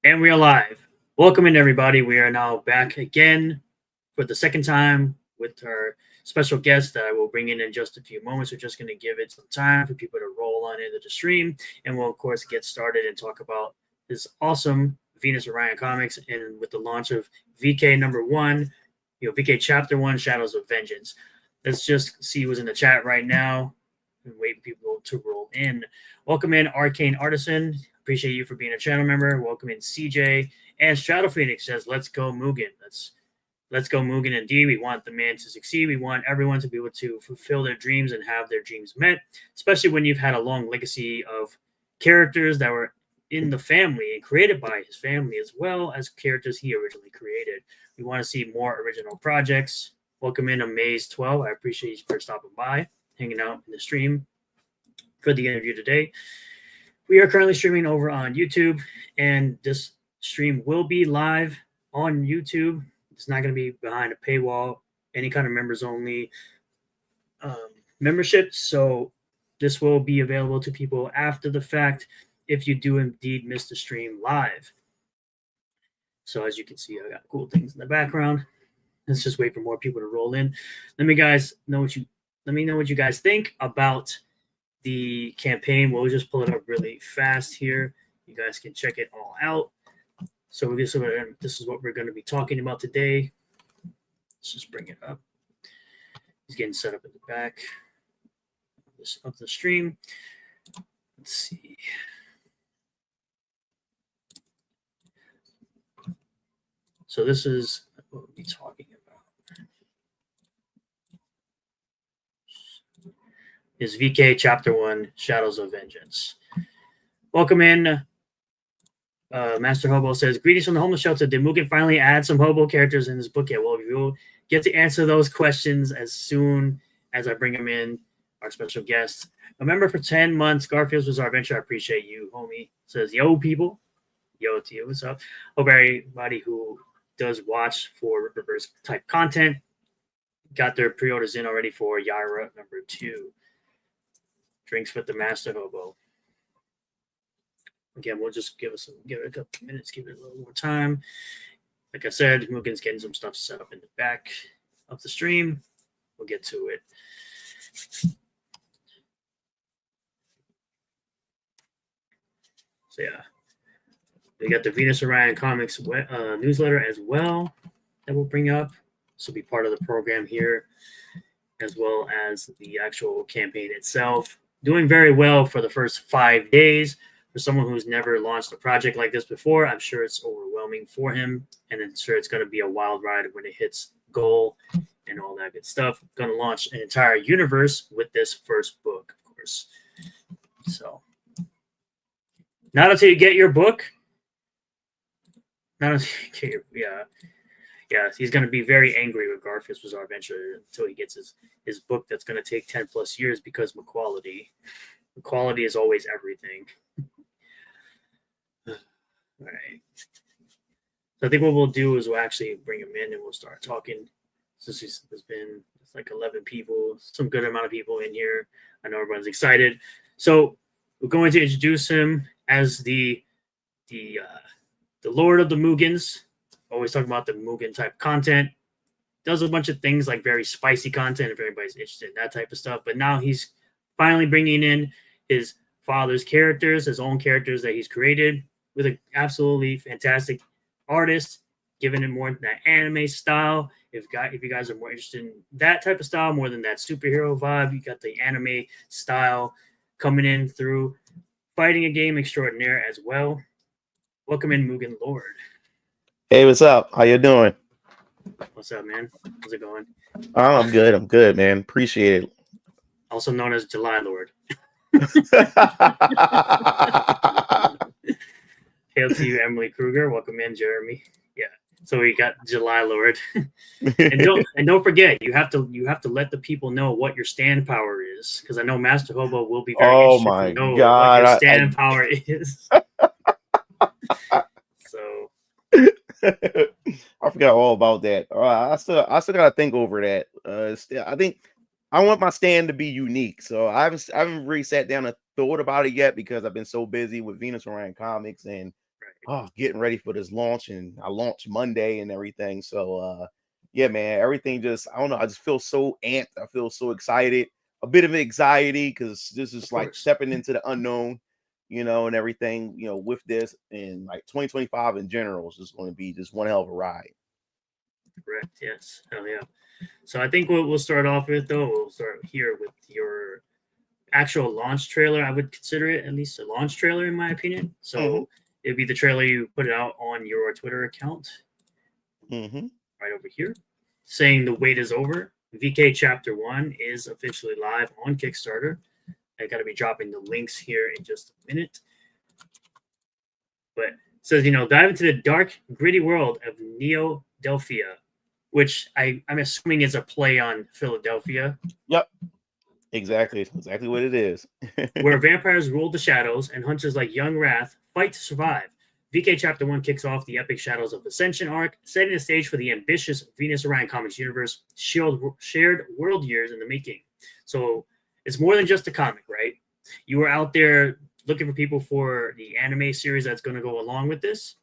And we are live. Welcome in, everybody. We are now back again for the second time with our special guest that I will bring in just a few moments. We're just going to give it some time for people to roll on into the stream. And we'll, of course, get started and talk about this awesome Venus Orion comics and with the launch of VK number one, VK chapter one, Shadows of Vengeance. Let's just see who's in the chat right now and wait for people to roll in. Welcome in, Arcane Artisan. Appreciate you for being a channel member. Welcome in, CJ. And Shadow Phoenix says, let's go Mugen. Let's go Mugen indeed. We want the man to succeed. We want everyone to be able to fulfill their dreams and have their dreams met, especially when you've had a long legacy of characters that were in the family and created by his family as well as characters he originally created. We want to see more original projects. Welcome in, Amaze12. I appreciate you for stopping by, hanging out in the stream for the interview today. We are currently streaming over on YouTube, and this stream will be live on YouTube. It's not going to be behind a paywall, any kind of members only membership. So this will be available to people after the fact if you do indeed miss the stream live. So as you can see, I got cool things in the background. Let's just wait for more people to roll in. Let me know what you guys think about the campaign. We'll just pull it up really fast here. You guys can check it all out. So this is what we're going to be talking about today. Let's just bring it up. He's getting set up in the back of the stream. Let's see. So this is what we'll be talking about. Is VK Chapter 1, Shadows of Vengeance. Welcome in. Master Hobo says, greetings from the homeless shelter. Did Mugen finally add some hobo characters in this book yet? Well, we will get to answer those questions as soon as I bring them in, our special guest. Remember, for 10 months, Garfield's was our adventure. I appreciate you, homie. Says, yo, people. Yo to you. What's up? Hope everybody who does watch for Ripperverse type content got their pre-orders in already for Yara number 2. Drinks with the Master Hobo. Again, we'll just give it a couple minutes, give it a little more time. Like I said, Mugen's getting some stuff set up in the back of the stream. We'll get to it. So yeah, we got the Venus Orion Comics newsletter as well that we'll bring up. This will be part of the program here, as well as the actual campaign itself. Doing very well for the first 5 days. For someone who's never launched a project like this before, I'm sure it's overwhelming for him, and I'm sure it's going to be a wild ride when it hits goal and all that good stuff. Going to launch an entire universe with this first book, of course. So, not until you get your book. Not until you get your, yeah, he's going to be very angry with Garfield's Bizarre Adventure until he gets his book that's going to take 10 plus years because equality is always everything. All right. So I think what we'll do is we'll actually bring him in and we'll start talking. Since there's been like 11 people, some good amount of people in here. I know everyone's excited. So we're going to introduce him as the Lord of the Mugens. Always talking about the Mugen type content. Does a bunch of things like very spicy content if everybody's interested in that type of stuff. But now he's finally bringing in his father's characters, his own characters that he's created with an absolutely fantastic artist, giving it more that anime style. If you guys are more interested in that type of style more than that superhero vibe, you got the anime style coming in through fighting a game extraordinaire as well. Welcome in, MugenLord. Hey, what's up? How you doing? What's up, man? How's it going? Oh, I'm good, man. Appreciate it. Also known as July Lord. Hail to you, Emily Kruger. Welcome in, Jeremy. Yeah. So we got July Lord. and don't forget, you have to let the people know what your stand power is, because I know Master Hobo will be very interested to know what your stand power is. So I forgot all about that. I still gotta think over that. I think I want my stand to be unique, so I haven't really sat down and thought about it yet because I've been so busy with Venus Orion Comics and getting ready for this launch, and I launch Monday and everything. So yeah, man, everything just, I don't know, I just feel so amped. I feel so excited, a bit of anxiety because this is Of like course. stepping into the unknown, and everything, with this, and like 2025 in general is just going to be just one hell of a ride. Correct. Yes. Hell yeah. So I think what we'll start off with, though, we'll start here with your actual launch trailer. I would consider it at least a launch trailer, in my opinion. Hmm. So it'd be the trailer you put it out on your Twitter account Hmm. right over here, saying the wait is over. VK Chapter 1 is officially live on Kickstarter. I got to be dropping the links here in just a minute. But it says, dive into the dark, gritty world of Neo Delphia, which I'm assuming is a play on Philadelphia, Yep, exactly what it is. where vampires rule the shadows and hunters like Young Wrath fight to survive. VK Chapter 1 kicks off the epic Shadows of Ascension arc, setting the stage for the ambitious Venus Orion Comics universe, shared world years in the making. So it's more than just a comic, right? You were out there looking for people for the anime series that's going to go along with this.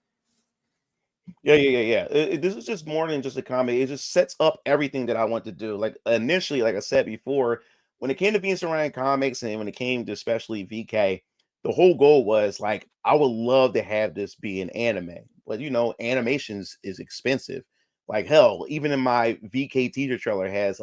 Yeah. This is just more than just a comedy. It just sets up everything that I want to do. Like initially, like I said before, when it came to Venus Orion Comics and when it came to especially VK, the whole goal was like I would love to have this be an anime, but animations is expensive. Like hell, even in my VK teaser trailer has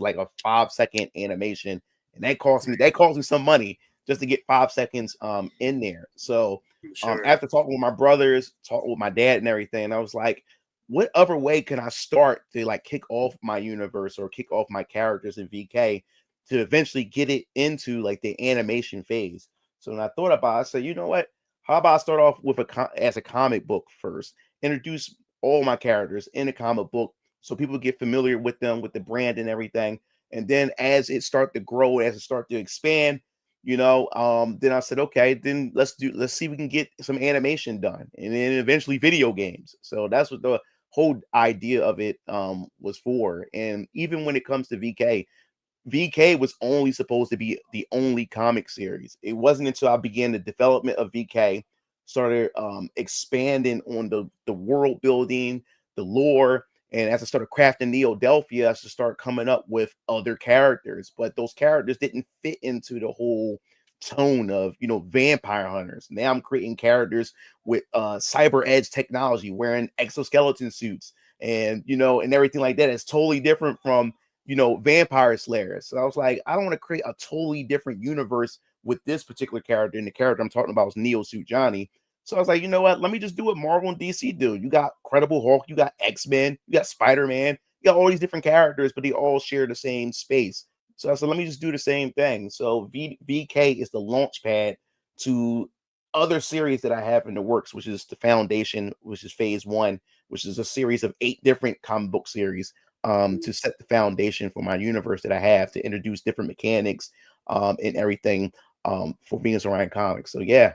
like a 5 second animation, and that cost me some money just to get 5 seconds in there. So I'm sure. after talking with my brothers, talking with my dad and everything, I was like, what other way can I start to like kick off my universe or kick off my characters in VK to eventually get it into like the animation phase? So when I thought about it, I said, you know what? How about I start off with as a comic book first, introduce all my characters in a comic book so people get familiar with them, with the brand and everything. And then as it start to grow, as it start to expand, then I said, okay, then let's see if we can get some animation done, and then eventually video games. So that's what the whole idea of it was for. And even when it comes to VK was only supposed to be the only comic series. It wasn't until I began the development of VK, started expanding on the world building, the lore, and as I started crafting Neo Delphia, I should start coming up with other characters. But those characters didn't fit into the whole tone of vampire hunters. Now I'm creating characters with cyber edge technology, wearing exoskeleton suits, and everything like that. It's totally different from vampire slayers. So I was like, I don't want to create a totally different universe with this particular character. And the character I'm talking about is Neo Suit Johnny. So I was like, you know what? Let me just do what Marvel and DC do. You got Credible Hulk, you got X-Men, you got Spider-Man, you got all these different characters, but they all share the same space. So I said, let me just do the same thing. So VK is the launch pad to other series that I have in the works, which is the Foundation, which is phase 1, which is a series of 8 different comic book series to set the foundation for my universe that I have, to introduce different mechanics and everything for Venus Orion Comics. So yeah.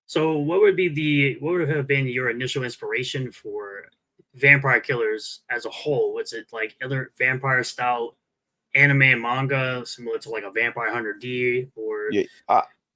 So what would have been your initial inspiration for Vampire Killers as a whole? Was it like other vampire style anime and manga similar to like a Vampire Hunter D or Yeah.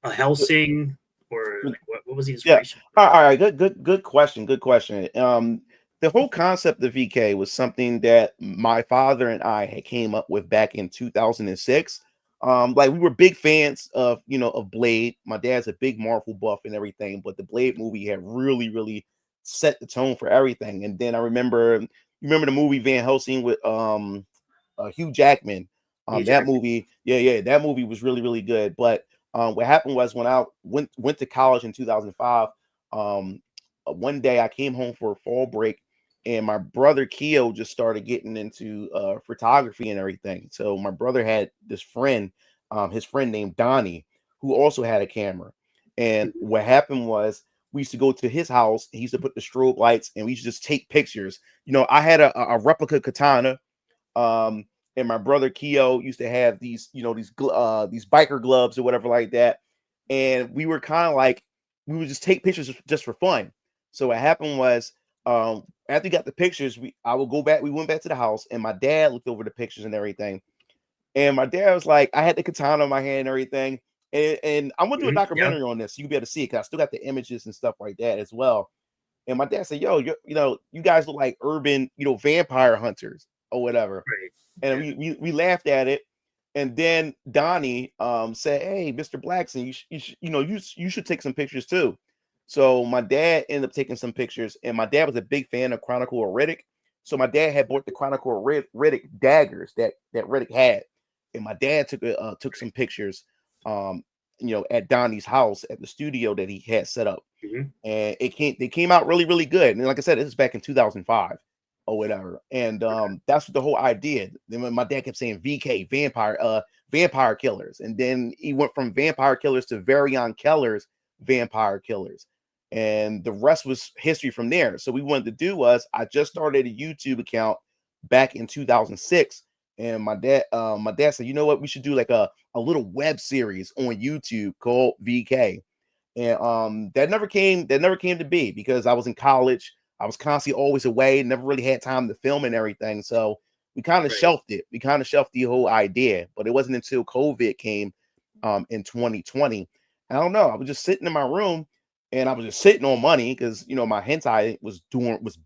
a Helsing, or like what was the Yeah. inspiration for that? All right. Good question. Good question. The whole concept of VK was something that my father and I had came up with back in 2006. Like we were big fans of Blade. My dad's a big Marvel buff and everything, but the Blade movie had really, really set the tone for everything. And then I remember the movie Van Helsing with Hugh Jackman. Hugh That Jackman. movie, yeah, that movie was really, really good. But what happened was when I went to college in 2005, one day I came home for a fall break, and my brother Keo just started getting into photography and everything. So my brother had this friend, his friend named Donnie, who also had a camera. And Mhm. what happened was we used to go to his house. He used to put the strobe lights, and we used to just take pictures. I had a replica katana, and my brother Keo used to have these, these biker gloves or whatever like that. And we were kind of like, we would just take pictures just for fun. So what happened was, after we got the pictures, we went back to the house, and my dad looked over the pictures and everything. And my dad was like, I had the katana in my hand and everything. And I'm gonna do a Yeah. documentary on this, so you'll be able to see it, because I still got the images and stuff like that as well. And my dad said, "Yo, you guys look like urban, vampire hunters or whatever." Right. And Yeah. we laughed at it. And then Donnie said, "Hey, Mr. Blackson, you should take some pictures too." So my dad ended up taking some pictures, and my dad was a big fan of Chronicle of Riddick. So my dad had bought the Chronicle of Riddick daggers that Riddick had, and my dad took some pictures, at Donnie's house at the studio that he had set up, Mm-hmm. and they came out really, really good. And like I said, this is back in 2005 or whatever. And that's what the whole idea. Then when my dad kept saying VK, vampire killers, and then he went from vampire killers to Varion Keller's vampire killers, and the rest was history from there. So we wanted to do was, I just started a YouTube account back in 2006, and my dad said, you know what, we should do like a little web series on YouTube called VK. And that never came to be, because I was in college. I was constantly always away, never really had time to film and everything. So we kind of Right. shelved it. We kind of shelved the whole idea. But it wasn't until COVID came in 2020. I don't know. I was just sitting in my room, and I was just sitting on money, because my hentai was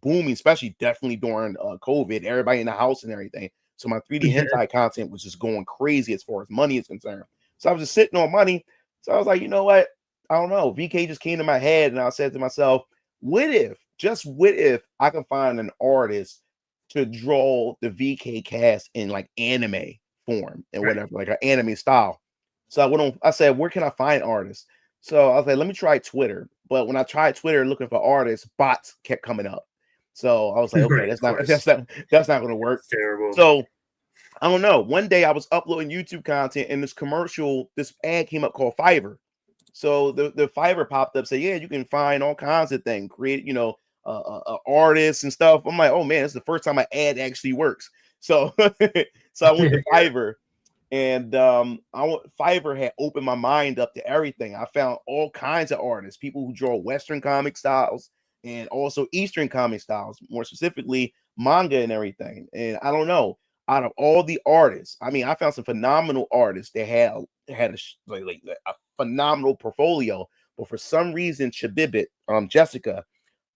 booming, especially definitely during COVID. Everybody in the house and everything. So my 3D Yeah. hentai content was just going crazy as far as money is concerned. So I was just sitting on money. So I was like, you know what? I don't know. VK just came to my head, and I said to myself, what if I can find an artist to draw the VK cast in like anime form and Right. whatever, like an anime style. So I said, where can I find artists? So I was like, let me try Twitter. But when I tried Twitter looking for artists, bots kept coming up. So I was like, okay, Right. Of that's not course. that's not gonna work. It's terrible. So I don't know. One day I was uploading YouTube content, and this ad came up called Fiverr. So the Fiverr popped up, say, yeah, you can find all kinds of things, create, artists and stuff. I'm like, oh man, it's the first time my ad actually works. So so I went to Yeah. Fiverr, and Fiverr had opened my mind up to everything. I found all kinds of artists, people who draw Western comic styles and also Eastern comic styles, more specifically manga and everything. And I don't know, out of all the artists, I mean, I found some phenomenal artists that had like a phenomenal portfolio. But for some reason, Chabibit, Jessica,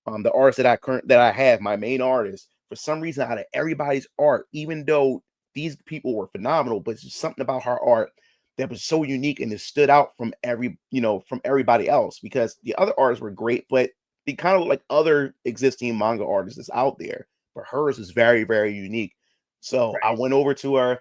the artist that I have, my main artist, for some reason, out of everybody's art, even though these people were phenomenal, but it's just something about her art that was so unique, and it stood out from from everybody else, because the other artists were great, but they kind of look like other existing manga artists that's out there. But hers is very, very unique. So I Right. went over to her,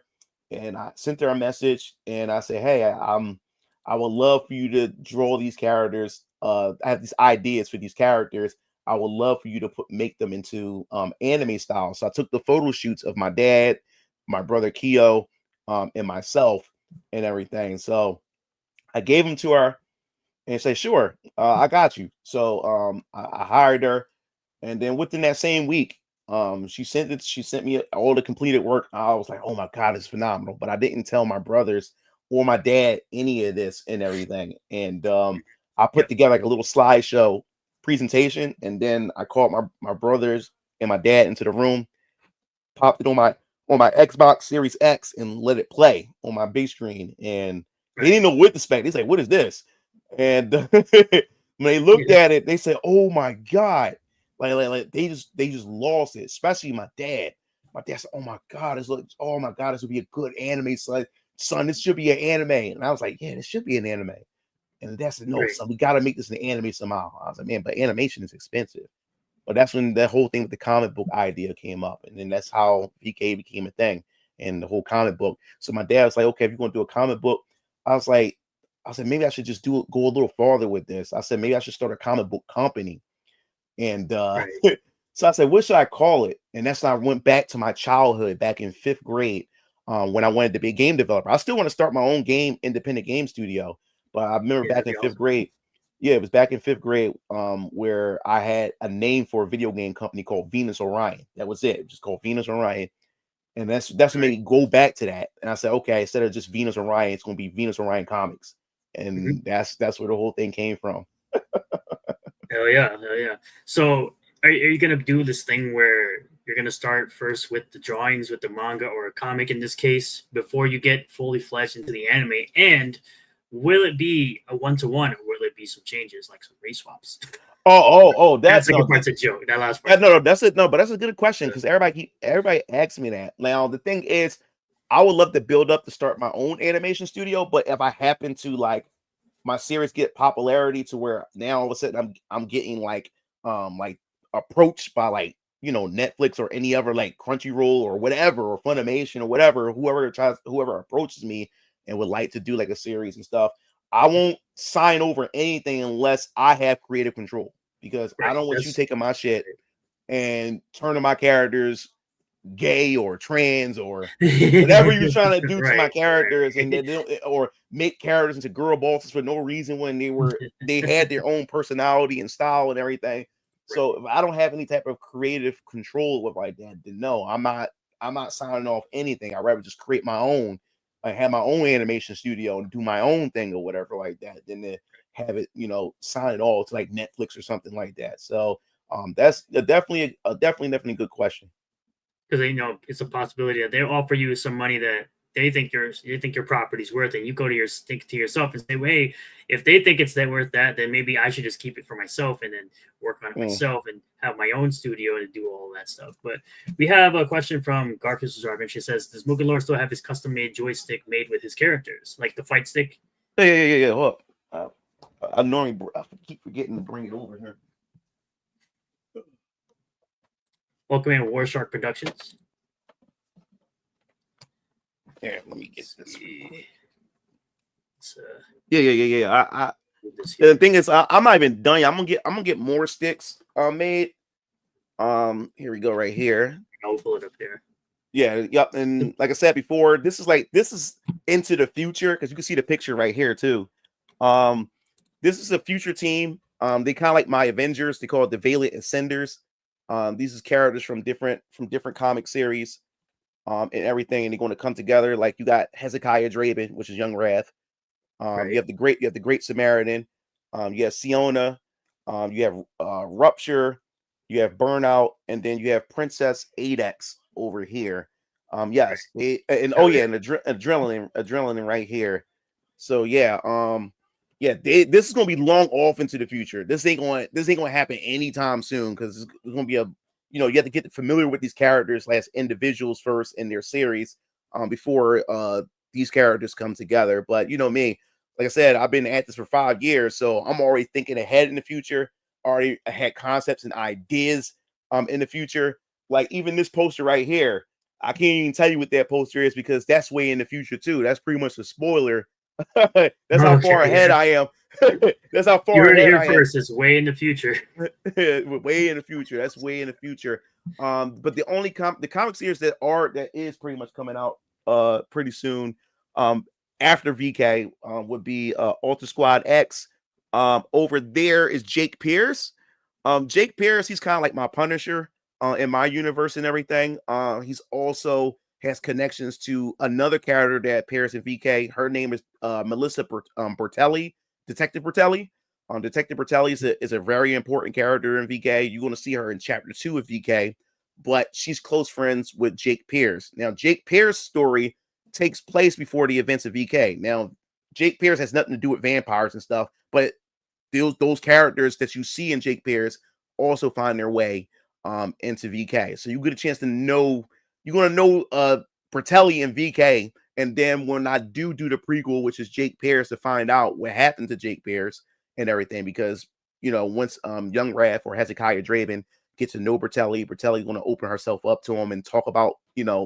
and I sent her a message, and I said, hey, I would love for you to draw these characters. I have these ideas for these characters. I would love for you to make them into anime style. So I took the photo shoots of my dad, my brother Keo, and myself and everything. So I gave them to her, and say, sure, I got you. So I hired her, and then within that same week, she sent me all the completed work. I was like, oh my god, it's phenomenal. But I didn't tell my brothers or my dad any of this and everything. And I put Yep. together like a little slideshow presentation, and then I called my brothers and my dad into the room, popped it on my Xbox Series X, and let it play on my big screen. And they Right. didn't know what to expect. They said, what is this? And when they looked Yeah. at it, they said, "Oh my god!" Like they just lost it. Especially my dad. My dad said, "Oh my god, oh my god, this would be a good anime, son. This should be an anime." And I was like, "Yeah, this should be an anime." And dad said, "No, Right. son, we got to make this an anime somehow." I was like, "Man, but animation is expensive." But that's when the whole thing with the comic book idea came up, and then that's how VK became a thing, and the whole comic book. So my dad was like, "Okay, if you're gonna do a comic book," I was like, I said, maybe I should just go a little farther with this. I said, maybe I should start a comic book company. And Right. so I said, what should I call it? And that's when I went back to my childhood, back in 5th grade, when I wanted to be a game developer. I still want to start my own independent game studio. But I remember Yeah. back That'd in be fifth awesome. grade, yeah, it was back in 5th grade, where I had a name for a video game company called Venus Orion. That was it. It was just called Venus Orion. And that's what made Right. me go back to that. And I said, okay, instead of just Venus Orion, it's gonna be Venus Orion Comics. Mm-hmm. And that's where the whole thing came from. Hell yeah. Hell yeah. So, are you gonna do this thing where you're gonna start first with the drawings, with the manga or a comic in this case, before you get fully fledged into the anime? And will it be a 1-to-1 or will it be some changes like some race swaps? That That's like no, a part's a joke. That last part. no, that's it. No, but that's a good question because everybody asks me that. Now the thing is, I would love to build up to start my own animation studio, but if I happen to like my series get popularity to where now all of a sudden I'm getting like approached by like Netflix or any other like Crunchyroll or whatever or Funimation or whatever, whoever approaches me and would like to do like a series and stuff, I won't sign over anything unless I have creative control, because I Right. don't want you That's taking my shit and turning my characters gay or trans or whatever you're trying to do to my right. characters, and they don't, or make characters into girl bosses for no reason when they had their own personality and style and everything. Right. So if I don't have any type of creative control with like that, then no, I'm not signing off anything. I'd rather just create my own, like have my own animation studio and do my own thing or whatever like that, than to have it, sign it all to like Netflix or something like that. So that's definitely a good question. Because it's a possibility that they offer you some money that they think your property's worth, and you go to think to yourself and say, well, hey, if they think it's that worth that, then maybe I should just keep it for myself and then work on it myself and have my own studio and do all that stuff. But we have a question from Garfield and she says, does MugenLord still have his custom made joystick made with his characters, like the fight stick? Yeah. Hold up. I keep forgetting to bring it over here. Welcome in War Shark Productions. Yeah, let me get this. Yeah. The thing is, I'm not even done yet. I'm gonna get more sticks made. Here we go, right here. I'll pull it up there. Yeah, yep. And like I said before, this is into the future, because you can see the picture right here too. This is a future team. They kind of like my Avengers. They call it the Valiant Ascenders. These is characters from different comic series, and everything, and they're going to come together. Like you got Hezekiah Draven, which is Young Wrath. Right. You have the Great Samaritan. You have Siona. You have Rupture. You have Burnout, and then you have Princess Adex over here. Yes, and adrenaline right here. So yeah, this is gonna be long off into the future. This ain't gonna happen anytime soon, because it's gonna be you have to get familiar with these characters as individuals first in their series, before these characters come together. But me, like I said, I've been at this for 5 years, so I'm already thinking ahead in the future. Already had concepts and ideas in the future. Like even this poster right here, I can't even tell you what that poster is, because that's way in the future too. That's pretty much a spoiler. That's how far ahead I am. That's how far you heard it ahead here I first. It's way in the future. Way in the future. That's way in the future. But the only the comic series that is pretty much coming out pretty soon, after VK, would be Alter Squad X. Over there is Jake Pierce. Jake Pierce, he's kind of like my Punisher in my universe and everything. He's also has connections to another character that appears in VK. Her name is Melissa Bertelli, Detective Bertelli. Detective Bertelli is a very important character in VK. You're going to see her in chapter 2 of VK, but she's close friends with Jake Pierce. Now, Jake Pierce's story takes place before the events of VK. Now, Jake Pierce has nothing to do with vampires and stuff, but those characters that you see in Jake Pierce also find their way into VK. So you get a chance to know, you're going to know Bertelli and VK, and then when I do the prequel, which is Jake Pierce, to find out what happened to Jake Pierce and everything, because once Young Wrath or Hezekiah Draven gets to know Bertelli's going to open herself up to him and talk about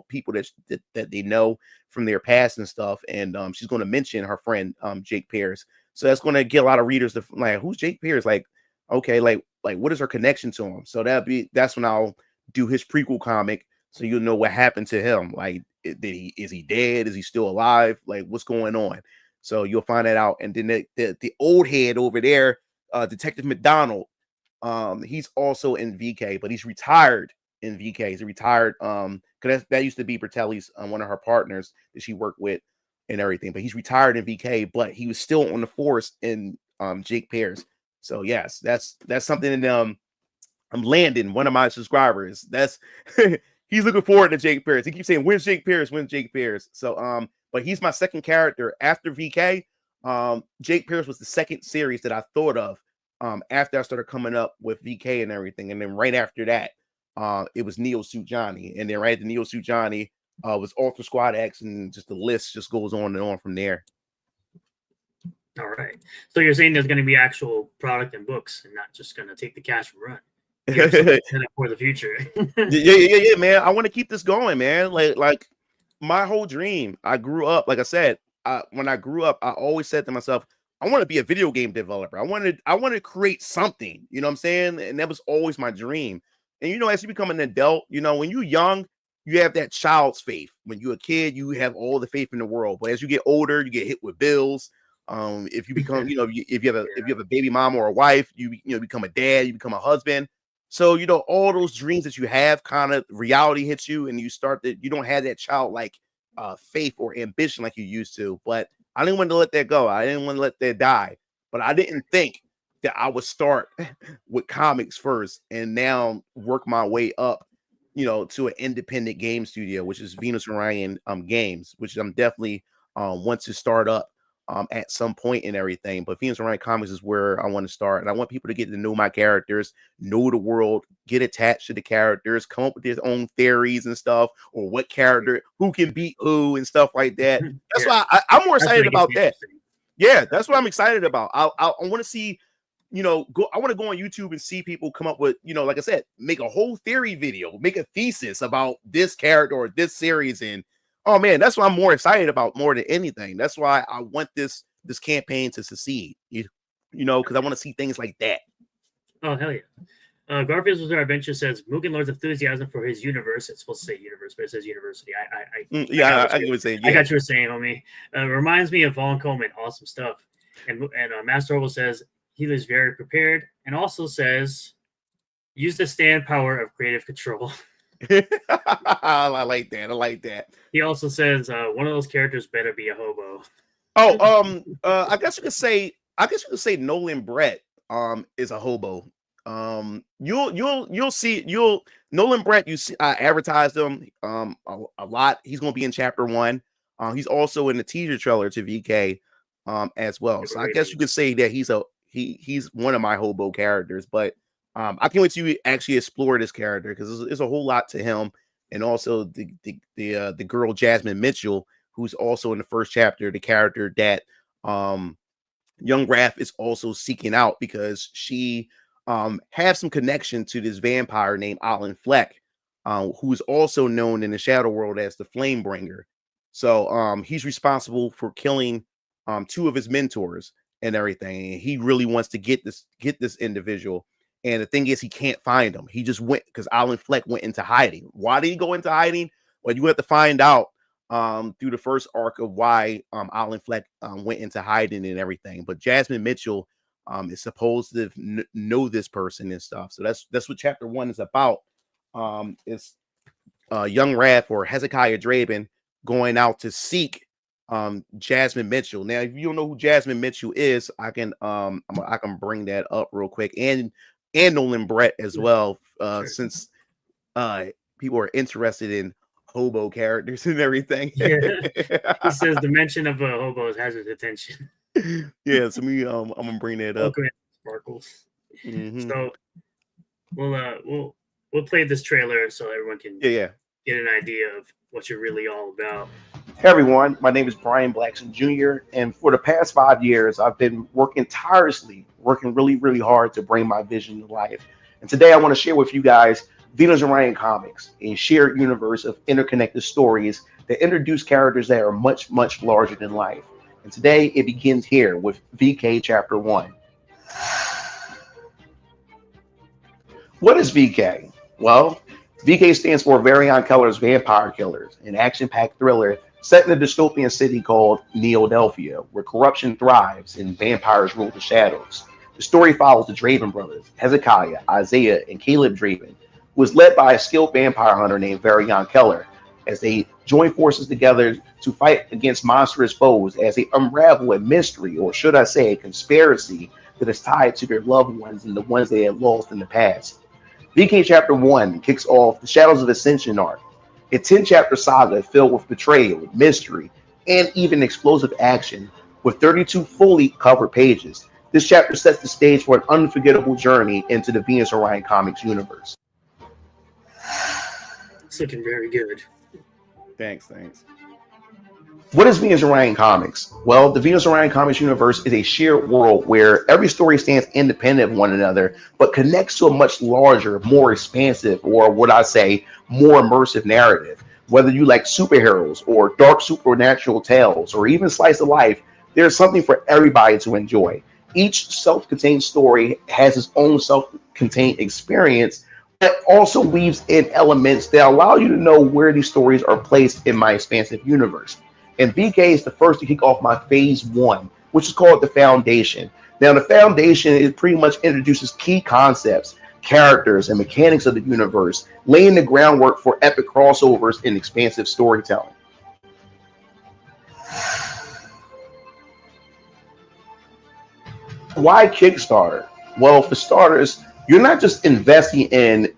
people that they know from their past and stuff, and she's going to mention her friend Jake Pierce. So that's going to get a lot of readers to like, who's Jake Pierce? Like, okay, like what is her connection to him? So that's when I'll do his prequel comic, so you'll know what happened to him. Like, is he dead? Is he still alive? Like, what's going on? So you'll find that out. And then the old head over there, Detective McDonald, he's also in VK, but he's retired in VK. He's retired because that used to be Bertelli's one of her partners that she worked with and everything. But he's retired in VK, but he was still on the force in Jake Pierce. So yes, that's something that I'm landing one of my subscribers. That's he's looking forward to Jake Pierce. He keeps saying, "When's Jake Pierce? When's Jake Pierce?" So but he's my second character after VK. Jake Pierce was the second series that I thought of after I started coming up with VK and everything. And then right after that, it was Neo Suit Johnny. And then right after Neo Suit Johnny was Ultra Squad X, and just the list just goes on and on from there. All right. So you're saying there's going to be actual product and books and not just going to take the cash and run. You have something set up for the future. yeah, man. I want to keep this going, man. Like my whole dream. I grew up, like I said, when I grew up, I always said to myself, I want to be a video game developer. I wanted to create something, you know what I'm saying? And that was always my dream. And you know, as you become an adult, you know, when you're young, you have that child's faith. When you're a kid, you have all the faith in the world. But as you get older, you get hit with bills. If you become, you know, if you have a baby mom or a wife, you become a dad, you become a husband. So, you know, all those dreams that you have, kind of reality hits you, and you don't have that childlike faith or ambition like you used to. But I didn't want to let that go. I didn't want to let that die. But I didn't think that I would start with comics first and now work my way up, you know, to an independent game studio, which is Venus Orion Games, which I'm definitely want to start up at some point and everything. But Venus Orion Comics is where I want to start, and I want people to get to know my characters, know the world, get attached to the characters, come up with their own theories and stuff, or what character, who can beat who and stuff like that. That's why I'm more excited about that. Yeah, that's what I'm excited about. I want to see, you know, I want to go on YouTube and see people come up with, you know, like I said, make a whole theory video, make a thesis about this character or this series. And oh man, that's what I'm more excited about more than anything. That's why I want this campaign to succeed. You know, because I want to see things like that. Oh hell yeah! Garfield's with our adventure says MugenLord's enthusiasm for his universe. It's supposed to say universe, but it says university. I got you saying. Yeah. I got you saying, homie. Reminds me of Vaughn Coleman. Awesome stuff. And Master Orville says he was very prepared, and also says use the stand power of creative control. I like that. I like that. He also says one of those characters better be a hobo. Oh, I guess you could say Nolan Brett is a hobo. You'll see Nolan Brett, you see, I advertised him a lot. He's gonna be in chapter 1. He's also in the teaser trailer to VK as well. So I guess you could say that he's one of my hobo characters, but I can't wait to actually explore this character because there's a whole lot to him, and also the girl Jasmine Mitchell, who's also in the first chapter, the character that young Raph is also seeking out because she has some connection to this vampire named Alan Fleck, who's also known in the Shadow World as the Flamebringer. So he's responsible for killing 2 of his mentors and everything. And he really wants to get this individual. And the thing is, he can't find him. He just went because Alan Fleck went into hiding. Why did he go into hiding? Well, you have to find out through the first arc of why Alan Fleck went into hiding and everything. But Jasmine Mitchell is supposed to know this person and stuff. So that's what chapter 1 is about. It's young Raph or Hezekiah Draven going out to seek Jasmine Mitchell. Now, if you don't know who Jasmine Mitchell is, I can bring that up real quick, and Nolan Brett as well, since people are interested in hobo characters and everything. Yeah. He says the mention of hobos has his attention. Yeah, so I'm gonna bring that up. Okay, Sparkles. So we'll play this trailer so everyone can get an idea of what you're really all about. Hey everyone, my name is Brian Blackson Jr. and for the past 5 years, I've been working tirelessly, working really, really hard to bring my vision to life. And today I want to share with you guys Venus Orion Comics, a shared universe of interconnected stories that introduce characters that are much, much larger than life. And today it begins here with VK Chapter 1. What is VK? Well, VK stands for Varian Keller's Vampire Killers, an action-packed thriller set in a dystopian city called Neodelphia, where corruption thrives and vampires rule the shadows. The story follows the Draven brothers, Hezekiah, Isaiah, and Caleb Draven, who is led by a skilled vampire hunter named Varian Keller, as they join forces together to fight against monstrous foes as they unravel a mystery, or should I say a conspiracy, that is tied to their loved ones and the ones they had lost in the past. VK Chapter 1 kicks off the Shadows of Ascension arc, a 10-chapter saga filled with betrayal, mystery, and even explosive action, with 32 fully covered pages. This chapter sets the stage for an unforgettable journey into the Venus Orion Comics universe. It's looking very good. Thanks. What is Venus Orion Comics? Well, the Venus Orion Comics universe is a shared world where every story stands independent of one another, but connects to a much larger, more expansive, or what I say, more immersive narrative. Whether you like superheroes or dark supernatural tales or even slice of life, there's something for everybody to enjoy. Each self-contained story has its own self-contained experience that also weaves in elements that allow you to know where these stories are placed in my expansive universe. And VK is the first to kick off my phase 1, which is called the Foundation. Now, the Foundation is pretty much introduces key concepts, characters, and mechanics of the universe, laying the groundwork for epic crossovers and expansive storytelling. Why Kickstarter? Well, for starters, you're not just investing in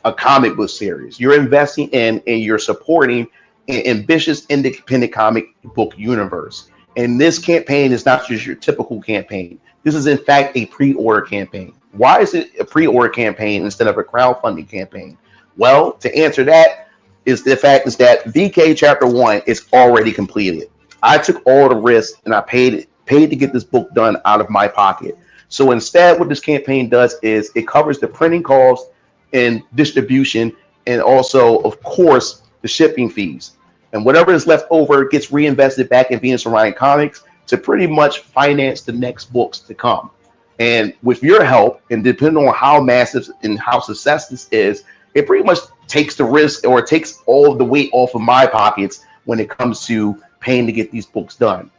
a comic book series. You're investing in and you're supporting an ambitious independent comic book universe. And this campaign is not just your typical campaign. This is in fact a pre-order campaign. Why is it a pre-order campaign instead of a crowdfunding campaign? Well, to answer that is the fact is that VK Chapter 1 is already completed. I took all the risks and I paid to get this book done out of my pocket. So instead, what this campaign does is it covers the printing costs and distribution, and also, of course, the shipping fees. And whatever is left over gets reinvested back in Venus Orion Comics to pretty much finance the next books to come. And with your help, and depending on how massive and how success this is, it pretty much takes the risk or it takes all of the weight off of my pockets when it comes to paying to get these books done.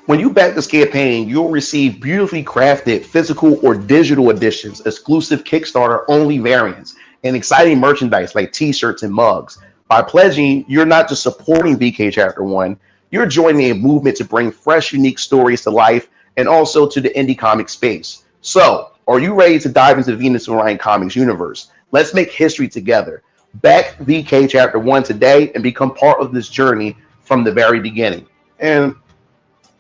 When you back this campaign, you'll receive beautifully crafted physical or digital editions, exclusive Kickstarter-only variants, and exciting merchandise like t-shirts and mugs. By pledging, you're not just supporting VK Chapter 1, you're joining a movement to bring fresh, unique stories to life and also to the indie comic space. So, are you ready to dive into the Venus Orion Comics universe? Let's make history together. Back VK Chapter 1 today and become part of this journey from the very beginning. And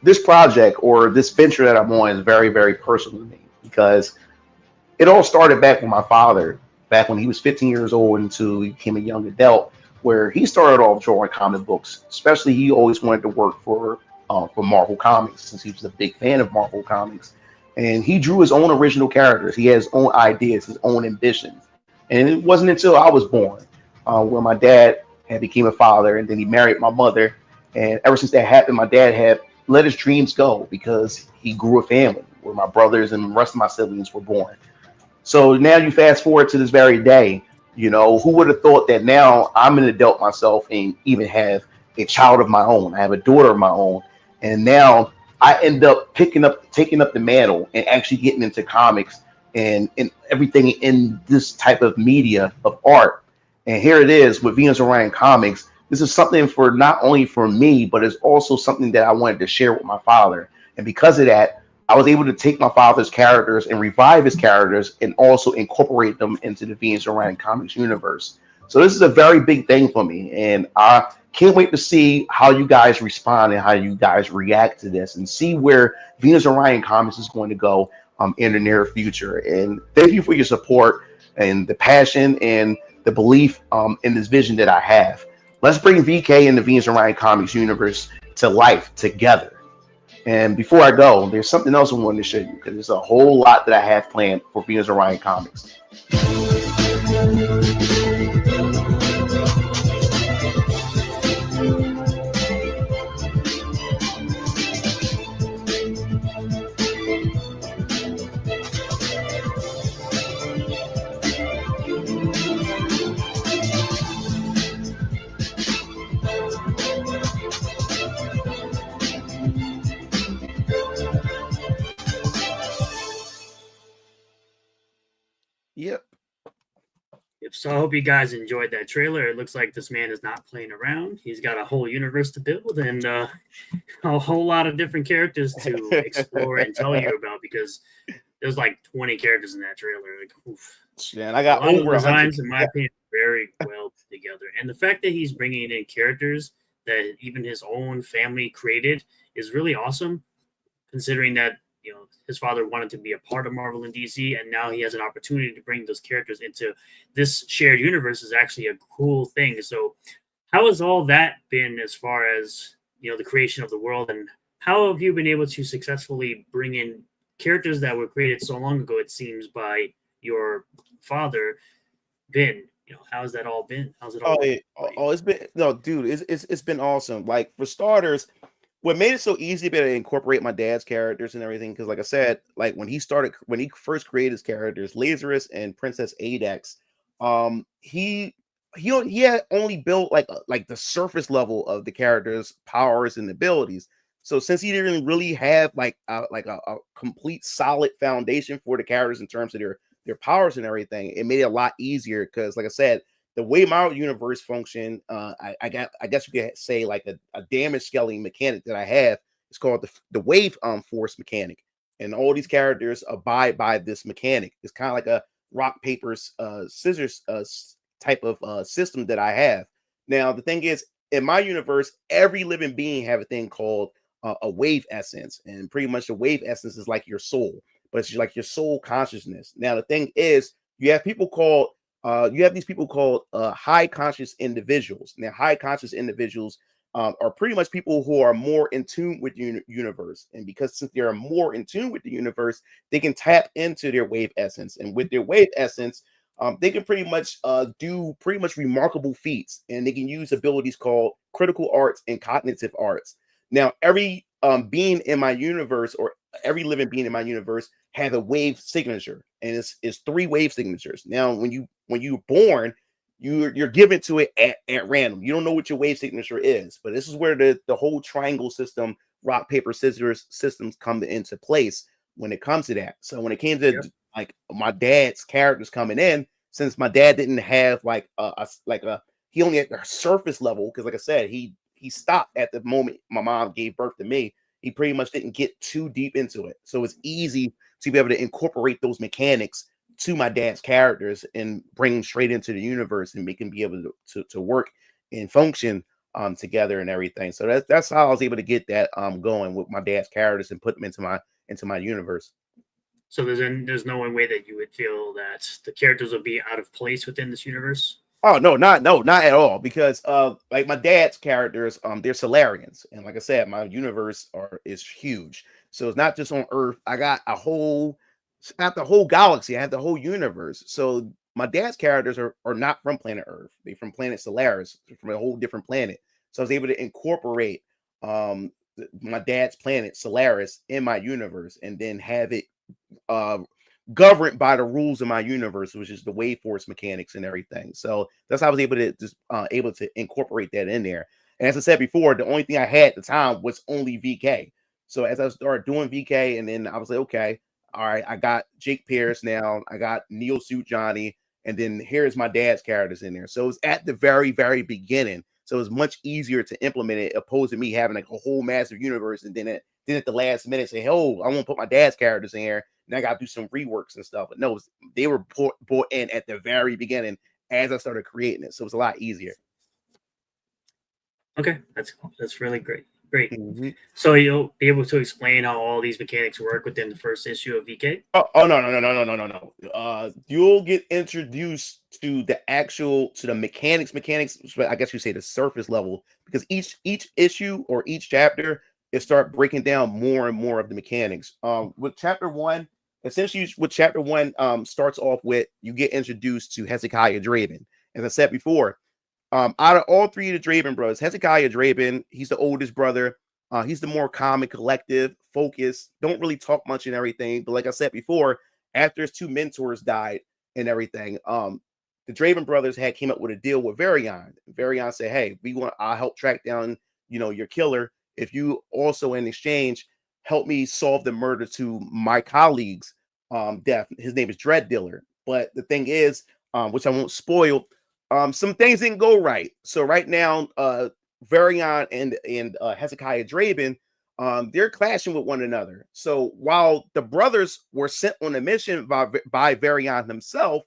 this project or this venture that I'm on is very, very personal to me because it all started back with my father, back when he was 15 years old until he became a young adult, where he started off drawing comic books. Especially, he always wanted to work for Marvel Comics since he was a big fan of Marvel Comics. And he drew his own original characters. He has his own ideas, his own ambitions. And it wasn't until I was born where my dad had became a father, and then he married my mother. And ever since that happened, my dad had let his dreams go because he grew a family where my brothers and the rest of my siblings were born. So now you fast forward to this very day, you know, who would have thought that now I'm an adult myself and even have a child of my own. I have a daughter of my own. And now I end up taking up the mantle and actually getting into comics and everything in this type of media of art. And here it is with Venus Orion Comics. This is something for not only for me, but it's also something that I wanted to share with my father. And because of that, I was able to take my father's characters and revive his characters and also incorporate them into the Venus Orion Comics universe. So this is a very big thing for me. And I can't wait to see how you guys respond and how you guys react to this and see where Venus Orion Comics is going to go in the near future. And thank you for your support and the passion and the belief in this vision that I have. Let's bring VK and the Venus Orion Comics universe to life together. And before I go, there's something else I wanted to show you because there's a whole lot that I have planned for Venus Orion Comics. Yep. So I hope you guys enjoyed that trailer. It looks like this man is not playing around. He's got a whole universe to build and a whole lot of different characters to explore and tell you about because there's like 20 characters in that trailer. Like, oof. Yeah, and I got a lot over of designs, 100. in my opinion, very well put together. And the fact that he's bringing in characters that even his own family created is really awesome, considering that his father wanted to be a part of Marvel and DC, and now he has an opportunity to bring those characters into this shared universe is actually a cool thing. So how has all that been as far as the creation of the world, and how have you been able to successfully bring in characters that were created so long ago, it seems, by your father, Ben? How has that all been? How's it all? It's been no, dude. It's been awesome. Like for starters, what made it so easy to be able to incorporate my dad's characters and everything, because like I said, like when he first created his characters, Lazarus and Princess Adex, he had only built like the surface level of the characters' powers and abilities. So since he didn't really have like a complete solid foundation for the characters in terms of their powers and everything, it made it a lot easier because, like I said, the way my universe function, I guess you could say like a damage scaling mechanic that I have. It's called the wave force mechanic, and all these characters abide by this mechanic. It's kind of like a rock paper scissors type of system that I have. Now the thing is, in my universe, every living being have a thing called a wave essence, and pretty much the wave essence is like your soul, but it's like your soul consciousness. Now the thing is, you have these people called high conscious individuals. Now, high conscious individuals are pretty much people who are more in tune with the universe. And because since they are more in tune with the universe, they can tap into their wave essence. And with their wave essence, they can pretty much do pretty much remarkable feats. And they can use abilities called critical arts and cognitive arts. Now, every being in my universe, or every living being in my universe, have a wave signature, and it's 3 wave signatures. Now, when you're born, you're given to it at random. You don't know what your wave signature is, but this is where the whole triangle system, rock paper scissors systems come into place when it comes to that. So when it came to like my dad's characters coming in, since my dad didn't have he only at the surface level, because like I said, he stopped at the moment my mom gave birth to me. He pretty much didn't get too deep into it. So it's easy to be able to incorporate those mechanics to my dad's characters and bring them straight into the universe and make them be able to work and function together and everything. So that's how I was able to get that going with my dad's characters and put them into my universe. So there's no way that you would feel that the characters would be out of place within this universe? Oh no, not at all. Because like my dad's characters, they're Solarians, and like I said, my universe is huge. So it's not just on Earth. I got the whole galaxy. I have the whole universe. So my dad's characters are not from planet Earth. They're from planet Solaris, from a whole different planet. So I was able to incorporate my dad's planet Solaris in my universe, and then have it governed by the rules of my universe, which is the wave force mechanics and everything. So that's how I was able to incorporate that in there. And as I said before, the only thing I had at the time was only VK. So as I started doing VK, and then I was like, okay, all right, I got Jake Pierce now, I got Neo Suit Johnny, and then here's my dad's characters in there. So it was at the very, very beginning. So it was much easier to implement it, opposed to me having like a whole massive universe, and then at the last minute say, oh, I want to put my dad's characters in here. And I got to do some reworks and stuff. But no, they were brought in at the very beginning as I started creating it. So it was a lot easier. Okay, that's really great. Mm-hmm. So you'll be able to explain how all these mechanics work within the first issue of VK? Oh no. You'll get introduced to the mechanics, but I guess you say the surface level, because each issue or each chapter, it start breaking down more and more of the mechanics. With chapter 1, essentially what chapter 1 starts off with, you get introduced to Hezekiah Draven. As I said before, out of all 3 of the Draven brothers, Hezekiah Draven, he's the oldest brother. He's the more calm and collective, focused, don't really talk much and everything. But like I said before, after his 2 mentors died and everything, the Draven brothers came up with a deal with Varian. Varian said, hey, I'll help track down, your killer, if you also in exchange help me solve the murder to my colleague's death. His name is Dread Dealer. But the thing is, which I won't spoil, some things didn't go right. So right now, Varian and Hezekiah Draven, they're clashing with one another. So while the brothers were sent on a mission by Varian himself,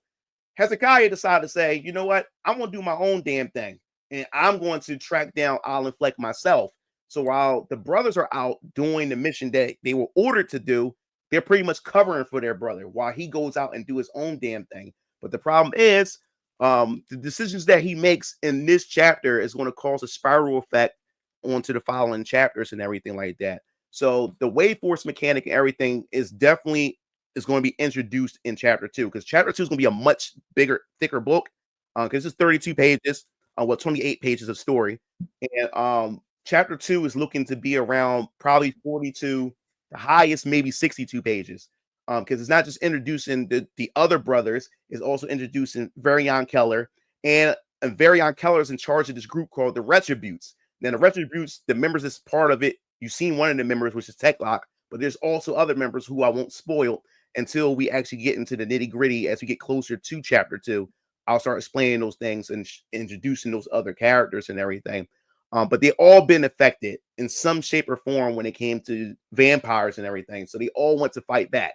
Hezekiah decided to say, you know what? I'm going to do my own damn thing. And I'm going to track down Alan Fleck myself. So while the brothers are out doing the mission that they were ordered to do, they're pretty much covering for their brother while he goes out and do his own damn thing. But the problem is, the decisions that he makes in this chapter is going to cause a spiral effect onto the following chapters and everything like that. So the wave force mechanic and everything is definitely is going to be introduced in chapter 2, because chapter 2 is going to be a much bigger, thicker book, because it's 32 pages, 28 pages of story, and chapter 2 is looking to be around probably 42, the highest maybe 62 pages, because it's not just introducing the other brothers, it's also introducing Varian Keller, and Varian Keller is in charge of this group called the Retributes. Now the Retributes, the members that's part of it, you've seen one of the members, which is Techlock, but there's also other members who I won't spoil until we actually get into the nitty gritty. As we get closer to chapter 2, I'll start explaining those things and introducing those other characters and everything. But they all been affected in some shape or form when it came to vampires and everything. So they all want to fight back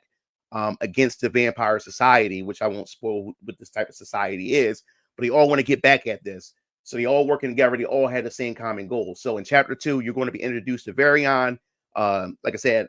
against the vampire society, which I won't spoil what this type of society is, but they all want to get back at this. So they all working together. They all had the same common goal. So in chapter 2, you're going to be introduced to Varian, like I said,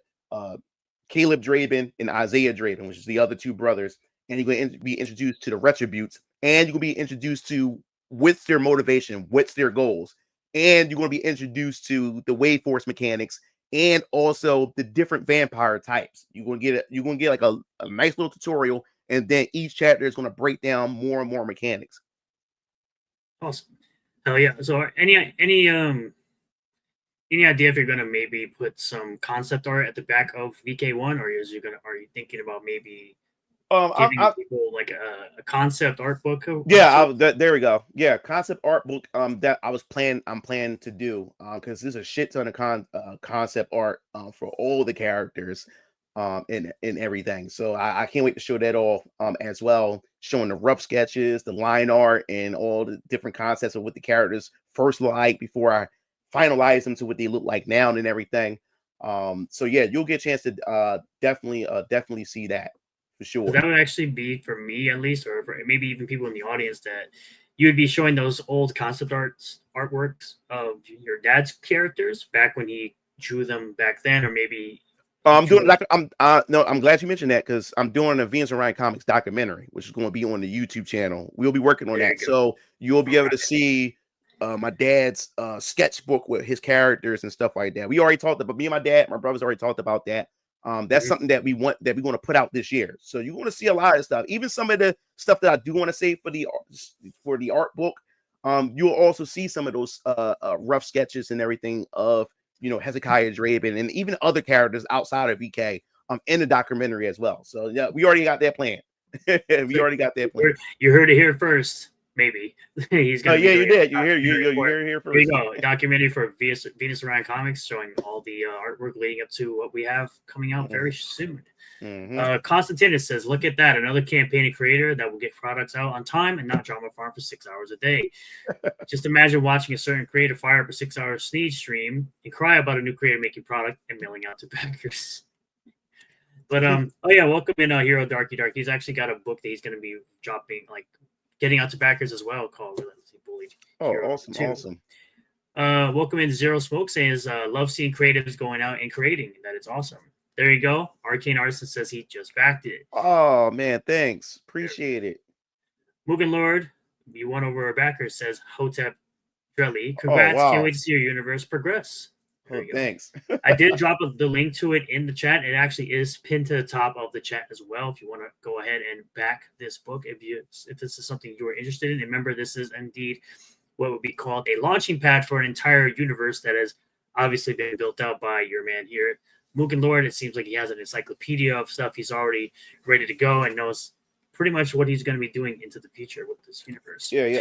Caleb Draven and Isaiah Draven, which is the other two brothers. And you're going to be introduced to the Retributes, and you're going to be introduced to what's their motivation, what's their goals. And you're going to be introduced to the wave force mechanics and also the different vampire types. You're going to get like a nice little tutorial, and then each chapter is going to break down more and more mechanics. Awesome. Oh yeah. So any idea if you're gonna maybe put some concept art at the back of VK1, or are you thinking about maybe giving people like a concept art book? Yeah, there we go. Yeah, concept art book. That I'm planning to do. Because there's a shit ton of concept art for all the characters, and everything. So I can't wait to show that off. As well, showing the rough sketches, the line art, and all the different concepts of what the characters first look like before I finalize them to what they look like now and everything. So yeah, you'll get a chance to definitely see that. For sure. So that would actually be, for me at least, or for maybe even people in the audience, that you would be showing those old concept artworks of your dad's characters back when he drew them back then, or maybe I'm doing like I'm glad you mentioned that, because I'm doing a Venus and Ryan Comics documentary, which is going to be on the YouTube channel. We'll be working on that, so you'll be able to see my dad's sketchbook with his characters and stuff like that. We already talked about, me and my brothers already talked about that. That's something that we want to put out this year. So you're going to see a lot of stuff, even some of the stuff that I do want to say for the art book. You'll also see some of those rough sketches and everything of, Hezekiah Draven and even other characters outside of VK in the documentary as well. So yeah, we already got that plan. We already got that plan. You heard it here first. Maybe he's gonna. Yeah, you did. You hear here first. Here you go. A documentary for Venus and Ryan Comics, showing all the artwork leading up to what we have coming out very soon. Constantine says, "Look at that! Another campaign creator that will get products out on time and not drama farm for 6 hours a day." Just imagine watching a certain creator fire up a 6-hour sneeze stream and cry about a new creator making product and mailing out to backers. But oh yeah, welcome in Hero Darky Dark. He's actually got a book that he's going to be dropping, like getting out to backers as well, called Relentlessly Bullied. Oh, awesome. Welcome in Zero Smoke says, love seeing creatives going out and creating. That is awesome. There you go. Arcane Artisan says he just backed it. Oh man, thanks. Appreciate it. MugenLord, you won over our backer, says Hotep Drelly. Congrats. Wow. Can't wait to see your universe progress. Thanks. I did drop the link to it in the chat. It actually is pinned to the top of the chat as well. If you want to go ahead and back this book, if this is something you are interested in. And remember, this is indeed what would be called a launching pad for an entire universe that has obviously been built out by your man here, MugenLord. It seems like he has an encyclopedia of stuff. He's already ready to go and knows pretty much what he's going to be doing into the future with this universe. Yeah.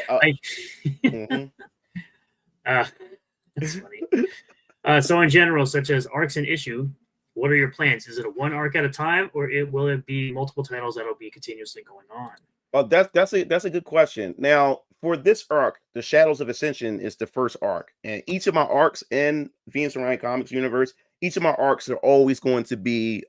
That's funny. So in general, such as arcs and issue, what are your plans? Is it a one arc at a time, or will it be multiple titles that'll be continuously going on? Oh, that's a good question. Now, for this arc, the Shadows of Ascension is the first arc, and each of my arcs in Venus and Ryan Comics universe, each of my arcs are always going to be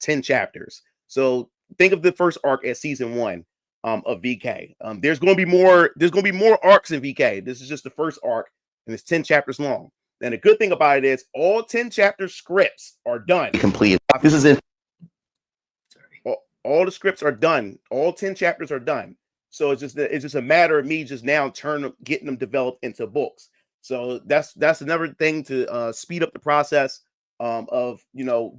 10 chapters. So think of the first arc as season 1. of VK. There's going to be more. There's going to be more arcs in VK. This is just the first arc, and it's 10 chapters long. And the good thing about it is all 10 chapter scripts are done. Complete. This is in. All the scripts are done. All 10 chapters are done. So it's just a matter of me just now getting them developed into books. So that's another thing to speed up the process of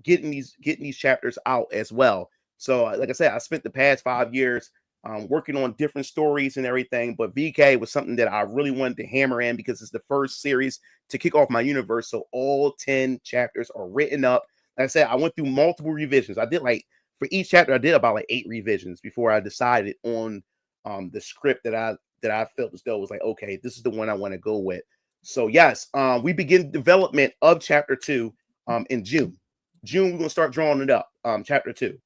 getting these chapters out as well. So like I said, I spent the past 5 years working on different stories and everything, but VK was something that I really wanted to hammer in because it's the first series to kick off my universe. So all 10 chapters are written up. Like I said, I went through multiple revisions. I did for each chapter, I did about 8 revisions before I decided on the script that I felt as though was like, okay, this is the one I want to go with. So yes, we begin development of chapter 2 in June. We're gonna start drawing it up. Chapter 2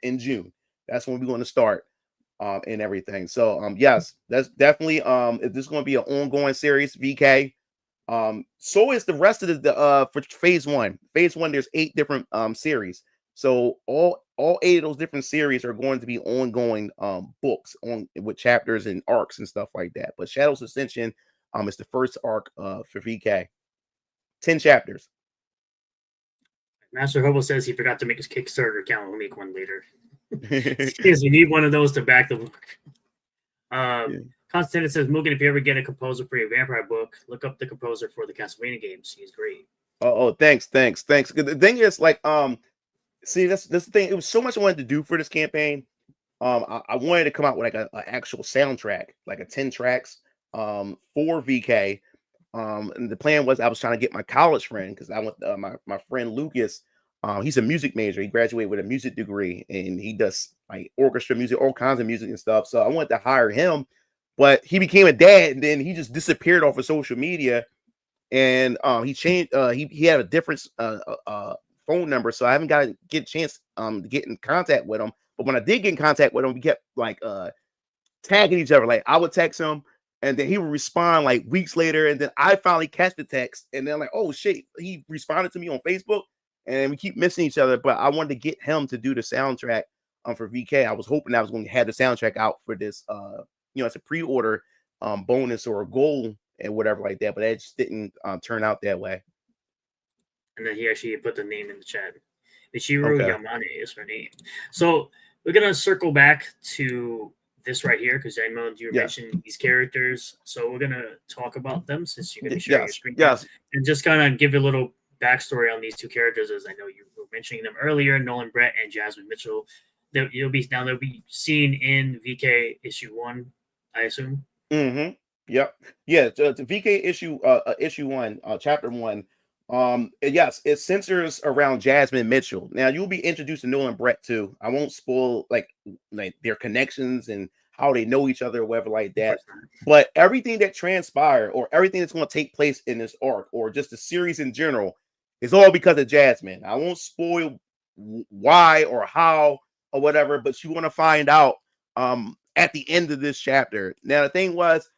in June. That's when we're going to start and everything. So yes, that's definitely this is going to be an ongoing series, VK. So is the rest of the for phase 1. Phase 1, there's 8 different series. So all 8 of those different series are going to be ongoing books with chapters and arcs and stuff like that. But Shadows Ascension is the first arc for VK. 10 chapters. Master Hobo says he forgot to make his Kickstarter account. We'll make one later. Because you need one of those to back the book. Constantine says, Mugen, if you ever get a composer for your vampire book, look up the composer for the Castlevania games. He's great. Oh, thanks. The thing is, see, that's the thing. It was so much I wanted to do for this campaign. I wanted to come out with an actual soundtrack, a 10 tracks for VK. And the plan was I was trying to get my college friend, because I went my friend Lucas. He's a music major. He graduated with a music degree, and he does orchestra music, all kinds of music and stuff. So I wanted to hire him, but he became a dad, and then he just disappeared off of social media. And he changed. He had a different phone number, so I haven't get a chance to get in contact with him. But when I did get in contact with him, we kept tagging each other. I would text him, and then he would respond weeks later, and then I finally catch the text, and then oh shit, he responded to me on Facebook, and we keep missing each other. But I wanted to get him to do the soundtrack for VK. I was hoping I was going to have the soundtrack out for this, it's a pre-order bonus or a goal and whatever like that, but that just didn't turn out that way. And then he actually put the name in the chat. Michiru Yamane is her name. So we're gonna circle back to this right here, because I know you mentioned these characters. So we're gonna talk about them since you're gonna be sharing your screen. Yes. And just kind of give you a little backstory on these 2 characters, as I know you were mentioning them earlier, Nolan Brett and Jasmine Mitchell. They'll be seen in VK issue 1, I assume. Mm-hmm. Yep. Yeah. The VK issue 1, chapter 1. Yes, it centers around Jasmine Mitchell. Now you'll be introduced to Nolan Brett too. I won't spoil their connections and how they know each other or whatever like that. But everything that transpired, or everything that's going to take place in this arc, or just the series in general, is all because of Jasmine. I won't spoil why or how or whatever, but you want to find out at the end of this chapter. Now the thing was,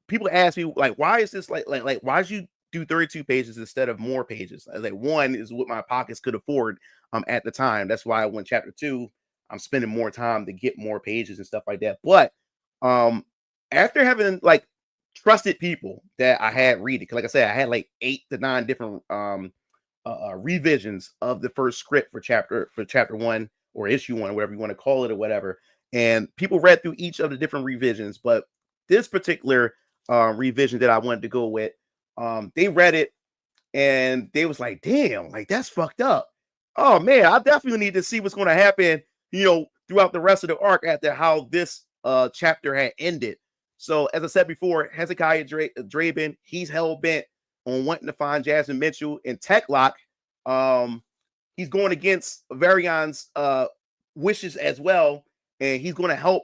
people ask me why is this why did you do 32 pages instead of more pages? I was one is what my pockets could afford at the time. That's why when chapter 2, I'm spending more time to get more pages and stuff like that. But after having trusted people that I had read it, like I said, I had 8 to 9 different revisions of the first script for chapter 1 or issue 1, whatever you want to call it or whatever. And people read through each of the different revisions, but this particular revision that I wanted to go with, they read it and they was like, damn, that's fucked up. Oh man, I definitely need to see what's going to happen, throughout the rest of the arc after how this chapter had ended. So as I said before, Hezekiah Draben, he's hell-bent on wanting to find Jasmine Mitchell in Techlock. He's going against Varion's wishes as well, and he's going to help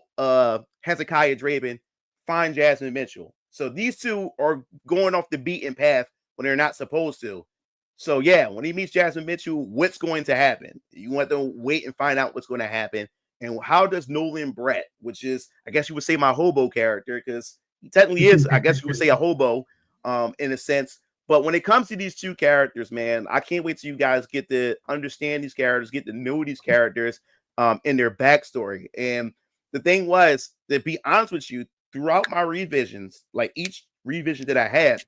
Hezekiah Draben find Jasmine Mitchell. So these two are going off the beaten path when they're not supposed to. So yeah, when he meets Jasmine Mitchell, what's going to happen? You want to wait and find out what's going to happen. And how does Nolan Brett, which is, I guess you would say, my hobo character, because he technically is, I guess you would say, a hobo in a sense. But when it comes to these 2 characters, man, I can't wait till you guys get to understand these characters, get to know these characters in their backstory. And the thing was, to be honest with you, throughout my revisions, like each revision that I had,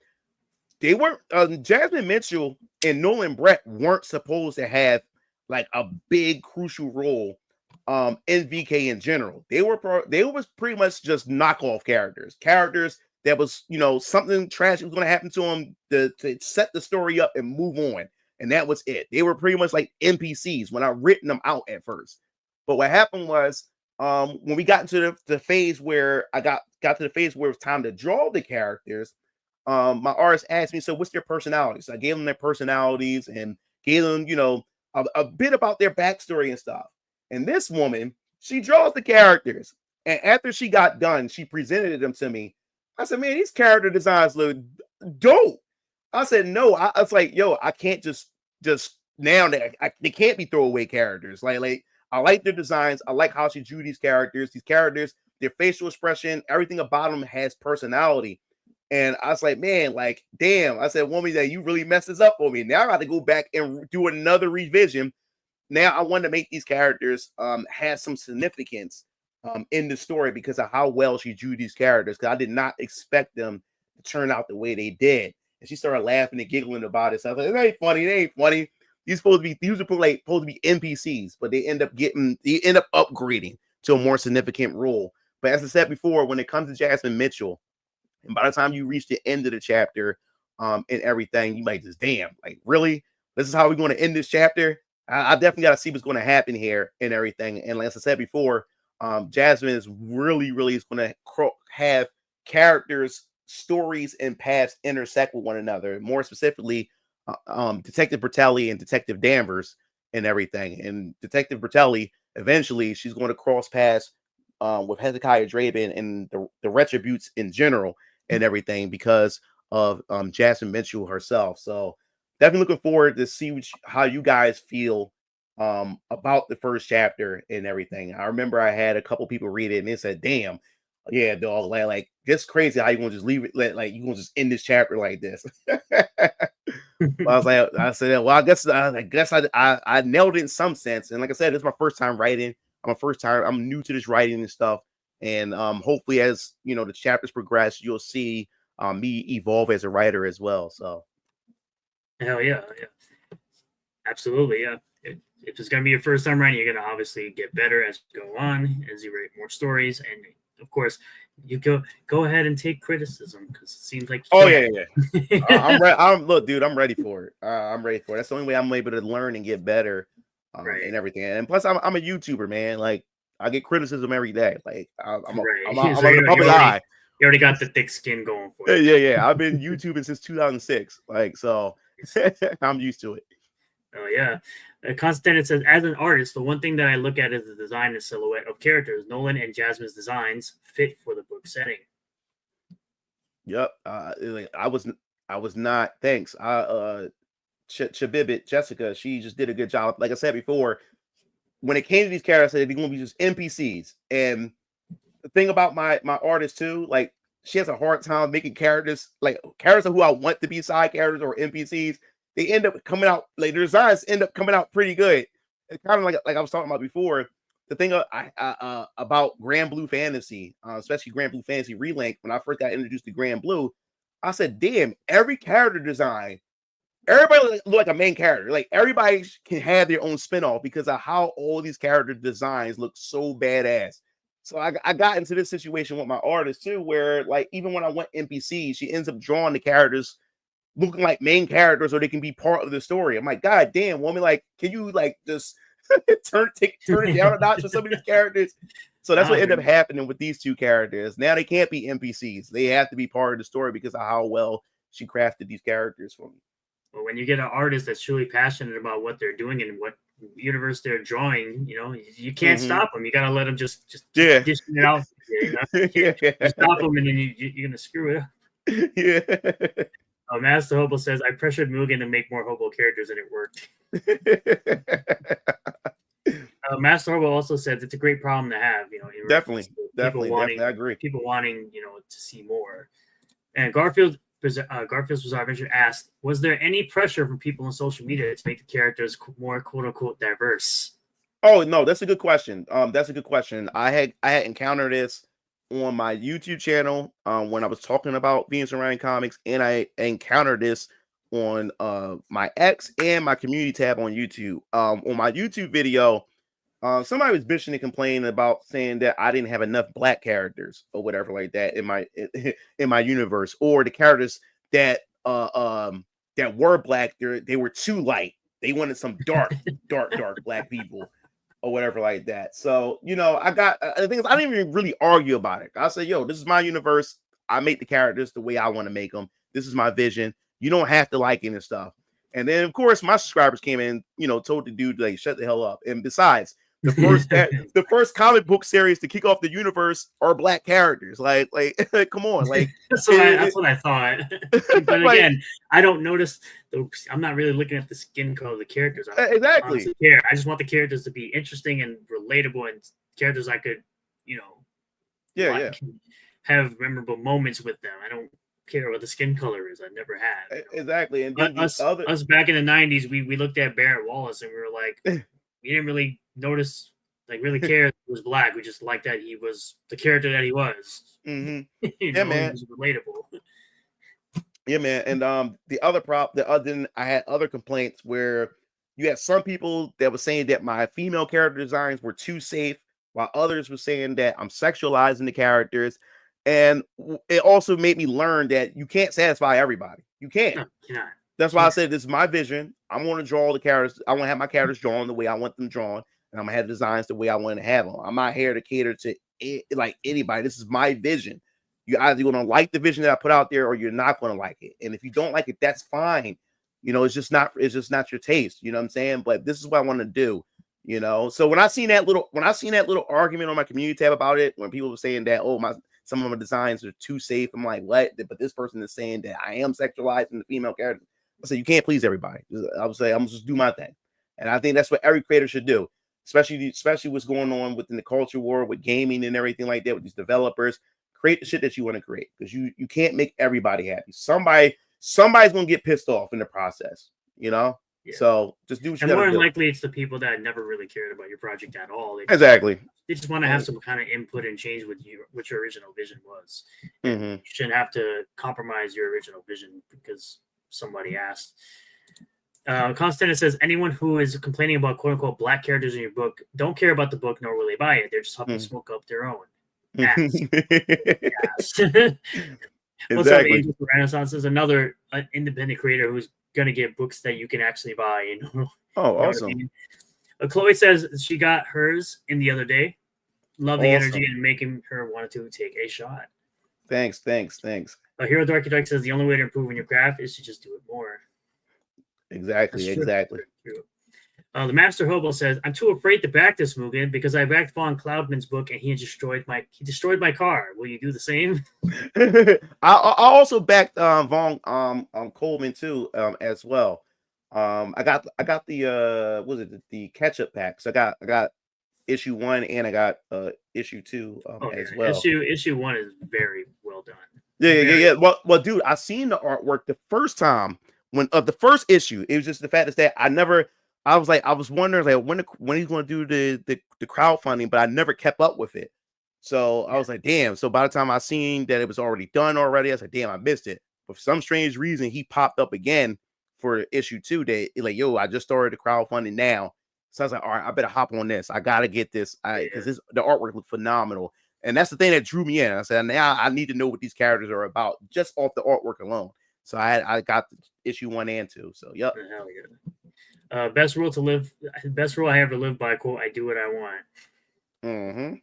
they weren't Jasmine Mitchell and Nolan Brett weren't supposed to have like a big crucial role in VK in general. They was pretty much just knockoff characters that was, you know, something tragic was going to happen to them to set the story up and move on, and that was it. They were pretty much like NPCs when I written them out at first. But what happened was, when we got into the phase where I got to the phase where it was time to draw the characters, my artist asked me, so what's their personalities? So I gave them their personalities and gave them, you know, a bit about their backstory and stuff. And this woman, she draws the characters. And after she got done, she presented them to me. I said, man, these character designs look dope. I said, no, I was like, yo, I can't just now that they can't be throwaway characters. Like I like their designs. I like how she drew these characters. These characters, their facial expression, everything about them has personality. And I was like, man, like, damn. I said, woman, that you really messed this up for me. Now I got to go back and do another revision. Now I want to make these characters have some significance in the story because of how well she drew these characters. Because I did not expect them to turn out the way they did. And she started laughing and giggling about it. So I was like, it ain't funny. It ain't funny. These are supposed to be NPCs, but they end up upgrading to a more significant role. But as I said before, when it comes to Jasmine Mitchell, and by the time you reach the end of the chapter and everything, you might just, damn, like, really? This is how we're going to end this chapter? I definitely got to see what's going to happen here and everything. And like I said before, Jasmine is really is going to have characters, stories, and paths intersect with one another. More specifically, Detective Bertelli and Detective Danvers and everything. And Detective Bertelli, eventually, she's going to cross paths with Hezekiah Draven and the Retributes in general and everything because of Jasmine Mitchell herself. So definitely looking forward to see how you guys feel about the first chapter and everything. I remember I had a couple people read it and they said, damn, yeah, dog, like it's crazy how you gonna just leave it, like you gonna just end this chapter like this. I said, well, I guess I nailed it in some sense. And like I said, it's my first time writing. I'm new to this writing and stuff. And hopefully, as you know, the chapters progress, you'll see me evolve as a writer as well. So, hell yeah, absolutely, yeah. If it's gonna be your first time writing, you're gonna obviously get better as you go on, as you write more stories, and of course, you go ahead and take criticism because it seems like I'm look, dude, I'm ready for it. I'm ready for it. That's the only way I'm able to learn and get better. Right. And everything, and plus I'm a YouTuber, man. Like I get criticism every day. Like I'm in the public eye. You already got the thick skin going for it. Yeah. I've been YouTubing since 2006. Like so, I'm used to it. Oh yeah. Constantine says, as an artist, the one thing that I look at is the design and silhouette of characters. Nolan and Jasmine's designs fit for the book setting. Yep. I was not. Thanks. Chabibit Jessica, she just did a good job. Like I said before, when it came to these characters, I said they're gonna be just NPCs. And the thing about my artist too, like she has a hard time making characters who I want to be side characters or NPCs. They end up coming out like their designs end up coming out pretty good. It's kind of like I was talking about before. The thing about Grand Blue Fantasy, especially Grand Blue Fantasy Relink, when I first got introduced to Grand Blue, I said, damn, every character design. Everybody look like a main character. Like everybody can have their own spinoff because of how all these character designs look so badass. So I got into this situation with my artist too, where like even when I went NPC, she ends up drawing the characters looking like main characters, or they can be part of the story. I'm like, God damn, woman, like, can you like just turn it down a notch for some of these characters? So that's what ended up happening with these two characters. Now they can't be NPCs; they have to be part of the story because of how well she crafted these characters for me. But when you get an artist that's truly passionate about what they're doing and what universe they're drawing, you know, you can't stop them. You gotta let them just dish it out. You stop them, and then you're gonna screw it up. Yeah. Master Hobo says, I pressured Mugen to make more Hobo characters, and it worked. Master Hobo also says it's a great problem to have. You know, definitely, I agree. People wanting, you know, to see more. And Garfield's Bizarre Adventure asked, was there any pressure from people on social media to make the characters more quote unquote diverse? Oh no, that's a good question. That's a good question. I had encountered this on my YouTube channel when I was talking about Venus and Ryan comics, and I encountered this on my X and my community tab on YouTube. On my YouTube video, somebody was bitching and complaining about saying that I didn't have enough black characters or whatever like that in my in my universe, or the characters that that were black, they were too light. They wanted some dark black people or whatever like that. So, you know, the thing is, I didn't even really argue about it. I said, yo, this is my universe. I make the characters the way I want to make them. This is my vision. You don't have to like any stuff. And then, of course, my subscribers came in, you know, told the dude, like, shut the hell up. And besides, the first comic book series to kick off the universe are black characters. Like come on, like that's what I thought. But like, again, I don't notice. I'm not really looking at the skin color of the characters. Exactly. I just want the characters to be interesting and relatable, and characters I could, you know, have memorable moments with them. I don't care what the skin color is. I never had. Exactly. And then us back in the 90s, we looked at Barrett Wallace and we were like, we didn't really notice, like, really care that he was black. We just liked that he was the character that he was. Mm-hmm. Yeah, man, he was relatable. Yeah, man. And I had other complaints where you had some people that were saying that my female character designs were too safe, while others were saying that I'm sexualizing the characters. And it also made me learn that you can't satisfy everybody. You can't. No, you're not. That's why I said this is my vision. I'm going to draw the characters. I want to have my characters drawn the way I want them drawn, and I'm going to have designs the way I want to have them. I'm not here to cater to like anybody. This is my vision. You're either going to like the vision that I put out there, or you're not going to like it. And if you don't like it, that's fine. You know, it's just not your taste. You know what I'm saying? But this is what I want to do. You know, so when I seen that little argument on my community tab about it, when people were saying that, oh, some of my designs are too safe, I'm like, what? But this person is saying that I am sexualizing the female character. I say, you can't please everybody. I would say, I'm just do my thing. And I think that's what every creator should do, especially what's going on within the culture war with gaming and everything like that with these developers. Create the shit that you want to create, because you can't make everybody happy. Somebody's going to get pissed off in the process, you know? Yeah. So just do what you got to do. And more than likely, it's the people that never really cared about your project at all. Exactly. They just want to have some kind of input and change with you, what your original vision was. Mm-hmm. You shouldn't have to compromise your original vision because somebody asked. Constantine says, anyone who is complaining about quote unquote black characters in your book don't care about the book, nor will they buy it. They're just helping smoke up their own. Yes. What's up, Angel for Renaissance? Is another independent creator who's going to get books that you can actually buy. You know? Oh, awesome. You know Chloe says she got hers in the other day. Love the energy and making her want to take a shot. Thanks. Hero the Architect says the only way to improve in your craft is to just do it more. Exactly. True. The Master Hobo says, I'm too afraid to back this Mugen because I backed Von Cloudman's book and he destroyed my car. Will you do the same? I also backed Von Coleman too as well. I got the the catch-up packs. I got issue 1 and I got issue 2 as well. Issue 1 is very well done. Yeah. Well, dude, I seen the artwork the first time of the first issue. It was just the fact that I was wondering like when he's going to do the crowdfunding, but I never kept up with it. So I was like, damn. So by the time I seen that it was already done already, I was like, damn, I missed it. But for some strange reason, he popped up again for issue 2. That like, yo, I just started the crowdfunding now. So I was like, all right, I better hop on this. I gotta get this because the artwork looked phenomenal, and that's the thing that drew me in. I said, now I need to know what these characters are about just off the artwork alone. So I got the issue 1 and 2. So yep. Hell yeah. Best rule I ever lived by, quote, I do what I want. Mm-hmm.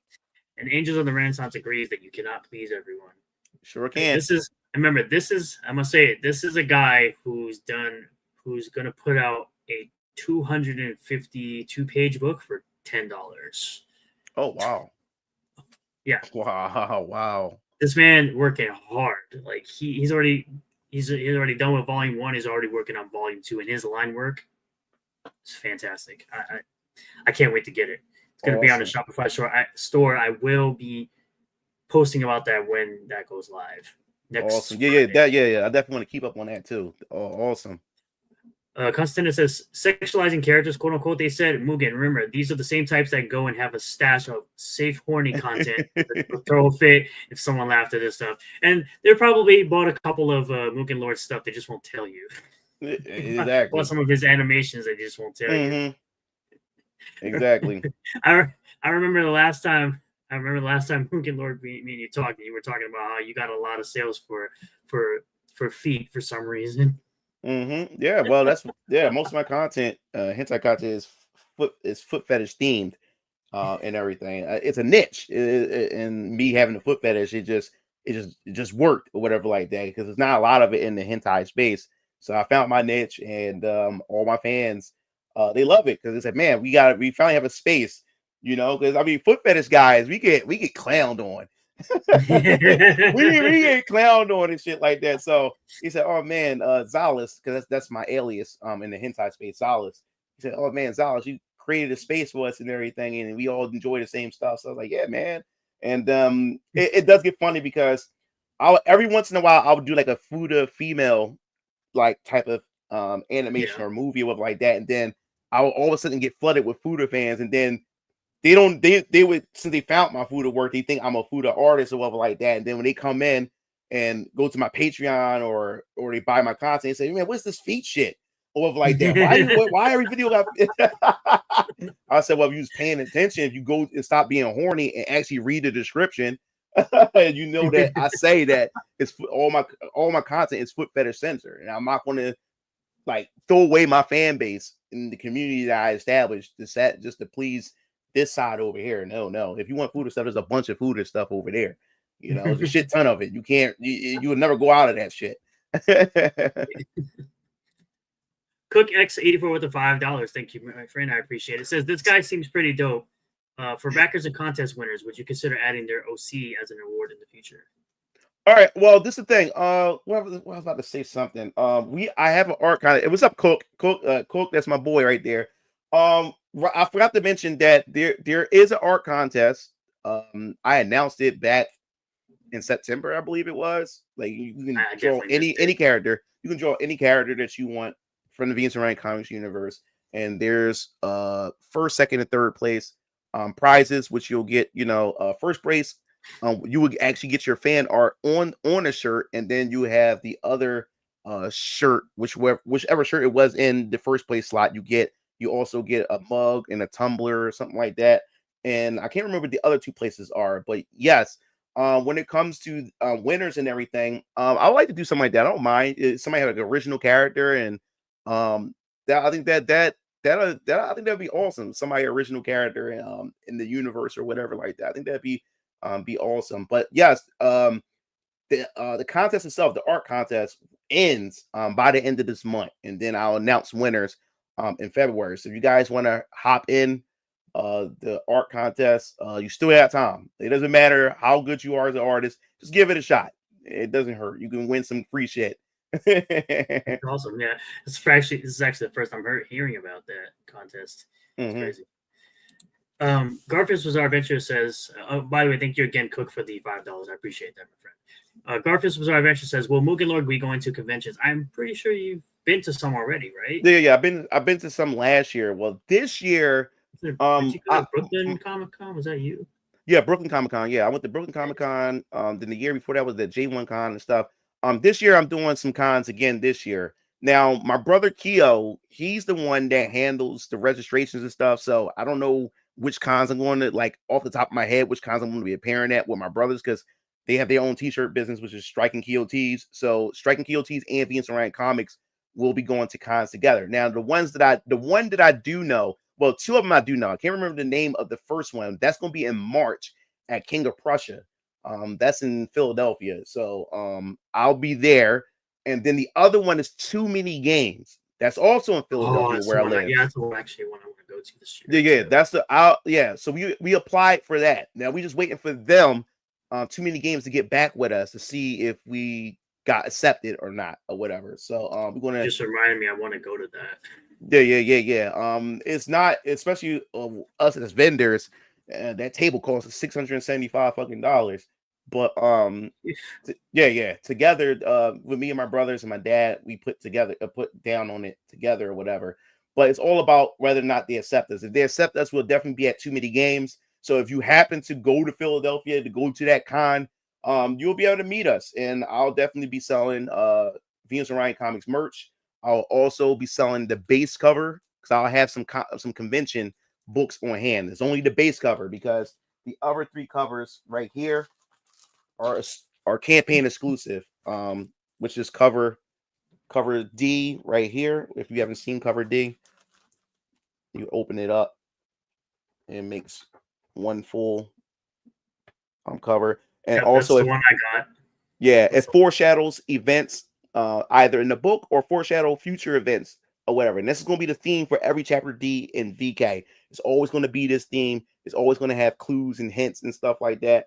And Angels of the Renaissance agrees that you cannot please everyone. Sure can. I'm gonna say it. This is a guy who's gonna put out a 252-page book for $10. Oh wow. Yeah. Wow. This man working hard. Like he's already done with volume 1. He's already working on volume 2, and his line work is fantastic. I can't wait to get it. It's going to be on the Shopify store. I will be posting about that when that goes live. Awesome. Yeah. I definitely want to keep up on that too. Oh, awesome. Constantine says, sexualizing characters, quote unquote. They said, Mugen, remember, these are the same types that go and have a stash of safe, horny content. Throw a fit if someone laughed at this stuff. And they probably bought a couple of MugenLord stuff. They just won't tell you. Exactly. Bought some of his animations. They just won't tell you. Exactly. I remember the last time. I remember the last time MugenLord, me and you talked, and you were talking about how you got a lot of sales for feet for some reason. Yeah, well, most of my content, hentai content is foot fetish themed, and everything. It's a niche, and me having a foot fetish, it just worked or whatever like that, because there's not a lot of it in the hentai space. So I found my niche, and all my fans, they love it because they said, "Man, we finally have a space." Because I mean, foot fetish guys, we get clowned on. we get clowned on and shit like that. So he said, "Oh man, Zalis, because that's my alias in the hentai space, Zalis." He said, "Oh man, Zalis, you created a space for us and everything, and we all enjoy the same stuff." So I was like, "Yeah, man." And it does get funny because every once in a while I would do like a Fuda female like type of animation or movie or like that, and then I will all of a sudden get flooded with Fuda fans, and then they would, since they found my Fuda work, they think I'm a Fuda artist or whatever like that. And then when they come in and go to my Patreon or they buy my content, they say, "Man, what's this feet shit?" Or whatever like that. Why every video got I said, well, if you was paying attention, if you go and stop being horny and actually read the description, you know that I say that it's all my content is foot fetish censored. And I'm not gonna like throw away my fan base in the community that I established just to please this side over here. No. If you want Fuda stuff, there's a bunch of Fuda stuff over there. There's a shit ton of it. You will never go out of that shit. Cook X84 with the $5. Thank you, my friend. I appreciate it. It says, this guy seems pretty dope. For backers and contest winners, would you consider adding their OC as an award in the future? All right. Well, this is the thing. I was about to say something. I have an art kind of. What's up, Cook? Cook. That's my boy right there. I forgot to mention that there is an art contest. I announced it back in September, I believe it was. Like you can draw any character. You can draw any character that you want from the Venus and Ryan Comics universe. And there's first, second, and third place prizes, which you'll get. First place. You would actually get your fan art on a shirt, and then you have the other shirt, whichever shirt it was in the first place slot. You also get a mug and a tumbler or something like that. And I can't remember what the other two places are, but yes, when it comes to winners and everything, I would like to do something like that. I don't mind if somebody have like an original character, and that I think that I think that'd be awesome. Somebody original character in the universe or whatever like that. I think that'd be awesome. But yes, the contest itself, the art contest, ends by the end of this month, and then I'll announce winners in February. So if you guys want to hop in the art contest, you still have time. It doesn't matter how good you are as an artist, just give it a shot. It doesn't hurt. You can win some free shit. That's awesome. Yeah, this is actually the first time hearing about that contest. It's crazy. Garfish was our adventure says, by the way, thank you again, Cook, for the $5. I appreciate that, my friend. Garfish was our adventure says, will MugenLord be going to conventions? I'm pretty sure you've been to some already, right? Yeah. I've been to some last year. Well, this year, Brooklyn Comic-Con, was that you? Yeah, Brooklyn Comic-Con. Yeah, I went to Brooklyn Comic-Con. Then the year before that was the J1 Con and stuff. This year I'm doing some cons again this year. Now, my brother Keo, he's the one that handles the registrations and stuff. So I don't know which cons I'm going to, like, off the top of my head, which cons I'm going to be appearing at with my brothers, because they have their own t-shirt business, which is Striking Keo Tees. So Striking Keo Tees and Venus and Ryan Comics will be going to cons together. Now, the one that I do know, well, two of them I do know. I can't remember the name of the first one. That's going to be in March at King of Prussia. That's in Philadelphia. So I'll be there. And then the other one is Too Many Games. That's also in Philadelphia, where I live. Yeah, that's actually one I want to go to this year. Yeah. So we applied for that. Now we're just waiting for them, Too Many Games, to get back with us to see if we got accepted or not or whatever. So we're gonna just remind me. I want to go to that. Yeah. It's not, especially us as vendors. That table costs $675 fucking dollars. But yeah, together with me and my brothers and my dad, we put down on it together or whatever. But it's all about whether or not they accept us. If they accept us, we'll definitely be at too many games. So if you happen to go to Philadelphia to go to that con, you'll be able to meet us, and I'll definitely be selling Venus Orion Comics merch. I'll also be selling the base cover because I'll have some convention books on hand. It's only the base cover because the other 3 covers right here are campaign exclusive, which is cover D right here. If you haven't seen cover D, you open it up and it makes one full cover. And Yep, also, that's the one I got. Yeah, it foreshadows events either in the book or foreshadow future events or whatever. And this is going to be the theme for every chapter D in VK. It's always going to be this theme. It's always going to have clues and hints and stuff like that.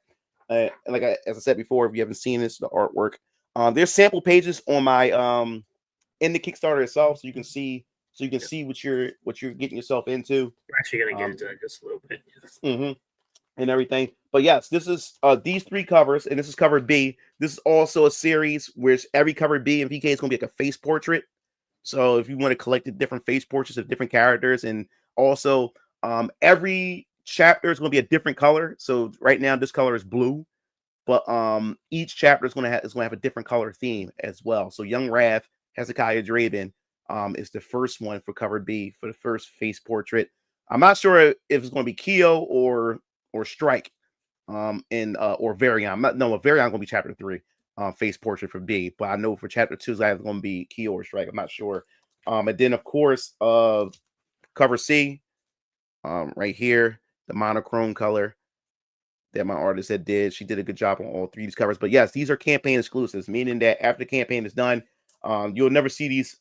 And as I said before, if you haven't seen this, the artwork, there's sample pages on my in the Kickstarter itself, so you can see what you're getting yourself into. We're actually gonna get into that just a little bit. And everything. But yes, this is these 3 covers, and this is cover B. This is also a series where every cover B in VK is going to be like a face portrait. So if you want to collect the different face portraits of different characters, and also every chapter is going to be a different color. So right now this color is blue, but each chapter is going to have a different color theme as well. So Young Rav, Hezekiah Draven is the first one for cover B for the first face portrait. I'm not sure if it's going to be Keo or Strike or Varian. Varian going to be chapter 3 face portrait for B, but I know for chapter 2 is either going to be Keo or Strike. I'm not sure. And then of course cover C right here, the monochrome color that my artist did. She did a good job on all 3 of these covers. But yes, these are campaign exclusives, meaning that after the campaign is done, you'll never see these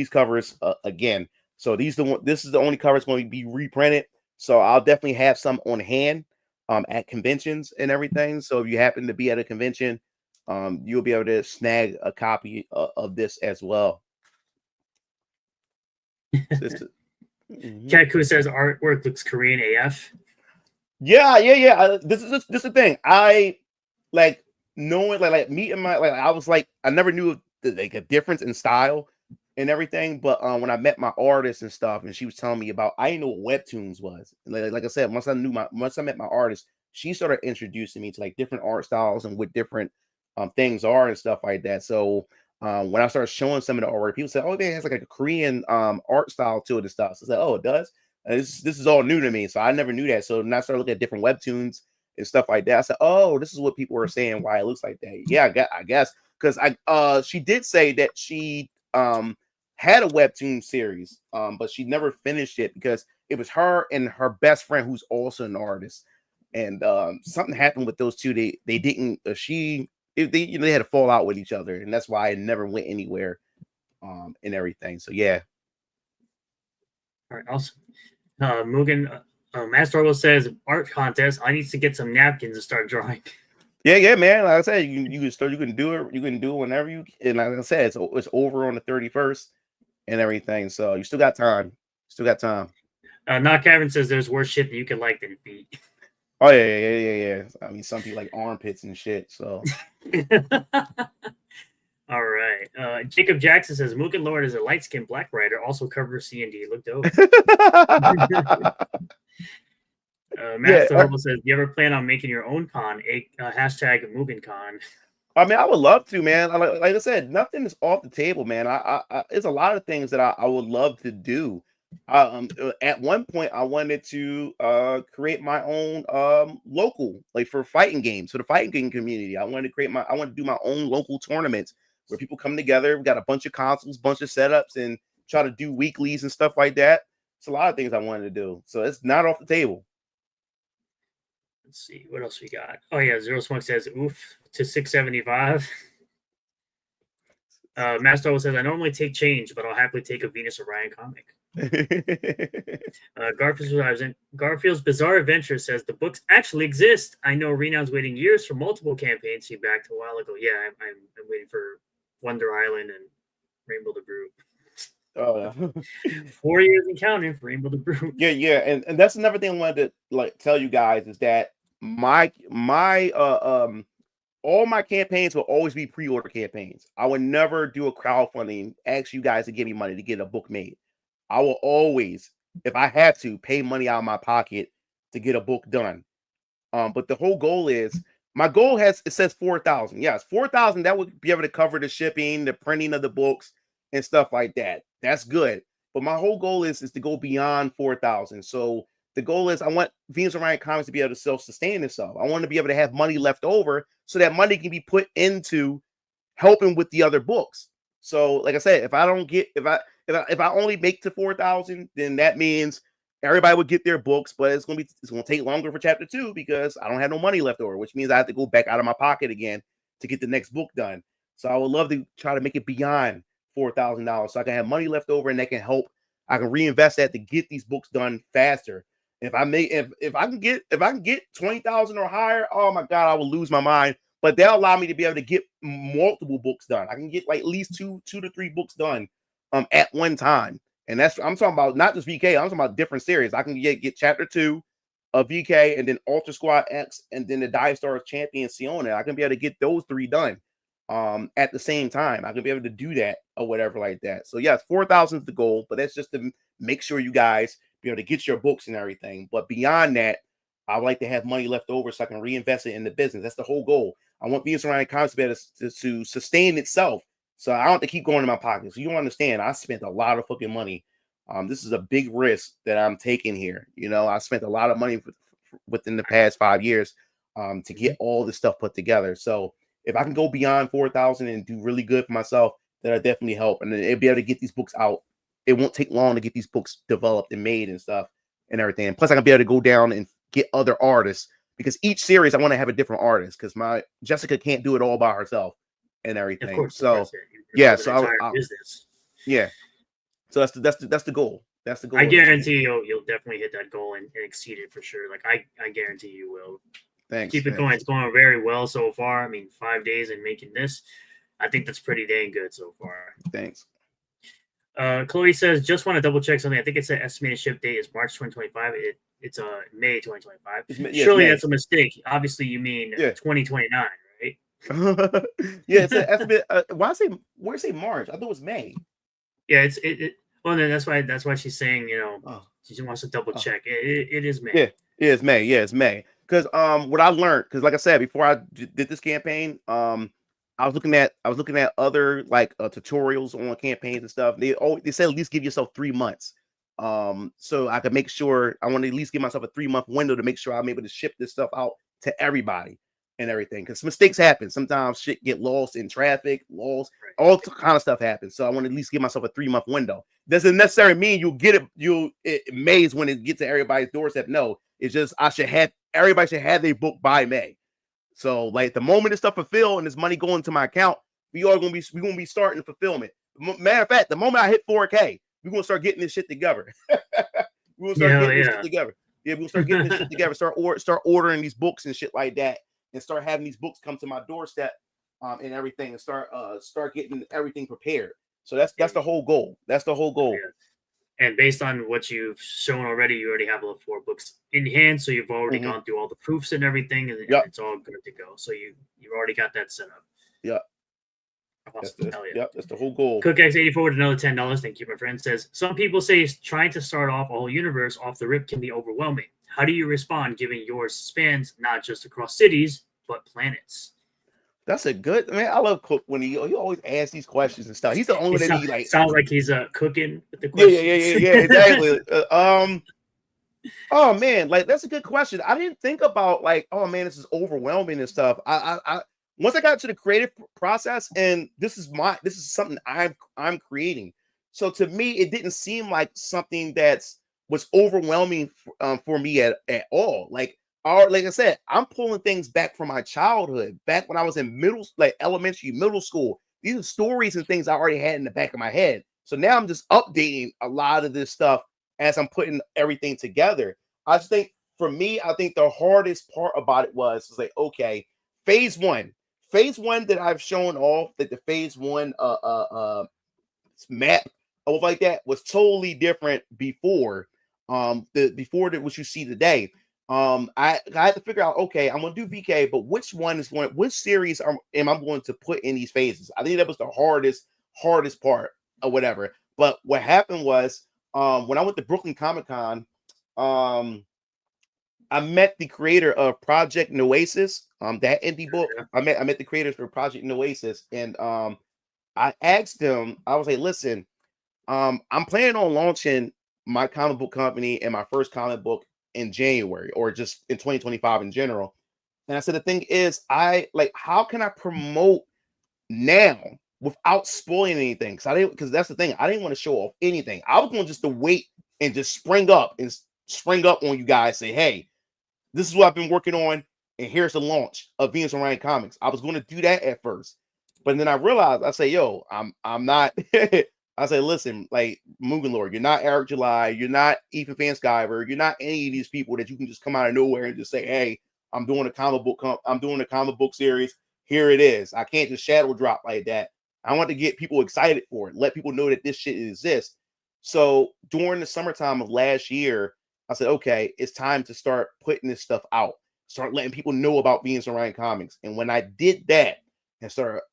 covers again. So this is the only cover that's going to be reprinted. So I'll definitely have some on hand at conventions and everything. So if you happen to be at a convention, you'll be able to snag a copy of this as well. Kaku says artwork looks Korean AF. Yeah. This is the thing. I like knowing like meeting my I was like I never knew like a difference in style and everything, but when I met my artist and stuff, and she was telling me about, I didn't know what webtoons was. Like I said, once I met my artist, she started introducing me to like different art styles and what different things are and stuff like that. So when I started showing some of the artwork, people said, "Oh, man, it has like a Korean art style to it and stuff." So I said, "Oh, it does." And this is all new to me, so I never knew that. So when I started looking at different webtoons and stuff like that, I said, "Oh, this is what people are saying why it looks like that." Yeah, I guess because she did say that she had a webtoon series, but she never finished it because it was her and her best friend who's also an artist, and something happened with those two. They didn't they had to fall out with each other, and that's why it never went anywhere and everything. So yeah. All right, awesome. Mugen Master Orwell says art contest. I need to get some napkins to start drawing. Yeah, man. Like I said, you can start. You can do it. You can do it whenever you. And like I said, it's over on the 31st and everything. So you still got time. Not Kevin says there's worse shit that you can like than feet. Oh yeah. I mean, some people like armpits and shit. So. All right. Jacob Jackson says MugenLord is a light-skinned black writer, also covers C&D. Look dope. Master Horrible says, do you ever plan on making your own con? Hashtag MugenCon. I mean, I would love to, man. Like I said, nothing is off the table, man. I there's a lot of things that I would love to do. At one point, I wanted to create my own local, like for fighting games, for the fighting game community. I wanted to do my own local tournaments where people come together. We got a bunch of consoles, bunch of setups, and try to do weeklies and stuff like that. It's a lot of things I wanted to do, so it's not off the table. Let's see what else we got. Oh yeah, Zero Smoke says oof to 675. Master says I normally take change, but I'll happily take a Venus Orion comic. Garfield's Bizarre Adventure says the books actually exist. I know Renown's waiting years for multiple campaigns. He backed a while ago. Yeah, I'm waiting for Wonder Island and Rainbow the Brew. Oh yeah. 4 years and counting for Rainbow the Brew. Yeah, and that's another thing I wanted to like tell you guys is that my all my campaigns will always be pre-order campaigns. I would never do a crowdfunding, ask you guys to give me money to get a book made. I will always, if I have to, pay money out of my pocket to get a book done. But the whole goal is, my goal it says 4,000. Yes, 4,000, that would be able to cover the shipping, the printing of the books, and stuff like that. That's good. But my whole goal is to go beyond 4,000. So the goal is I want Venus and Ryan Comics to be able to self-sustain itself. I want to be able to have money left over so that money can be put into helping with the other books. So, like I said, if I only make to 4,000, then that means everybody would get their books, but it's gonna take longer for chapter 2 because I don't have no money left over, which means I have to go back out of my pocket again to get the next book done. So I would love to try to make it beyond $4,000 so I can have money left over and that can help. I can reinvest that to get these books done faster. If I can get 20,000 or higher, oh my God, I will lose my mind. But they'll allow me to be able to get multiple books done. I can get like at least two to three books done at one time. And I'm talking about not just VK, I'm talking about different series. I can get chapter 2 of VK and then Ultra Squad X and then the Dive Stars Champion Siona. I can be able to get those 3 done at the same time. I can be able to do that or whatever like that. So yes, 4,000 is the goal, but that's just to make sure you guys be able to get your books and everything. But beyond that, I would like to have money left over so I can reinvest it in the business. That's the whole goal. I want Venus and Ryan Comics to be able to sustain itself. So I don't have to keep going in my pocket. So you don't understand, I spent a lot of fucking money. This is a big risk that I'm taking here. You know, I spent a lot of money within the past 5 years to get all this stuff put together. So if I can go beyond 4,000 and do really good for myself, that'll definitely help. And then it'll be able to get these books out. It won't take long to get these books developed and made and stuff and everything. And plus, I can be able to go down and get other artists because each series I want to have a different artist because my Jessica can't do it all by herself and everything. Of course, so yeah, so yeah. So that's the goal. That's the goal. I guarantee you'll definitely hit that goal and exceed it for sure. Like I guarantee you will. Thanks. Keep it going. It's going very well so far. I mean, 5 days and making this, I think that's pretty dang good so far. Thanks. Chloe says, just want to double check something. I think it's the estimated ship date is March 2025. It's May 2025. Surely that's a mistake. Obviously, you mean 2029, right? Yeah, it's an estimate. Where it say March? I thought it was May. Yeah, well, then that's why she's saying, she just wants to double check. It is May. Yeah, it's May. Yeah, it's May. Because what I learned, because like I said before, I did this campaign. I was looking at other like tutorials on campaigns and stuff. They said at least give yourself 3 months. So I could make sure I want to at least give myself a 3-month window to make sure I'm able to ship this stuff out to everybody and everything. Because mistakes happen. Sometimes shit get lost in traffic, all kind of stuff happens. So I want to at least give myself a 3-month window. Doesn't necessarily mean you'll get it. It May's when it gets to everybody's doorstep. No, it's just everybody should have their book by May. So like the moment this stuff fulfilled and this money going to my account, we're gonna be starting fulfillment. Matter of fact, the moment I hit 4K, we're gonna start getting this shit together. We're gonna start getting this shit together. Yeah, we're gonna start getting this shit together. Start ordering these books and shit like that, and start having these books come to my doorstep, and everything, and start getting everything prepared. So that's the whole goal. That's the whole goal. Yeah. And based on what you've shown already, you already have 4 books in hand, so you've already gone through all the proofs and everything, and it's all good to go. So you've already got that set up. Yeah. Awesome. That's the whole goal. CookX84 with another $10. Thank you, my friend. Says, some people say trying to start off a whole universe off the rip can be overwhelming. How do you respond given yours spans not just across cities, but planets? That's a good man. I love Cook when he always asks these questions and stuff. He's the only that he like sounds like he's cooking with the questions. Yeah, exactly. Oh man, like that's a good question. I didn't think about like, oh man, this is overwhelming and stuff. I once I got to the creative process, and this is something I'm creating. So to me, it didn't seem like something was overwhelming for me at all. Like I said, I'm pulling things back from my childhood, back when I was in elementary, middle school. These are stories and things I already had in the back of my head. So now I'm just updating a lot of this stuff as I'm putting everything together. I just think for me, the hardest part about it was like, okay, phase one that I've shown off, that the phase 1 map of like that was totally different before what you see today. I had to figure out, okay, I'm gonna do VK, but which series am I going to put in these phases? I think that was the hardest part or whatever. But what happened was, when I went to Brooklyn Comic Con, I met the creator of Project Noasis, that indie book. I met the creators for Project Noasis, and I asked them, I was like, listen, I'm planning on launching my comic book company and my first comic book in January, or just in 2025 in general. And I said, the thing is, how can I promote now without spoiling anything? Because that's the thing. I didn't want to show off anything. I was going just to wait and just spring up on you guys, say, hey, this is what I've been working on, and here's the launch of Venus and Ryan Comics. I was going to do that at first, but then I realized, I say, yo, I'm not. I say, listen, like, MugenLord, you're not Eric July, you're not Ethan Van Sciver, you're not any of these people that you can just come out of nowhere and just say, hey, I'm doing a comic book series. Here it is. I can't just shadow drop like that. I want to get people excited for it, let people know that this shit exists. So during the summertime of last year, I said, okay, it's time to start putting this stuff out, start letting people know about Venus and Ryan Comics. And when I did that and started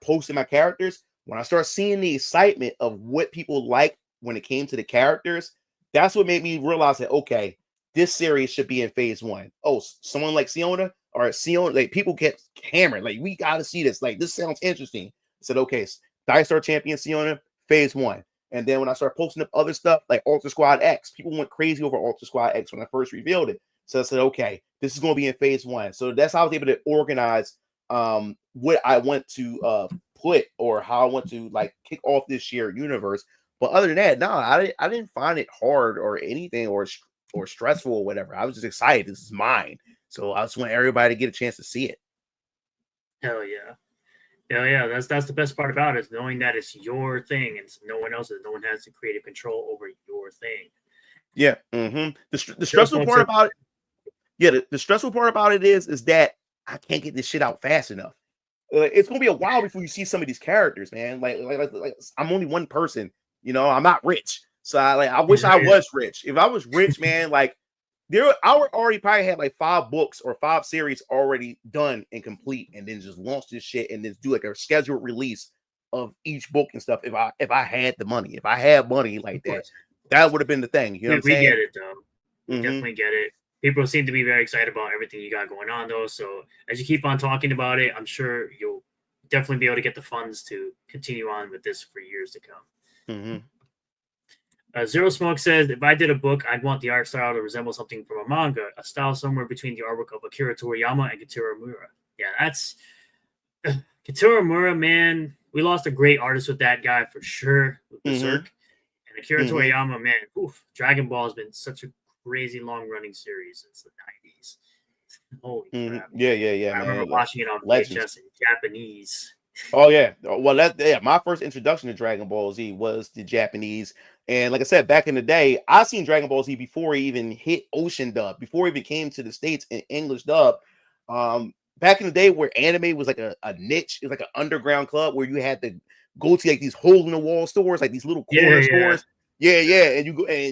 posting my characters, when I started seeing the excitement of what people like when it came to the characters, that's what made me realize that, okay, this series should be in phase 1. Oh, someone like Siona, like, people get hammered, like, we got to see this. Like, this sounds interesting. I said, okay, Dice Star Champion Siona, phase 1. And then when I started posting up other stuff like Ultra Squad X, people went crazy over Ultra Squad X when I first revealed it. So I said, okay, this is going to be in phase 1. So that's how I was able to organize what I want to put, or how I want to, like, kick off this shared universe. But other than that, no, I didn't find it hard or anything or stressful or whatever. I was just excited. This is mine. So I just want everybody to get a chance to see it. Hell yeah. Yeah, that's the best part about it, is knowing that it's your thing and it's no one else's. No one has the creative control over your thing. Yeah. Mm-hmm. The stressful part about it. Yeah, the stressful part about it is that I can't get this shit out fast enough. It's gonna be a while before you see some of these characters, man. Like I'm only one person, you know. I'm not rich, so I wish I was rich. If I was rich, man, like, I would already probably have like 5 books or 5 series already done and complete, and then just launch this shit and then do like a scheduled release of each book and stuff. If I had the money, if I had money like that would have been the thing. You know what I'm saying? We get it, though. We definitely get it. People seem to be very excited about everything you got going on, though. So as you keep on talking about it, I'm sure you'll definitely be able to get the funds to continue on with this for years to come. Zero Smoke says, if I did a book, I'd want the art style to resemble something from a manga, a style somewhere between the artwork of Akira Toriyama and Kentaro Miura. Yeah, that's Kentaro Miura, man. We lost a great artist with that guy for sure, with Berserk. And Akira Toriyama, man, Dragon Ball has been such a crazy long-running series since the 90s. Holy crap. Yeah, I remember watching it on VHS in Japanese. Oh yeah. Well, my first introduction to Dragon Ball Z was the Japanese. And like I said, back in the day, I seen Dragon Ball Z before it even hit Ocean dub, before it even came to the States in English dub. Back in the day where anime was like a niche, it was like an underground club where you had to go to like these hole in the wall stores, like these little corner stores. Yeah. And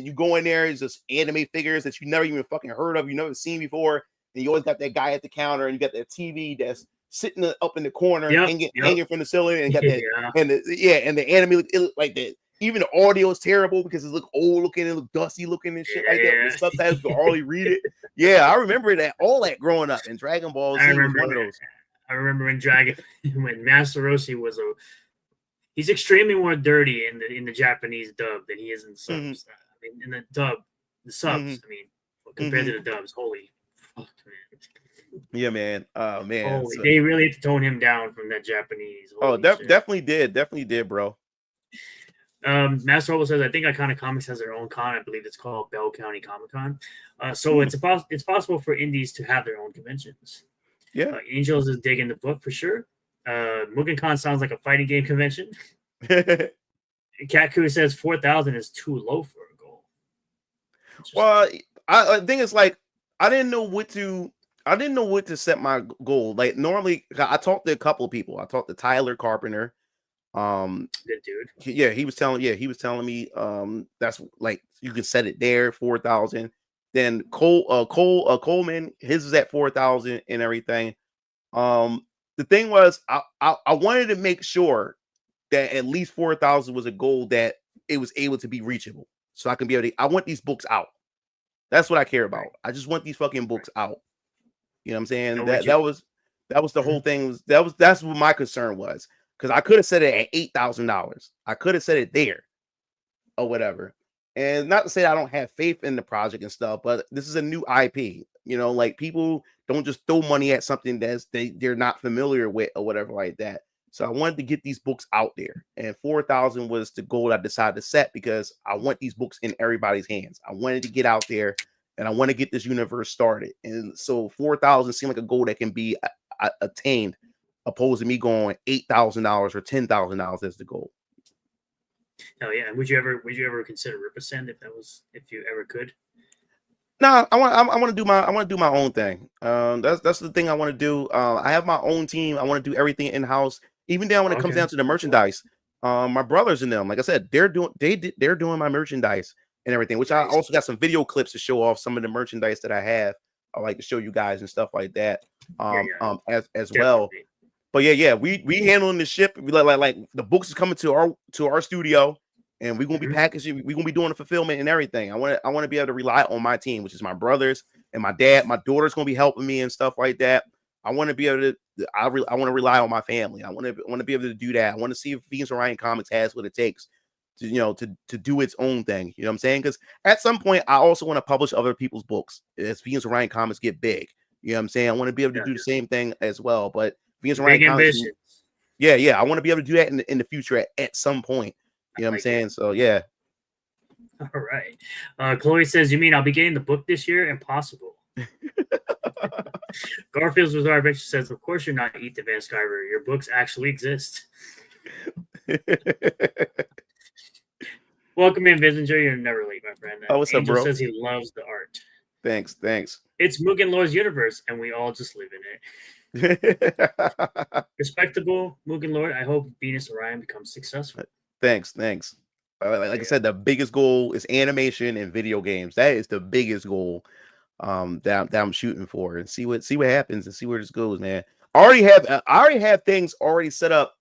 you go in there, it's just anime figures that you never even fucking heard of, you never seen before. And you always got that guy at the counter, and you got that TV that's sitting up in the corner, hanging from the ceiling, and got that, and the anime look like that. Even the audio is terrible because it look old looking, it look dusty looking and shit like that. The subtitles you can hardly read it. Yeah, I remember all that growing up. And Dragon Ball Z was one of those. I remember when Master Roshi was he's extremely more dirty in the Japanese dub than he is in the subs. I mean, in the dub, the subs. I mean, compared to the dubs, holy fuck, man. Yeah, man. Oh man, they really had to tone him down from that Japanese. Definitely did, bro. Master Hobo says, I think Iconic Comics has their own con. I believe it's called Bell County Comic Con. So it's possible for indies to have their own conventions. Yeah. Angels is digging the book for sure. Mugen Con sounds like a fighting game convention. Katku says 4,000 is too low for a goal. Well, I think it's like I didn't know what to set my goal. Like normally, I talked to a couple of people. I talked to Tyler Carpenter. Good dude. Yeah, he was telling me that's like you can set it there 4,000. Then Coleman, his is at 4,000 and everything. The thing was, I wanted to make sure that at least 4,000 was a goal that it was able to be reachable, so I can be able to. I want these books out. That's what I care about. I just want these fucking books out. You know what I'm saying? That was the whole thing. That's what my concern was, because I could have said it at $8,000. I could have said it there or whatever. And not to say I don't have faith in the project and stuff, but this is a new IP. You know, like people don't just throw money at something they're not familiar with or whatever like that. So I wanted to get these books out there, and 4,000 was the goal I decided to set because I want these books in everybody's hands. I wanted to get out there, and I want to get this universe started. And so 4,000 seemed like a goal that can be attained, opposed to me going $8,000 or $10,000 as the goal. Oh yeah, would you ever consider Rippasend if you ever could? No, I want to do my own thing. That's the thing I want to do. I have my own team. I want to do everything in house. Even down when it comes down to the merchandise. My brothers and them, like I said, they're doing my merchandise and everything. Which I also got some video clips to show off some of the merchandise that I have. I like to show you guys and stuff like that. As well. But yeah, we handling the ship. We like the books is coming to our studio. And we're gonna be packaging. We're gonna be doing the fulfillment and everything. I want to be able to rely on my team, which is my brothers and my dad. My daughter's gonna be helping me and stuff like that. I want to be able to. I want to rely on my family. I want to be able to do that. I want to see if Venus Orion Comics has what it takes to to do its own thing. You know what I'm saying? Because at some point, I also want to publish other people's books as Venus Orion Comics get big. You know what I'm saying? I want to be able to do the same thing as well. But Venus Orion Comics, yeah, I want to be able to do that in the future at some point. You know what I'm saying? So yeah. All right. Chloe says, "You mean I'll be getting the book this year? Impossible." Garfield's Bizarre Adventure says, "Of course you're not Eat the Van Skyver. Your books actually exist." Welcome in, Visinger. You're never late, my friend. Oh, what's Angel up, bro? says he loves the art. Thanks. It's MugenLord's universe, and we all just live in it. Respectable MugenLord. I hope Venus Orion becomes successful. Thanks. Like I said, the biggest goal is animation and video games. That is the biggest goal that I'm shooting for, and see what happens and see where this goes, man. I already have things already set up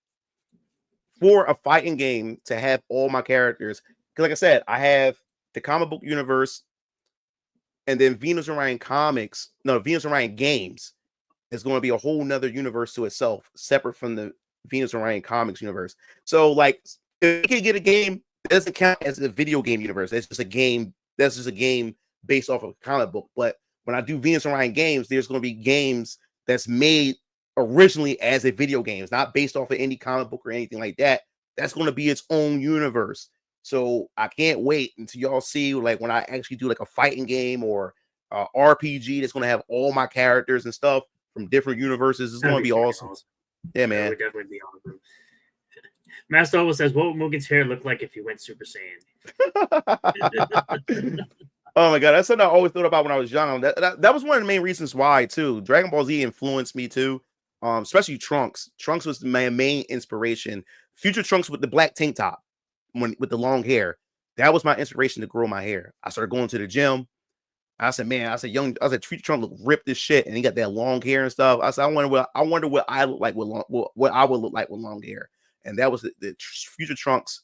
for a fighting game to have all my characters. Because like I said, I have the comic book universe, and then Venus Orion Games is going to be a whole nother universe to itself, separate from the Venus Orion Comics universe. So like, if you can get a game, it doesn't count as a video game universe. It's just a game. That's just a game based off of a comic book. But when I do Venus Orion Games, there's going to be games that's made originally as a video game. It's not based off of any comic book or anything like that. That's going to be its own universe. So I can't wait until y'all see like when I actually do like a fighting game or RPG that's going to have all my characters and stuff from different universes. It's going to be awesome. Yeah, man. That would definitely be awesome. Master Oval says, "What would Mugen's hair look like if he went Super Saiyan?" Oh my god, that's something I always thought about when I was young. That was one of the main reasons why too. Dragon Ball Z influenced me too, especially Trunks. Trunks was my main inspiration. Future Trunks with the black tank top, with the long hair. That was my inspiration to grow my hair. I started going to the gym. I said, Future Trunks look ripped as shit, and he got that long hair and stuff. I said, I wonder what I look like what I would look like with long hair. And that was the Future Trunks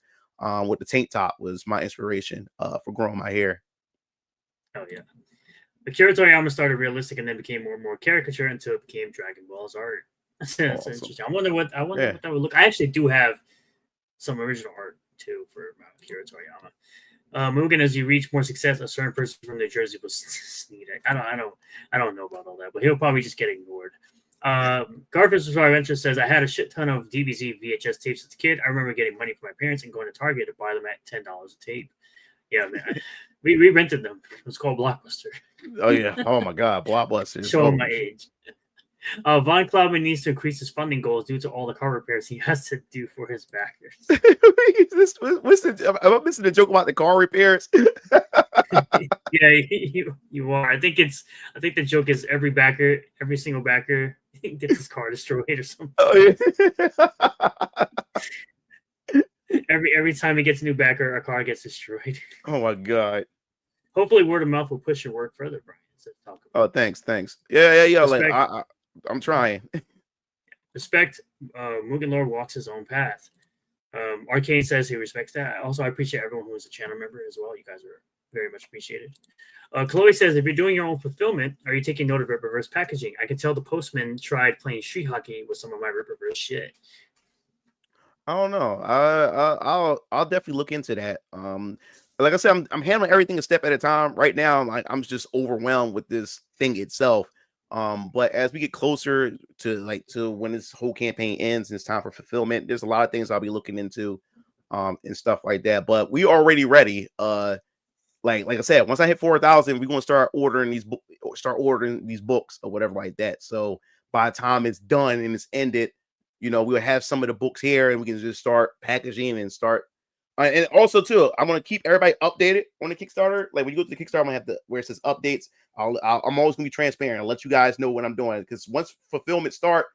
with the tank top was my inspiration for growing my hair. Oh yeah. Akira Toriyama started realistic and then became more and more caricature until it became Dragon Ball's art. That's awesome. Interesting. I wonder what that would look. I actually do have some original art too for Akira Toriyama. Mugen, as you reach more success, a certain person from New Jersey will sneak it. I don't know about all that, but he'll probably just get ignored. Garfield's Bizarre Adventure says, "I had a shit ton of DBZ VHS tapes as a kid. I remember getting money from my parents and going to Target to buy them at $10 a tape." Yeah, man. We rented them. It was called Blockbuster. Oh yeah. Oh my god, Blockbuster. Showing my age. Von Cloudman needs to increase his funding goals due to all the car repairs he has to do for his backers. Am I missing the joke about the car repairs? Yeah, you are. I think the joke is every single backer gets his car destroyed or something. Oh, yeah. Every time he gets a new backer, a car gets destroyed. Oh my god. hopefully word of mouth will push your work further, Brian. Instead of talk Oh, about thanks. Yeah. Like, respect. I'm trying. Respect. MugenLord walks his own path. Arcane says he respects that. Also, I appreciate everyone who is a channel member as well. You guys are very much appreciated. Chloe says, if you're doing your own fulfillment, are you taking note of rip reverse packaging? I can tell the postman tried playing street hockey with some of my rip reverse shit. I don't know. I'll definitely look into that. Like I said, I'm handling everything a step at a time. Right now, I'm just overwhelmed with this thing itself. But as we get closer to when this whole campaign ends and it's time for fulfillment, there's a lot of things I'll be looking into, and stuff like that. But we already ready. Like I said, once I hit 4,000, we're gonna start ordering these books or whatever like that. So by the time it's done and it's ended, we'll have some of the books here and we can just start packaging and start. And also too, I'm gonna keep everybody updated on the Kickstarter. Like when you go to the Kickstarter, I'm gonna have where it says updates. I'm always gonna be transparent. I'll let you guys know what I'm doing because once fulfillment start,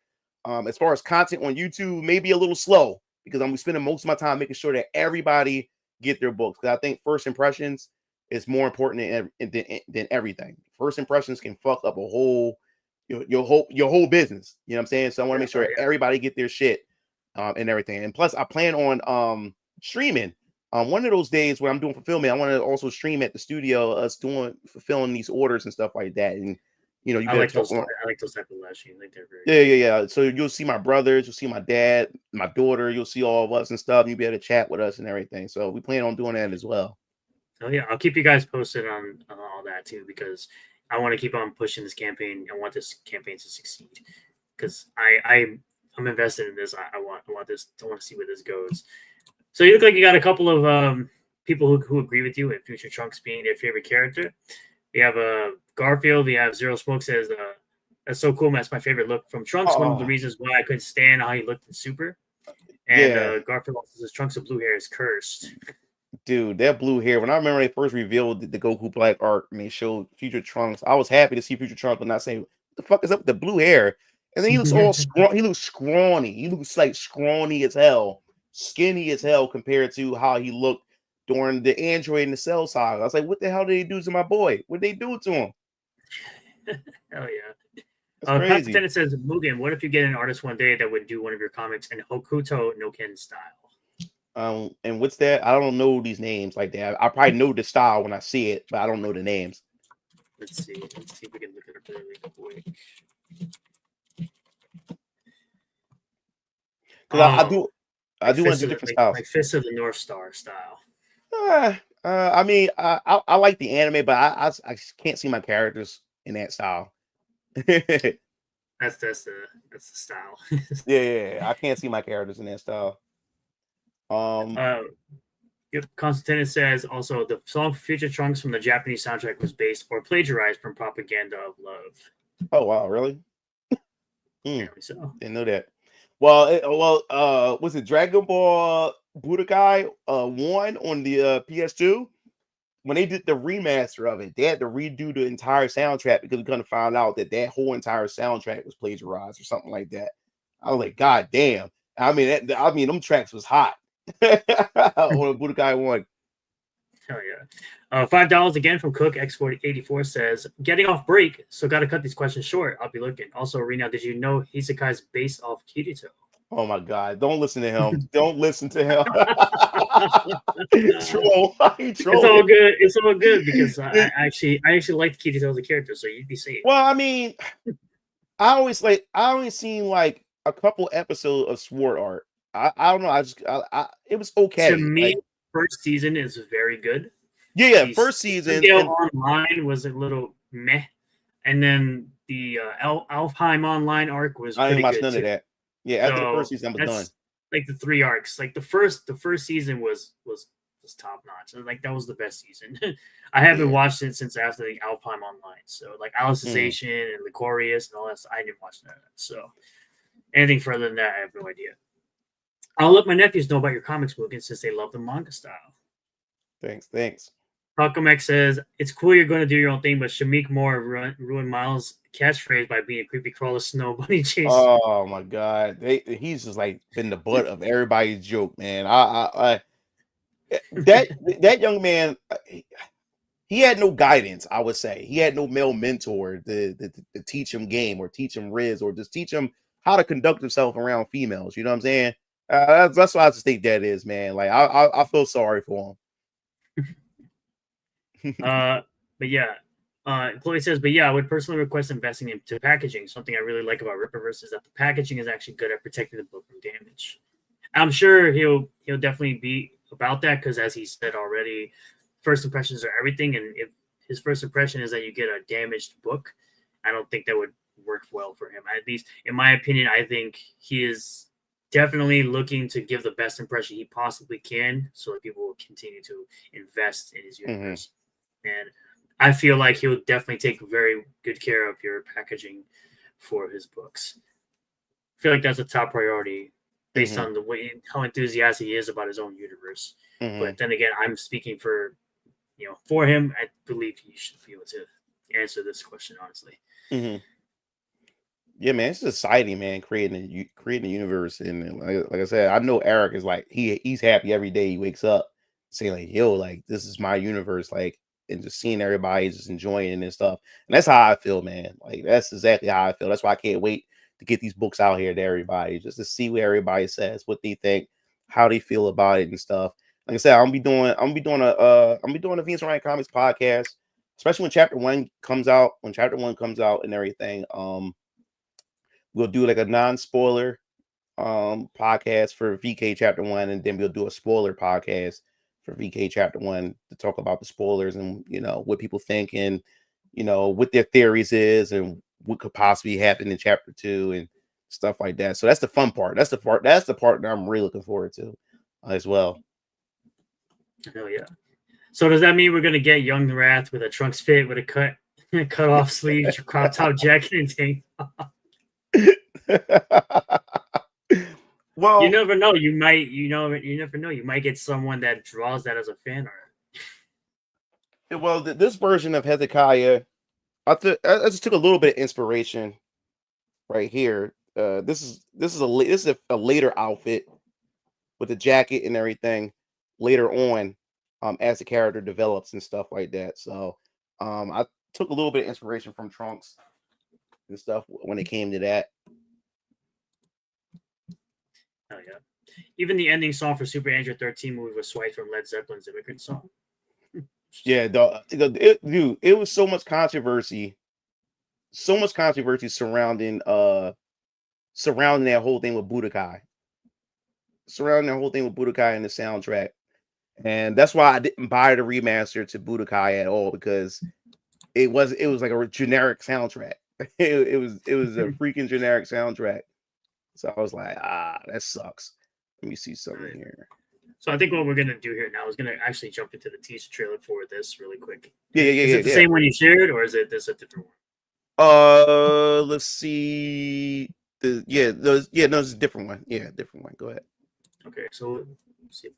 as far as content on YouTube, may be a little slow because I'm spending most of my time making sure that everybody get their books. Because I think first impressions is more important than everything. First impressions can fuck up a whole your whole business. You know what I'm saying? So I want to make sure everybody get their shit, and everything. And plus, I plan on streaming. One of those days when I'm doing fulfillment, I want to also stream at the studio, us fulfilling these orders and stuff like that. And I like those type of live streams. Like they're very yeah. So you'll see my brothers, you'll see my dad, my daughter, you'll see all of us and stuff. And you'll be able to chat with us and everything. So we plan on doing that as well. Oh yeah, I'll keep you guys posted on all that too because I want to keep on pushing this campaign. I want this campaign to succeed because I'm invested in this. I want this. I want to see where this goes. So you look like you got a couple of people who agree with you, and Future Trunks being their favorite character. You have Garfield. You have Zero Smoke says that's so cool. Man. That's my favorite look from Trunks. One of the reasons why I couldn't stand how he looked in Super. And Garfield also says Trunks' blue hair is cursed. Dude, that blue hair. When I remember they first revealed the Goku Black art and they showed Future Trunks, I was happy to see Future Trunks, but not saying what the fuck is up with the blue hair. And then he looks all scrawny. He looks scrawny. He looks like scrawny as hell, skinny as hell compared to how he looked during the Android and the Cell saga. I was like, what the hell did they do to my boy? What did they do to him? Hell yeah. Crazy. Pat says, Mugen, what if you get an artist one day that would do one of your comics in Hokuto no Ken style? And what's that? I don't know these names like that. I probably know the style when I see it, but I don't know the names. Let's see if we can look at it really quick. Because I do want to do different styles. Like Fist of the North Star style. I mean, I like the anime, but I can't see my characters in that style. That's the style. yeah, I can't see my characters in that style. Constantine says also the song Future Trunks from the Japanese soundtrack was based or plagiarized from Propaganda of Love. Oh wow, really? So. Didn't know that. Well, was it Dragon Ball Budokai 1 on the PS2? When they did the remaster of it, they had to redo the entire soundtrack because we couldn't find out that whole entire soundtrack was plagiarized or something like that. I was like, God damn. I mean, them tracks was hot. On Budokai 1. Hell yeah. $5 again from Cook X4084 says, getting off break, so got to cut these questions short. I'll be looking. Also, Rena, did you know Hisekai's based off Kirito? Oh my God. Don't listen to him. Don't listen to him. Troll. It's all good. It's all good because I actually liked Kirito as a character, so you'd be safe. Well, I mean, I only seen like a couple episodes of Sword Art. I don't know. It was okay. To me, first season is very good. Yeah. First season. Online was a little meh, and then the Alfheim Online arc was. I didn't watch none of that. Yeah, after the first season was done. Like the 3 arcs. Like the first season was top notch. Like that was the best season. I haven't watched it since after the Alfheim Online. So like Alicization and Licorius and all that stuff, I didn't watch that. So anything further than that, I have no idea. I'll let my nephews know about your comics, Mugen, since they love the manga style. Thanks. Malcolm X says, it's cool you're going to do your own thing, but Shamik Moore ruined Miles' catchphase by being a creepy crawler snow bunny chase. Oh my God. He's just like been the butt of everybody's joke, man. That young man, he had no guidance. I would say he had no male mentor to teach him game or teach him riz or just teach him how to conduct himself around females. You know what I'm saying? That's what I just think that is, man. Like I feel sorry for him. But yeah, Chloe says, but yeah, I would personally request investing into packaging. Something I really like about Rippaverse is that the packaging is actually good at protecting the book from damage. I'm sure he'll definitely be about that because, as he said already, first impressions are everything. And if his first impression is that you get a damaged book, I don't think that would work well for him. At least, in my opinion, I think he is definitely looking to give the best impression he possibly can so that people will continue to invest in his universe. And I feel like he'll definitely take very good care of your packaging for his books. I feel like that's a top priority based on the way how enthusiastic he is about his own universe. But then again, I'm speaking for him. I believe he should be able to answer this question honestly. Yeah, man, it's exciting, man. Creating a universe, and like I said, I know Eric is like he's happy every day he wakes up, saying like, "Yo, like this is my universe," like, and just seeing everybody just enjoying it and stuff. And that's how I feel, man. Like that's exactly how I feel. That's why I can't wait to get these books out here to everybody, just to see what everybody says, what they think, how they feel about it and stuff. Like I said, I'm gonna be doing a Venus Ryan Comics podcast, especially when chapter 1 comes out. When chapter 1 comes out and everything, we'll do like a non-spoiler podcast for VK chapter 1, and then we'll do a spoiler podcast for VK chapter 1 to talk about the spoilers and what people think and what their theories is and what could possibly happen in chapter 2 and stuff like that. So that's the fun part. That's the part that I'm really looking forward to as well. Oh yeah. So does that mean we're gonna get Young Wrath with a trunks fit with a cut off sleeve, crop top jacket and tank top? Well, you never know. You never know. You might get someone that draws that as a fan art. Well, this version of Hezekiah, I just took a little bit of inspiration right here. This is a later outfit with the jacket and everything later on, as the character develops and stuff like that. So, I took a little bit of inspiration from Trunks and stuff when it came to that. Oh yeah. Even the ending song for Super Android 13 movie was swiped from Led Zeppelin's Immigrant Song. Yeah, dude, it was so much controversy surrounding that whole thing with Budokai. And the soundtrack. And that's why I didn't buy the remaster to Budokai at all, because it was like a generic soundtrack. It was a freaking generic soundtrack. So I was like, that sucks. Let me see something here. So I think what we're gonna do here now is gonna actually jump into the teaser trailer for this really quick. Yeah. Is it the same one you shared, or is it this a different one? Let's see. No, it's a different one. Yeah, different one. Go ahead. Okay, so let's see.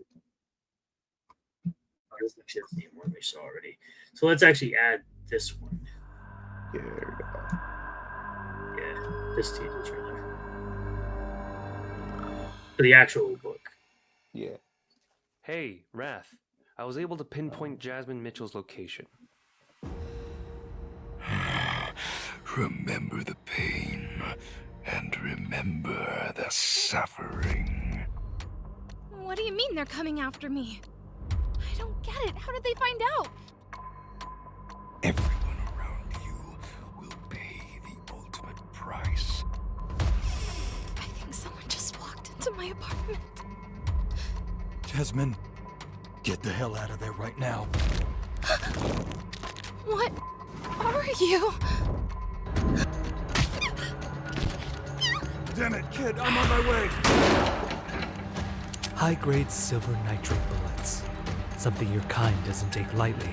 This is actually the same one we saw already. So let's actually add this one. Yeah, there we go. Yeah, this teaser trailer. For the actual book. Yeah. Hey, Wrath. I was able to pinpoint Jasmine Mitchell's location. Remember the pain and remember the suffering. What do you mean they're coming after me? I don't get it. How did they find out? Everyone around you will pay the ultimate price. I think someone just walked into my apartment. Jasmine, get the hell out of there right now. What are you? Damn it, kid, I'm on my way. High-grade silver nitrate bullets. Something your kind doesn't take lightly.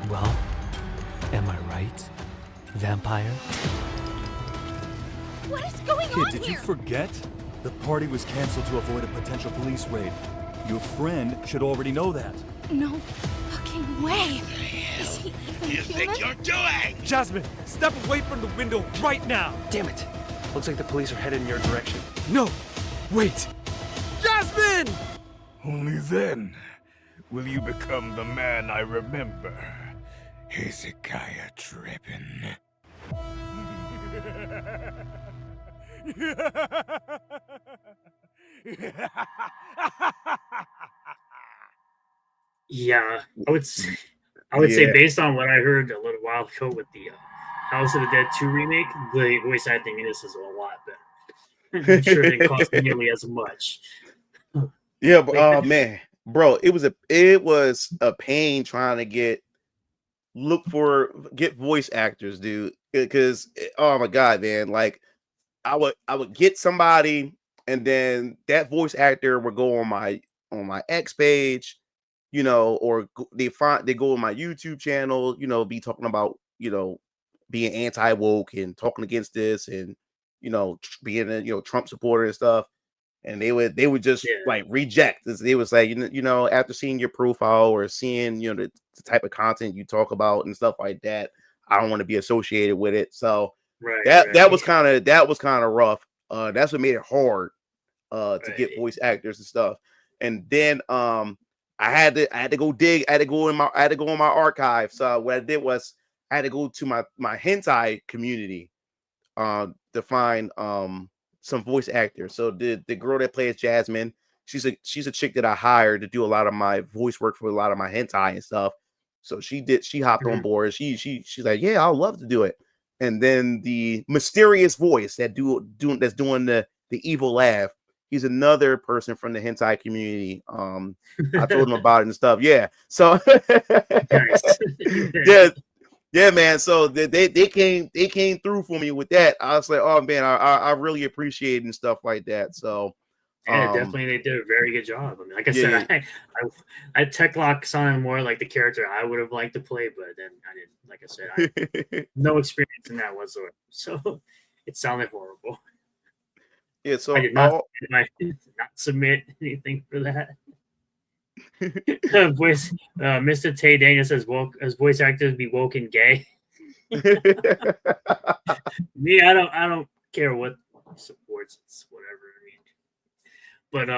Well, am I right, vampire? What is going on Kid, did you here? forget? The party was canceled to avoid a potential police raid. Your friend should already know that. No fucking way. Is he even human? You're doing? Jasmine, step away from the window right now! Damn it! Looks like the police are headed in your direction. No! Wait! Jasmine! Only then will you become the man I remember. Hezekiah tripping. Yeah, I would say Yeah. based on what I heard a little while ago with the House of the Dead 2 remake, the voice acting in this is a lot better. I'm sure it didn't cost nearly as much. Yeah, but oh man, bro, it was a pain trying to get voice actors, dude. Because oh my god, man, like I would get somebody, and then that voice actor would go on my X page, or they go on my YouTube channel, be talking about being anti woke and talking against this, and being a Trump supporter and stuff. And they would just like reject this. They would say, after seeing your profile or seeing, the type of content you talk about and stuff like that, I don't want to be associated with it. So that was kind of rough. That's what made it hard to get voice actors and stuff. And then I had to go in my archive. So what I did was I had to go to my hentai community to find some voice actors. So the girl that plays Jasmine, she's a chick that I hired to do a lot of my voice work for a lot of my hentai and stuff. So she hopped on board. She's like, yeah, I'll love to do it. And then the mysterious voice that's doing the evil laugh, he's another person from the hentai community. I told him about it and stuff. Yeah. So yeah, man. So they came through for me with that. I was like, oh man, I really appreciate it and stuff like that. So yeah, definitely they did a very good job. I mean, like I said, I Tech Lock sounded more like the character I would have liked to play, but then I didn't. Like I said, I had no experience in that whatsoever. So it sounded horrible. Yeah, so I did not submit anything for that. Mr. Tay Daniel says, as voice actors be woke and gay. Me, I don't care what supports. It's whatever. I mean, but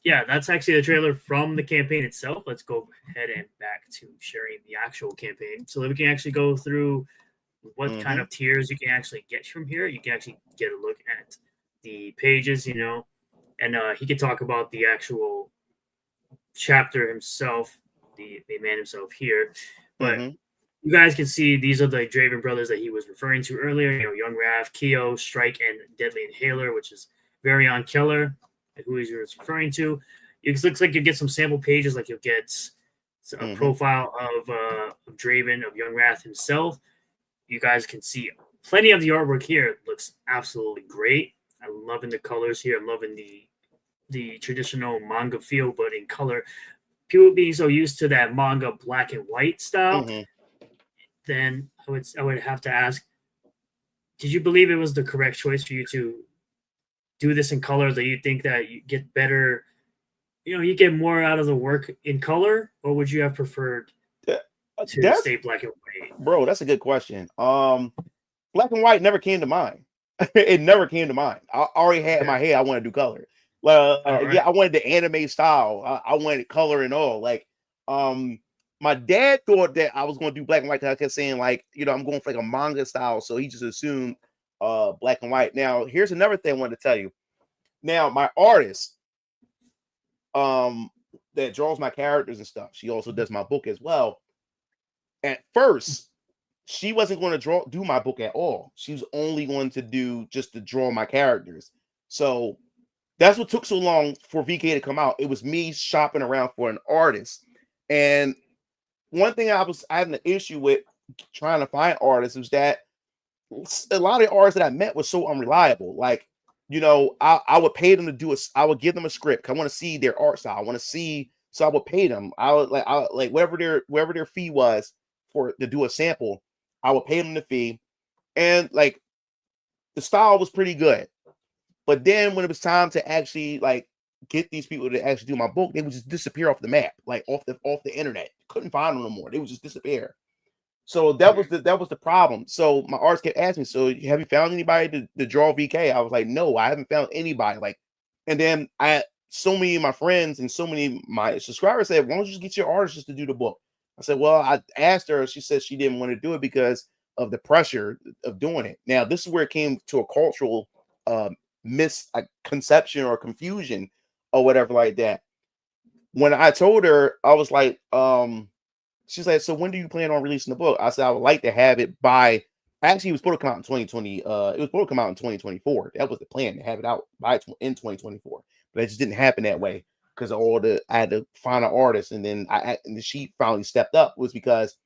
yeah, that's actually the trailer from the campaign itself. Let's go ahead and back to sharing the actual campaign so that we can actually go through what kind of tiers you can actually get from here. You can actually get a look at the pages, and he can talk about the actual chapter himself, the man himself here. But you guys can see these are the Draven brothers that he was referring to earlier. Young Raph, Keo, Strike, and Deadly Inhaler, which is Varion Keller, who he was referring to. It looks like you get some sample pages, like you'll get a profile of Draven, of Young Wrath himself. You guys can see plenty of the artwork here. It looks absolutely great. I'm loving the colors here. I'm loving the traditional manga feel, but in color. People being so used to that manga black and white style, then I would have to ask, did you believe it was the correct choice for you to do this in color? That you think that you get better, you get more out of the work in color, or would you have preferred to stay black and white? Bro, that's a good question. Black and white never came to mind. It never came to mind. I already had in my head I want to do color. Yeah, I wanted the anime style. I wanted color and all. Like, my dad thought that I was going to do black and white because I kept saying, like, I'm going for like a manga style. So he just assumed black and white. Now, here's another thing I wanted to tell you. Now, my artist, that draws my characters and stuff, she also does my book as well. At first, she wasn't going to do my book at all. She was only going to draw my characters. So that's what took so long for VK to come out. It was me shopping around for an artist. And one thing I was having an issue with trying to find artists was that a lot of the artists that I met were so unreliable. Like, I would pay them to I would give them a script. I want to see their art style. I want to see, so I would pay them. I would like whatever their fee was to do a sample. I would pay them the fee, and like the style was pretty good. But then when it was time to actually like get these people to actually do my book, they would just disappear off the map, like off the internet. Couldn't find them no more. They would just disappear. So that was the problem. So my artist kept asking me, so have you found anybody to draw VK? I was like, no, I haven't found anybody. Like, and then so many of my friends and so many of my subscribers said, why don't you just get your artist just to do the book? I said, well, I asked her. She said she didn't want to do it because of the pressure of doing it. Now, this is where it came to a cultural misconception or confusion or whatever like that. When I told her, I was like, she's like, so when do you plan on releasing the book? I said, I would like to have it by, actually, it was supposed to come out in 2020. It was supposed to come out in 2024. That was the plan, to have it out in 2024. But it just didn't happen that way because of I had to find an artist. And then and she finally stepped up, was because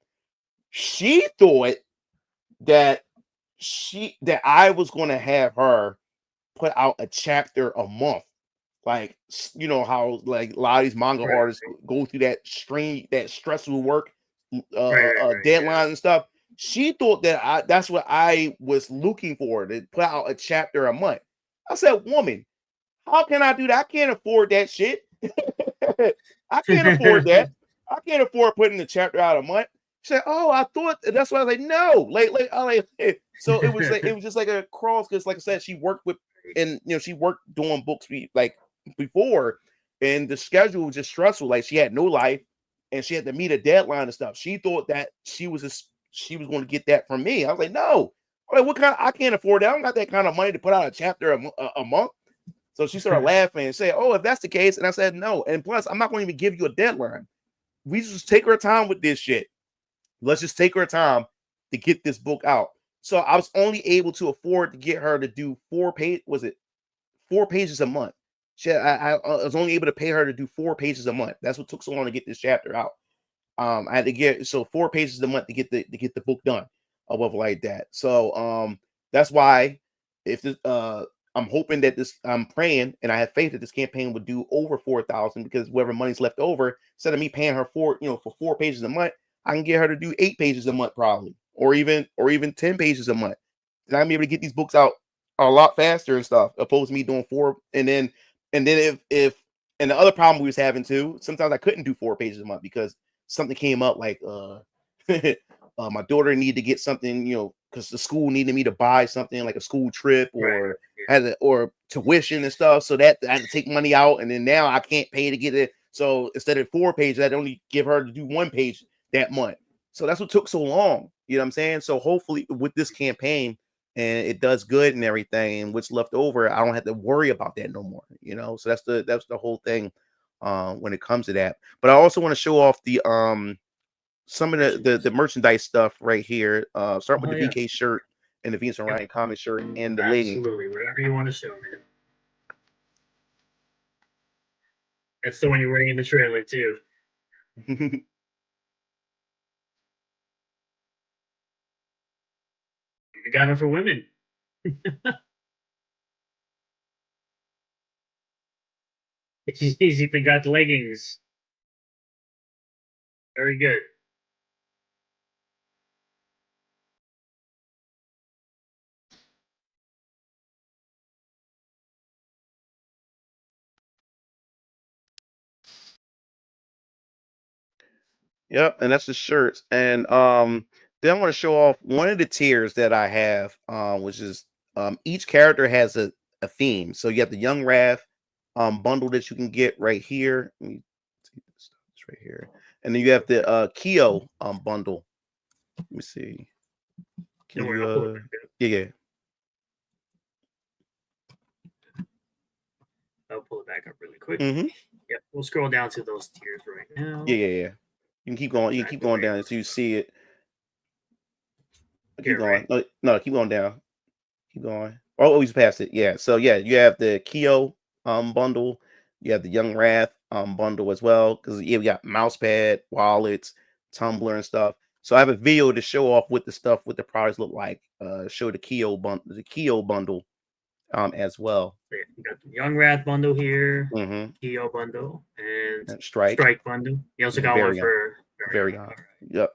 she thought that I was going to have her put out a chapter a month. Like, you know how like a lot of these manga artists go through that stressful work deadlines and stuff. She thought that that's what I was looking for, to put out a chapter a month. I said, woman, how can I do that? I can't afford that shit. I can't afford that. I can't afford putting the chapter out a month. She said, "Oh, I thought that's why." I was like, "No, so it was like it was just like a cross because, like I said, she worked with, and she worked doing books like before, and the schedule was just stressful. Like she had no life, and she had to meet a deadline and stuff. She thought that she was going to get that from me. I was like, "No, I'm like, what kind? I can't afford that. I don't got that kind of money to put out a chapter a month." So she started laughing and said, "Oh, if that's the case," and I said, "No, and plus, I'm not going to even give you a deadline. We just take our time with this shit. Let's just take our time to get this book out." So I was only able to afford to get her to do 4 pages a month. I was only able to pay her to do 4 pages a month. That's what took so long to get this chapter out. I had to get 4 pages a month to get the book done or whatever like that. So that's why if this I'm hoping that I'm praying and I have faith that this campaign would do over 4,000, because whatever money's left over, instead of me paying her for 4 pages a month, I can get her to do 8 pages a month probably, or even 10 pages a month. And I'm able to get these books out a lot faster and stuff, opposed to me doing 4. And then if and the other problem we was having too, sometimes I couldn't do 4 pages a month because something came up, like my daughter needed to get something, because the school needed me to buy something like a school trip or or tuition and stuff. So that I had to take money out, and then now I can't pay to get it. So instead of 4 pages, I'd only give her to do 1 page that month. So that's what took so long. You know what I'm saying? So hopefully with this campaign, and it does good and everything, and what's left over, I don't have to worry about that no more. So that's the whole thing when it comes to that. But I also want to show off the some of the merchandise stuff right here. Start with the VK shirt and the Venus and Ryan comic shirt and the leggings. Absolutely, whatever you want to show, man. That's the one you're wearing in the trailer too. You got it for women. It's easy. They got leggings. Very good. Yep, and that's the shirts. And then I want to show off one of the tiers that I have, which is each character has a theme. So you have the Young Wrath bundle that you can get right here. Let me see this right here. And then you have the Kyo bundle. Let me see. Can you yeah. I'll pull it back up really quick. Mm-hmm. Yep, we'll scroll down to those tiers right now. Yeah. You can keep going. You can keep going down until you see it. Keep going. No, keep going down. Keep going. Oh, he's past it. Yeah. So yeah, you have the Kyo bundle. You have the Young Wrath bundle as well. Because we got mousepad, wallets, tumbler, and stuff. So I have a video to show off what the products look like. Show the Kyo bundle as well. So yeah, you got the Young Wrath bundle here, Mm-hmm. Kyo bundle, and Strike bundle. You also got one for very on. Yep.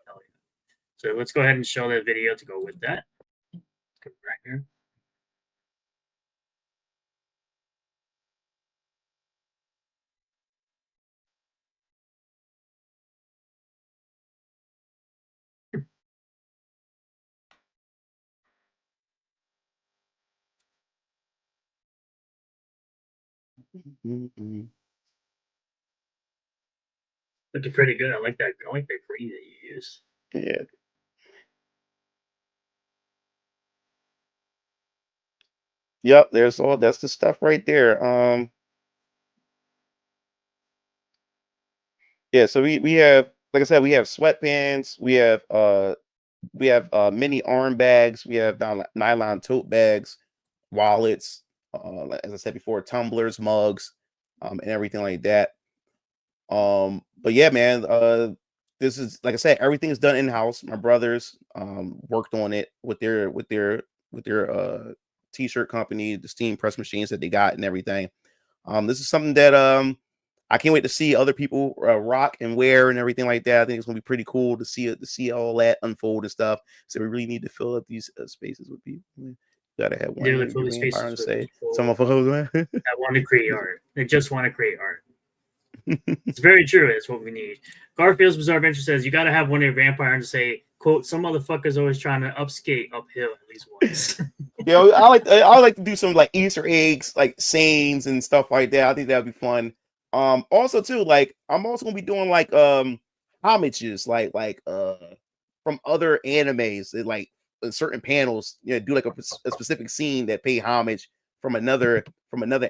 So let's go ahead and show that video to go with that. Come right here. Mm-hmm. Looking pretty good. I like that. I like that green that you use. Yeah. Yep, that's the stuff right there. Yeah, so we have, like I said, we have sweatpants, we have mini arm bags, we have nylon tote bags, wallets, as I said before, tumblers, mugs, and everything like that. But yeah, man, this is, like I said, everything is done in house. My brothers worked on it with their t-shirt company, the steam press machines that they got and everything. This is something that I can't wait to see other people rock and wear and everything like that. I think it's gonna be pretty cool to see it, to see all that unfold and stuff. So we really need to fill up these spaces with people. We gotta have one Nearly angry fully vampire spaces to with say people some of those. that want to create art. They just want to create art. It's very true. That's what we need. Garfield's Bizarre Adventure says you got to have one of your vampire hunters say, "quote Some motherfuckers always trying to upskate uphill at least once." Yeah, I like to do some like Easter eggs, like sayings and stuff like that. I think that'd be fun. Also too, like I'm also gonna be doing like homages, like from other animes, like certain panels, do like a specific scene that pay homage from another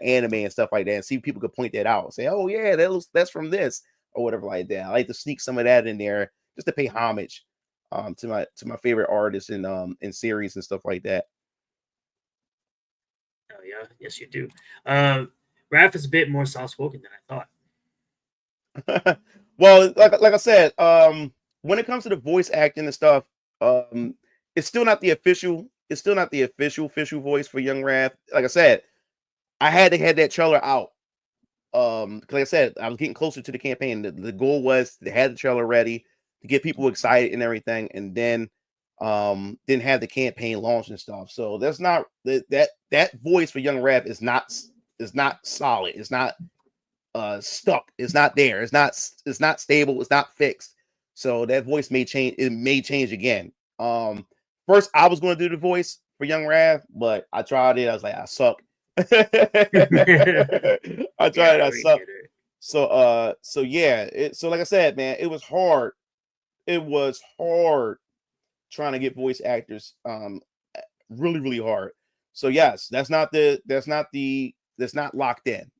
anime and stuff like that, and see if people could point that out, say, oh yeah, that's from this or whatever like that. I like to sneak some of that in there just to pay homage to my favorite artists in series and stuff like that. Oh yeah, yes you do. Raph is a bit more soft spoken than I thought. Well, like I said, when it comes to the voice acting and stuff, it's still not the official. It's still not the official voice for Young Raph. Like I said, I had to have that trailer out. Because like I said, I was getting closer to the campaign. The goal was to have the trailer ready to get people excited and everything, and then didn't have the campaign launch and stuff. So that's not that voice for Young Raph is not solid. It's not stuck. It's not there. It's not stable. It's not fixed. So that voice may change. It may change again. First I was going to do the voice for Young Raph, but I tried it. I was like, I suck. I tried it. I suck. So yeah. So like I said, man, it was hard. It was hard trying to get voice actors. Really, really hard. So yes, that's not locked in.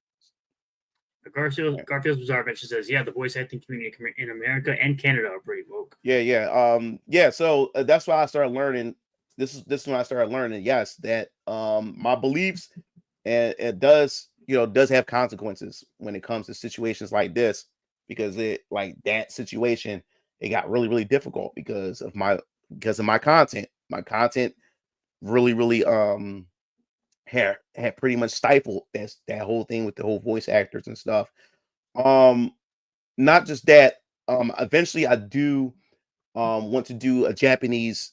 Garfield's Bizarre Adventure says, yeah, the voice acting community in America and Canada are pretty woke. Yeah. So that's why I started learning. This is when I started learning. Yes, that my beliefs and it does have consequences when it comes to situations like this, because that situation, it got really, really difficult because of my content. My content really had pretty much stifled that whole thing with the whole voice actors and stuff. Not just that, eventually I do want to do a Japanese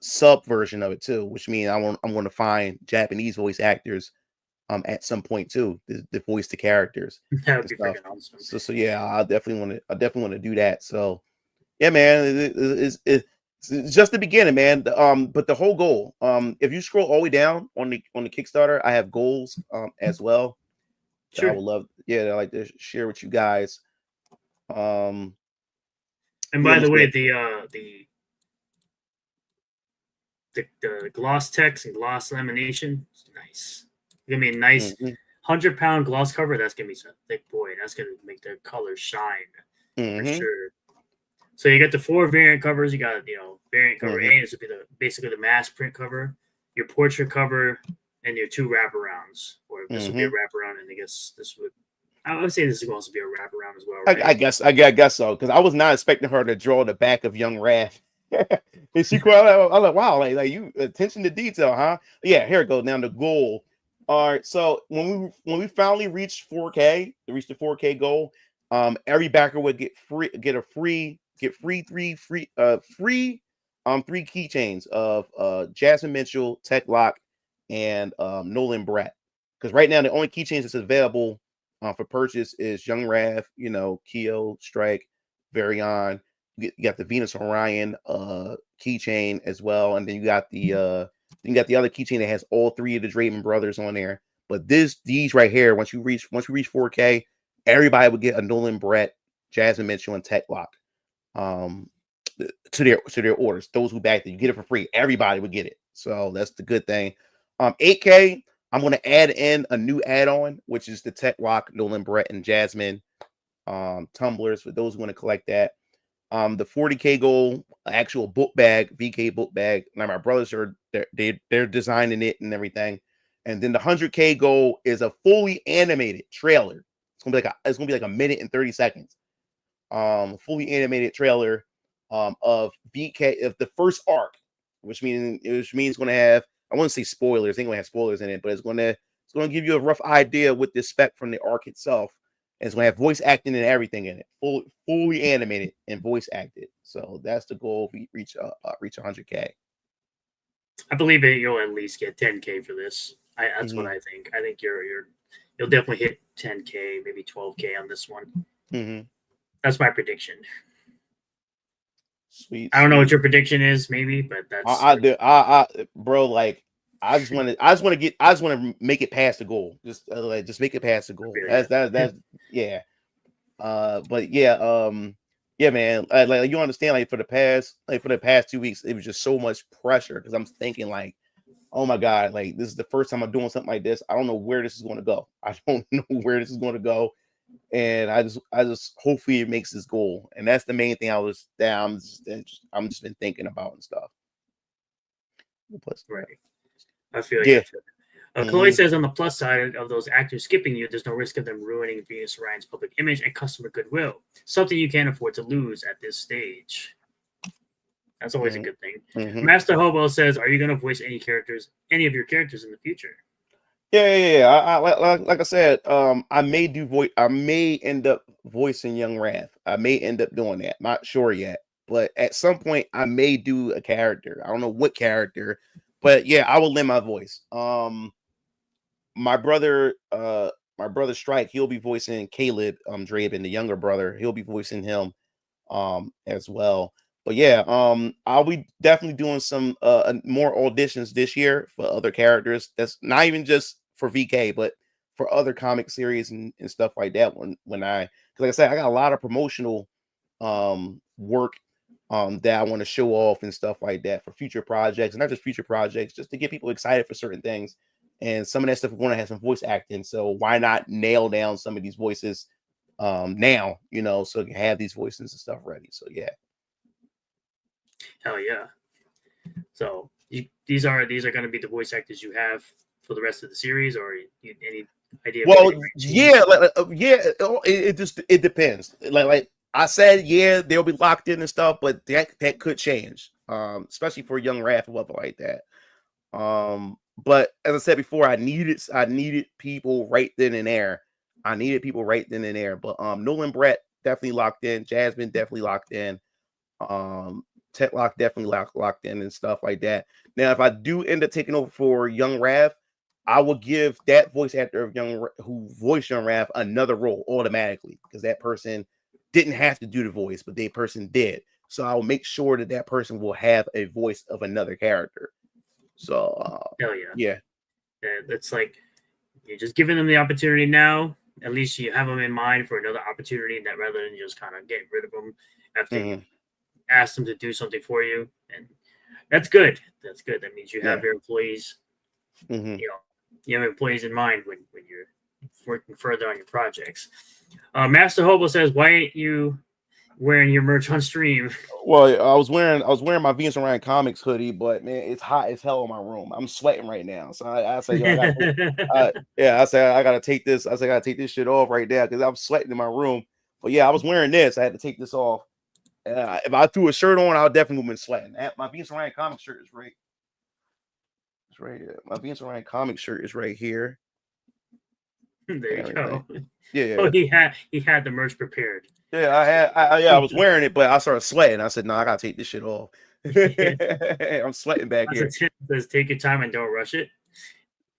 sub version of it too, which means I'm going to find Japanese voice actors at some point too, to voice the characters. That would be freaking awesome. So yeah, I definitely want to do that. So yeah, man, it's just the beginning, man. But the whole goal, if you scroll all the way down on the Kickstarter, I have goals as well. Sure. I would love, I'd like to share with you guys. And by the way, the gloss text and gloss lamination is nice. It's gonna be a nice 100-pound gloss cover. That's gonna be some thick boy. That's gonna make the colors shine for sure. So you got the 4 variant covers. You got variant cover A. This would be basically the mass print cover, your portrait cover, and your 2 wraparounds. Or this would be a wraparound, and I guess I would say this is going to be a wraparound as well. Right? I guess so, because I was not expecting her to draw the back of Young Raph. And she cried. I was like, wow, like you attention to detail, huh? Yeah, here it goes. Now the goal. All right, so when we finally reached 4K, reached the 4K goal, every backer would get free 3 keychains of Jasmine Mitchell, Tech Lock, and Nolan Brett. Because right now the only keychains that's available for purchase is Young Raph, Keo, Strike, Varion. You got the Venus Orion keychain as well, and then you got the other keychain that has all 3 of the Draven brothers on there. But these right here, once we reach 4K, everybody would get a Nolan Brett Jasmine Mitchell and Tech Lock to their orders. Those who backed it, you get it for free. Everybody would get it. So that's the good thing. 8K, I'm going to add in a new add-on, which is the Tech Lock, Nolan Brett, and Jasmine tumblers for those who want to collect that. The 40K goal, actual book bag, VK book bag. Now my brothers are they're designing it and everything. And then the 100K goal is a fully animated trailer. It's gonna be like a minute and 30 seconds. Fully animated trailer of VK of the first arc, which means it's gonna have, I wouldn't say spoilers, ain't gonna have spoilers in it, but it's gonna give you a rough idea with the spec from the arc itself. And it's gonna have voice acting and everything in it, fully animated and voice acted. So that's the goal. We reach 100K. I believe you'll at least get 10K for this. That's what I think. I think you'll definitely hit 10K, maybe 12K on this one. That's my prediction. Sweet. I don't know what your prediction is, maybe, but that's bro. Like I just want to make it past the goal. Just make it past the goal. That's yeah. But yeah, yeah, man. Like you understand, like for the past 2 weeks, it was just so much pressure because I'm thinking like, oh my god, like this is the first time I'm doing something like this. I don't know where this is going to go. And I just hopefully it makes this goal, and that's the main thing. I'm just been thinking about and stuff. Right. I feel you. Chloe says on the plus side of those actors skipping you, there's no risk of them ruining Venus Orion's public image and customer goodwill. Something you can't afford to lose at this stage. That's always a good thing. Master Hobo says, "Are you going to voice any of your characters in the future?" Yeah. Like I said, I may end up voicing Young Wrath. I may end up doing that. Not sure yet, but at some point I may do a character. I don't know what character, but yeah, I will lend my voice. My brother Strike, he'll be voicing Caleb Draven, the younger brother. He'll be voicing him as well. But yeah, I'll be definitely doing some more auditions this year for other characters. That's not even just for VK, but for other comic series and stuff like that. Because like I said, I got a lot of promotional work that I want to show off and stuff like that for future projects, and not just future projects, just to get people excited for certain things. And some of that stuff we're going to have some voice acting. So why not nail down some of these voices now, so you can have these voices and stuff ready. So yeah. Hell yeah. So these are going to be the voice actors you have for the rest of the series, or any idea? Well, yeah, it depends. Like I said, yeah, they'll be locked in and stuff, but that could change. Especially for Young Wrath or whatever like that. But as I said before, I needed people right then and there. But Nolan Brett definitely locked in. Jasmine definitely locked in. Tetlock definitely locked in and stuff like that. Now, if I do end up taking over for Young Wrath, I will give that voice actor of who voiced Young Wrath another role automatically, because that person didn't have to do the voice, but that person did. So I will make sure that person will have a voice of another character. So hell yeah. That's like you're just giving them the opportunity now. At least you have them in mind for another opportunity, that rather than just kind of getting rid of them after you ask them to do something for you. And that's good. That means you have your employees. You have employees in mind when you're working further on your projects. Master Hobo says, "Why ain't you wearing your merch on stream?" Well, I was wearing my Venus Orion Comics hoodie, but man, it's hot as hell in my room. I'm sweating right now, so I say, I gotta take this. I gotta take this shit off right now because I'm sweating in my room. But yeah, I was wearing this. I had to take this off. If I threw a shirt on, I'll definitely have been sweating. My Venus Orion Comics shirt is right. It's right here. My Venus Orion Comics shirt is right here. There you go. Yeah. Oh, he had the merch prepared. Yeah, I was wearing it, but I started sweating. I said, "No, I gotta take this shit off." I'm sweating back here. Says, take your time and don't rush it.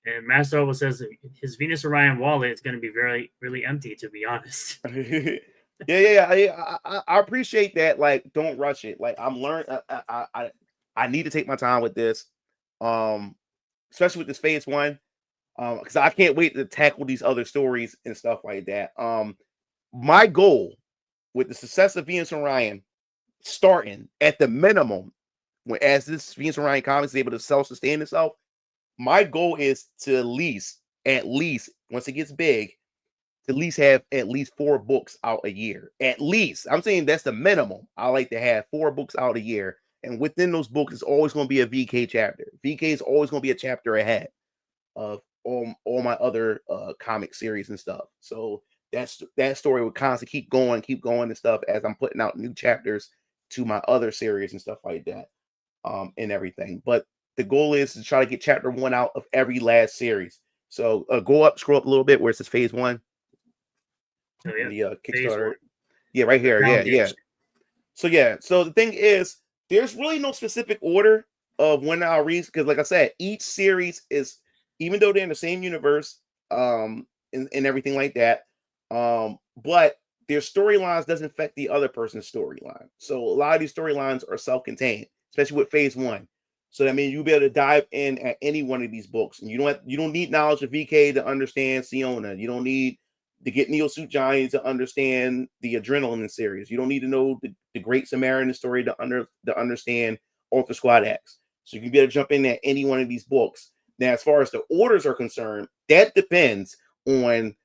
And Master Oval says his Venus Orion wallet is going to be very, really empty, to be honest. Yeah. I appreciate that. Like, don't rush it. Like, I'm learning. I need to take my time with this, especially with this phase 1, because I can't wait to tackle these other stories and stuff like that. My goal with the success of Venus and Ryan starting at the minimum, when as this Venus and Ryan comics is able to self-sustain itself, my goal is to at least once it gets big, to at least have at least 4 books out a year. At least. I'm saying that's the minimum. I like to have 4 books out a year. And within those books, it's always going to be a VK chapter. VK is always going to be a chapter ahead of all my other comic series and stuff. So that story would constantly keep going and stuff as I'm putting out new chapters to my other series and stuff like that, and everything. But the goal is to try to get chapter 1 out of every last series. So scroll up a little bit where it says phase 1. Oh, yeah. The Kickstarter. 1. Yeah, right here. Yeah. Foundation. So the thing is, there's really no specific order of when I'll read, because like I said, each series is, even though they're in the same universe, and everything like that, but their storylines doesn't affect the other person's storyline. So a lot of these storylines are self-contained, especially with phase 1. So that means you'll be able to dive in at any one of these books, and you don't need knowledge of VK to understand Siona. You don't need to get Neo Suit Johnny to understand the Adrenaline series. You don't need to know the Great Samaritan story to understand Ultra Squad X. So you can be able to jump in at any one of these books. Now, as far as the orders are concerned, that depends on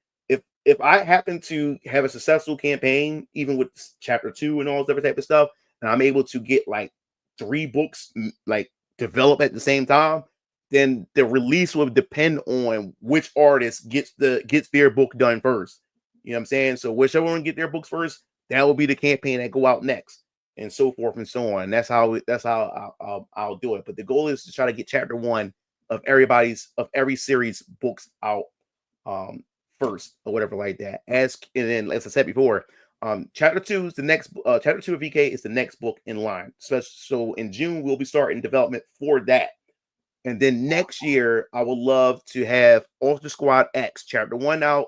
if I happen to have a successful campaign, even with chapter 2 and all this different type of stuff, and I'm able to get like 3 books like develop at the same time, then the release will depend on which artist gets their book done first. You know what I'm saying? So whichever one get their books first, that will be the campaign that go out next, and so forth and so on. That's how I'll do it. But the goal is to try to get chapter 1 of every series books out first, or whatever like that. And then, as I said before, chapter 2 is the next. Chapter 2 of VK is the next book in line. So in June we'll be starting development for that. And then next year, I would love to have Ultra Squad X chapter 1 out,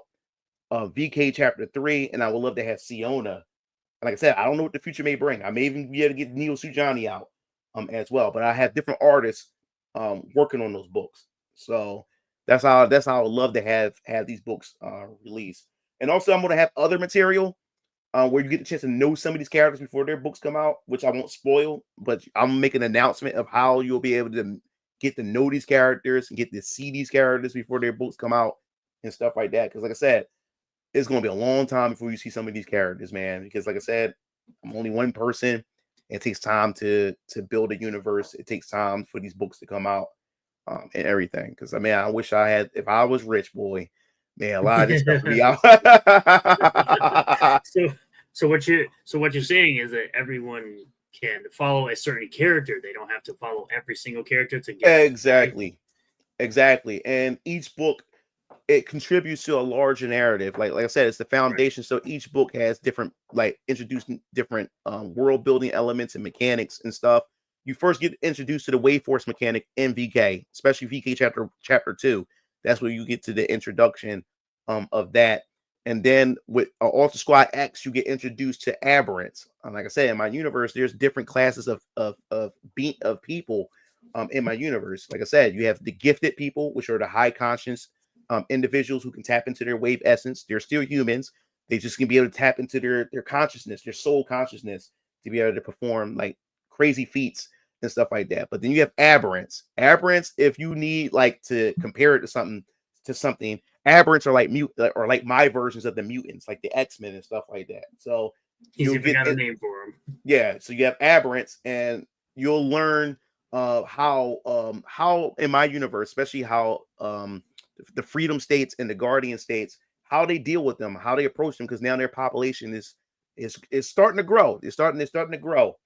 VK chapter 3, and I would love to have Siona. Like I said, I don't know what the future may bring. I may even be able to get Neo Suit Johnny out as well. But I have different artists working on those books. So that's how I would love to have these books released. And also, I'm going to have other material where you get the chance to know some of these characters before their books come out, which I won't spoil. But I'm making an announcement of how you'll be able to get to know these characters and get to see these characters before their books come out and stuff like that. Because like I said, it's going to be a long time before you see some of these characters, man. Because like I said, I'm only one person. It takes time to build a universe. It takes time for these books to come out and everything. Because I mean, I wish I had, if I was rich, boy, man, a lot of this stuff would be out. So what you're saying is that everyone can follow a certain character. They don't have to follow every single character to get exactly. And each book, it contributes to a larger narrative. Like I said, it's the foundation. Right. So each book has different, like, introducing different world building elements and mechanics and stuff. You first get introduced to the Wave Force mechanic in VK, especially VK chapter 2. That's where you get to the introduction of that. And then with Ultra Squad X, you get introduced to aberrants. Like I said, in my universe, there's different classes of people in my universe. Like I said, you have the gifted people, which are the high conscience individuals who can tap into their wave essence. They're still humans. They just can be able to tap into their consciousness, their soul consciousness, to be able to perform like crazy feats and stuff like that. But then you have aberrants. Aberrants, if you need like to compare it to something, aberrants are like my versions of the mutants, like the X-Men and stuff like that. So you'll get a name for them. Yeah, so you have aberrants, and you'll learn how in my universe, especially how the Freedom States and the Guardian States, how they deal with them, how they approach them, because now their population is starting to grow. They're starting to grow.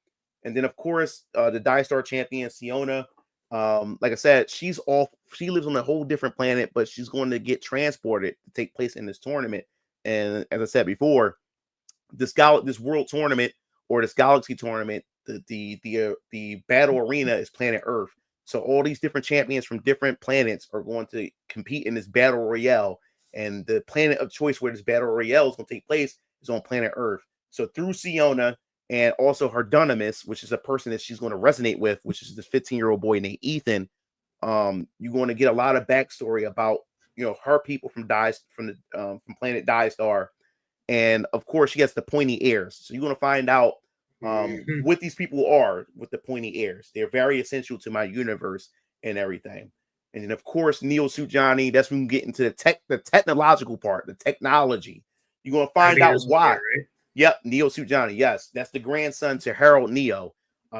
And then of course the Die-Star champion Siona, like I said, she lives on a whole different planet, but she's going to get transported to take place in this tournament. And as I said before, this world tournament, or this galaxy tournament, the battle arena is planet Earth. So all these different champions from different planets are going to compete in this battle royale, and the planet of choice where this battle royale is going to take place is on planet Earth. So through Siona and also her Dunamis, which is a person that she's going to resonate with, which is this 15-year-old boy named Ethan, you're going to get a lot of backstory about her people from planet Die-Star, and of course she has the pointy ears. So you're gonna find out what these people are with the pointy ears. They're very essential to my universe and everything. And then of course Neo Suit Johnny. That's when we get into the technological part, the technology. You're gonna find out why. Right? Yep, Neo Suit Johnny. Yes, that's the grandson to Harold Neo.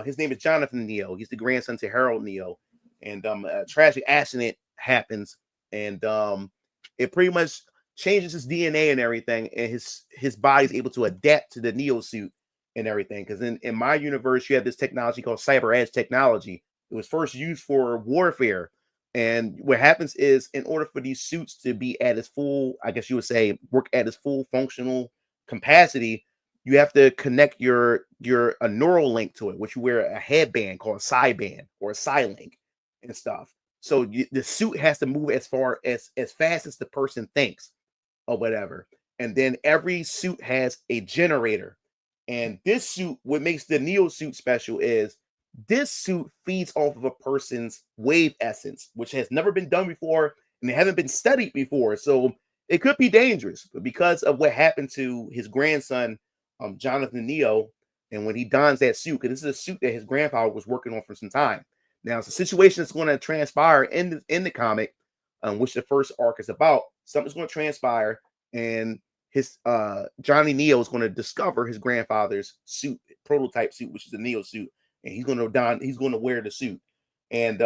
His name is Jonathan Neo. He's the grandson to Harold Neo. And a tragic accident happens, and it pretty much changes his DNA and everything, and his body's able to adapt to the Neo suit and everything. Because in my universe, you have this technology called Cyber Edge technology. It was first used for warfare. And what happens is, in order for these suits to be at its full, I guess you would say, work at its full functional capacity, you have to connect your a neural link to it, which you wear a headband called a Cy-band or a Cy-link and stuff. So the suit has to move as fast as the person thinks or whatever. And then every suit has a generator. And this suit, what makes the Neo suit special is this suit feeds off of a person's wave essence, which has never been done before and they haven't been studied before. So it could be dangerous, but because of what happened to his grandson, Jonathan Neo, and when he dons that suit, because this is a suit that his grandfather was working on for some time. Now, it's a situation that's going to transpire in the comic, which the first arc is about. Something's going to transpire, and his Johnny Neo is going to discover his grandfather's suit, prototype suit, which is a Neo suit, and he's going to wear the suit. And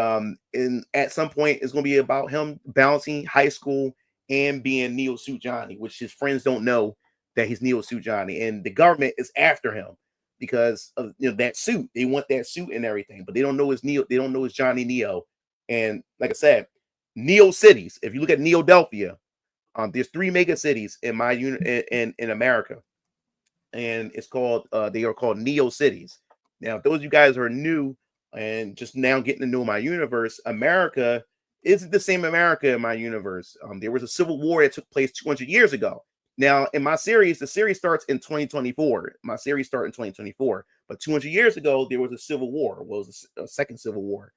at some point, it's going to be about him balancing high school and being Neo Suit Johnny, which his friends don't know that he's Neo Suit Johnny, and the government is after him because of that suit. They want that suit and everything, but they don't know his Neo. They don't know his Johnny Neo. And like I said, Neo cities. If you look at Neo-Delphia, there's 3 mega cities in my unit in America, and it's called they are called Neo cities. Now, if those of you guys are new and just now getting to know my universe, America isn't the same America in my universe. There was a civil war that took place 200 years ago. Now, in my series, the series starts in 2024. My series started in 2024, but 200 years ago, there was a civil war. Well, it was a second civil war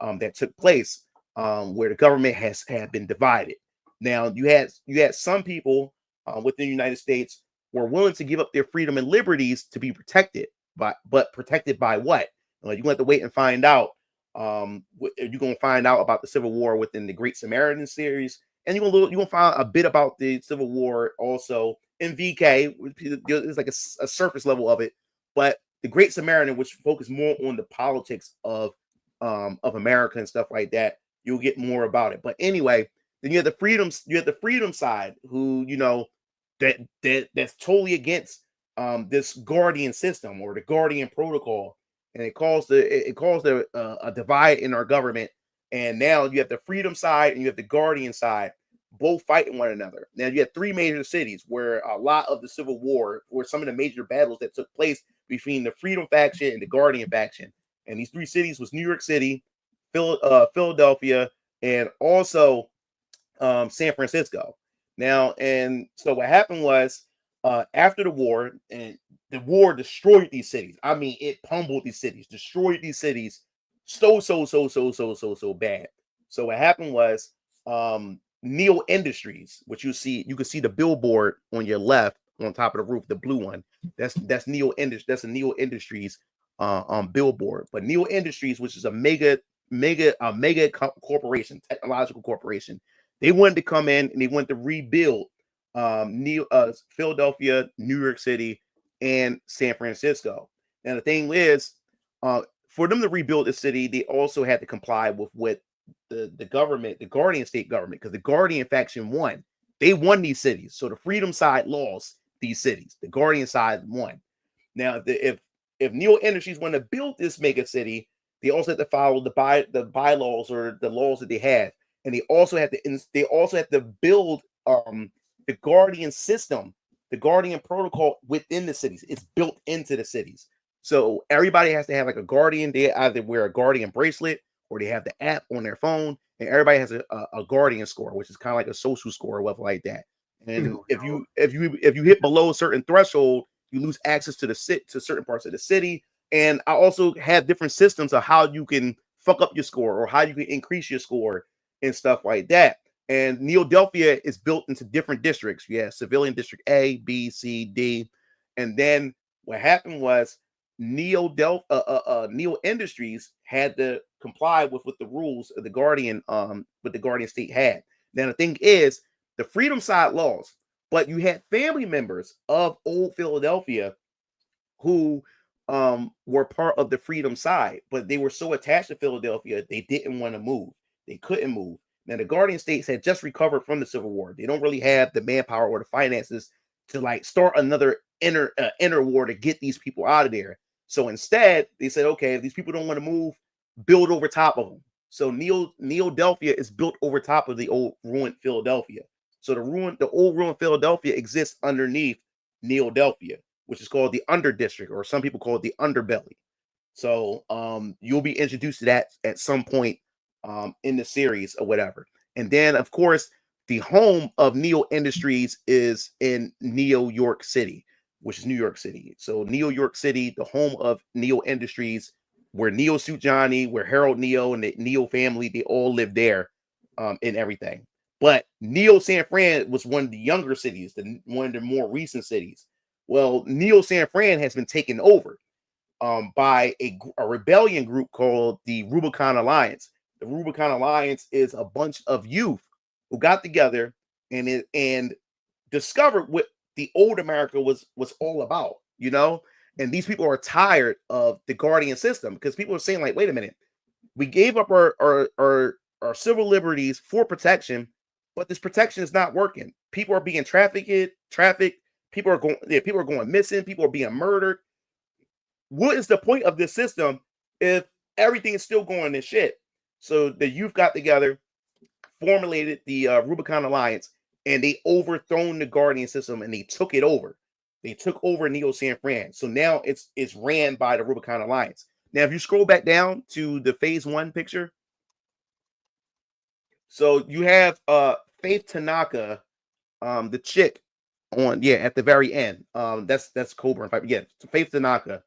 that took place where the government had been divided. Now, you had some people within the United States were willing to give up their freedom and liberties to be protected, but protected by what? You're going to have to wait and find out. You're going to find out about the Civil War within the Great Samaritan series, and you're going to find a bit about the Civil War also in VK. It's like a surface level of it, but the Great Samaritan, which focus more on the politics of America and stuff like that, you'll get more about it. But anyway, then you have the freedom side, who that's totally against this Guardian system or the Guardian protocol. And it caused a divide in our government. And now you have the freedom side and you have the Guardian side, both fighting one another. Now you have 3 major cities where a lot of the Civil War, or some of the major battles that took place between the Freedom faction and the Guardian faction. And these 3 cities was New York City, Philadelphia, and also San Francisco. Now, and so what happened was after the war, and the war destroyed these cities. I mean, it pummeled these cities, destroyed these cities so bad. So what happened was Neo Industries, which you can see the billboard on your left on top of the roof, the blue one. That's Neo Industries. That's a Neo Industries billboard. But Neo Industries, which is a mega corporation, technological corporation, they wanted to come in and they wanted to rebuild Philadelphia, New York City, and San Francisco. And the thing is, for them to rebuild the city, they also had to comply with what the government, the Guardian state government, because the Guardian faction won. They won these cities. So the freedom side lost these cities. The Guardian side won. Now, if Neo Industries want to build this mega city, they also have to follow the bylaws or the laws that they have. And they also have to build the Guardian system, the Guardian protocol within the cities. It's built into the cities. So everybody has to have like a Guardian. They either wear a Guardian bracelet or they have the app on their phone, and everybody has a Guardian score, which is kind of like a social score or whatever like that. And if you hit below a certain threshold, you lose access to certain parts of the city. And I also have different systems of how you can fuck up your score or how you can increase your score and stuff like that. And Neo-Delphia is built into different districts. You have civilian district A, B, C, D. And then what happened was Neo Industries had to comply with what the rules of the Guardian, what the Guardian state had. Now the thing is, the freedom side lost, but you had family members of old Philadelphia who were part of the freedom side, but they were so attached to Philadelphia, they didn't want to move. They couldn't move. Now, the Guardian states had just recovered from the Civil War. They don't really have the manpower or the finances to like start another inner war to get these people out of there. So instead, they said, okay, if these people don't want to move, build over top of them. So Neo-Delphia is built over top of the old ruined Philadelphia. So the old ruined Philadelphia exists underneath Neo-Delphia, which is called the Under District, or some people call it the Underbelly. So you'll be introduced to that at some point in the series or whatever. And then, of course, the home of Neo Industries is in Neo York City, which is New York City. So Neo York City, the home of Neo Industries, where Neo Suit Johnny, where Harold Neo and the Neo family, they all live there and everything. But Neo San Fran was one of the younger cities, one of the more recent cities. Well, Neo San Fran has been taken over by a rebellion group called the Rubicon Alliance. The Rubicon Alliance is a bunch of youth who got together and discovered what the old America was all about, you know? And these people are tired of the Guardian system because people are saying, like, wait a minute, we gave up our civil liberties for protection, but this protection is not working. People are being trafficked. People are going missing. People are being murdered. What is the point of this system if everything is still going to shit? So the youth got together, formulated the Rubicon Alliance, and they overthrown the Guardian system and they took it over. They took over Neo San Fran. So now it's ran by the Rubicon Alliance. Now, if you scroll back down to the Phase 1 picture, so you have Faith Tanaka, the chick at the very end. That's Cobra. Yeah, Faith Tanaka.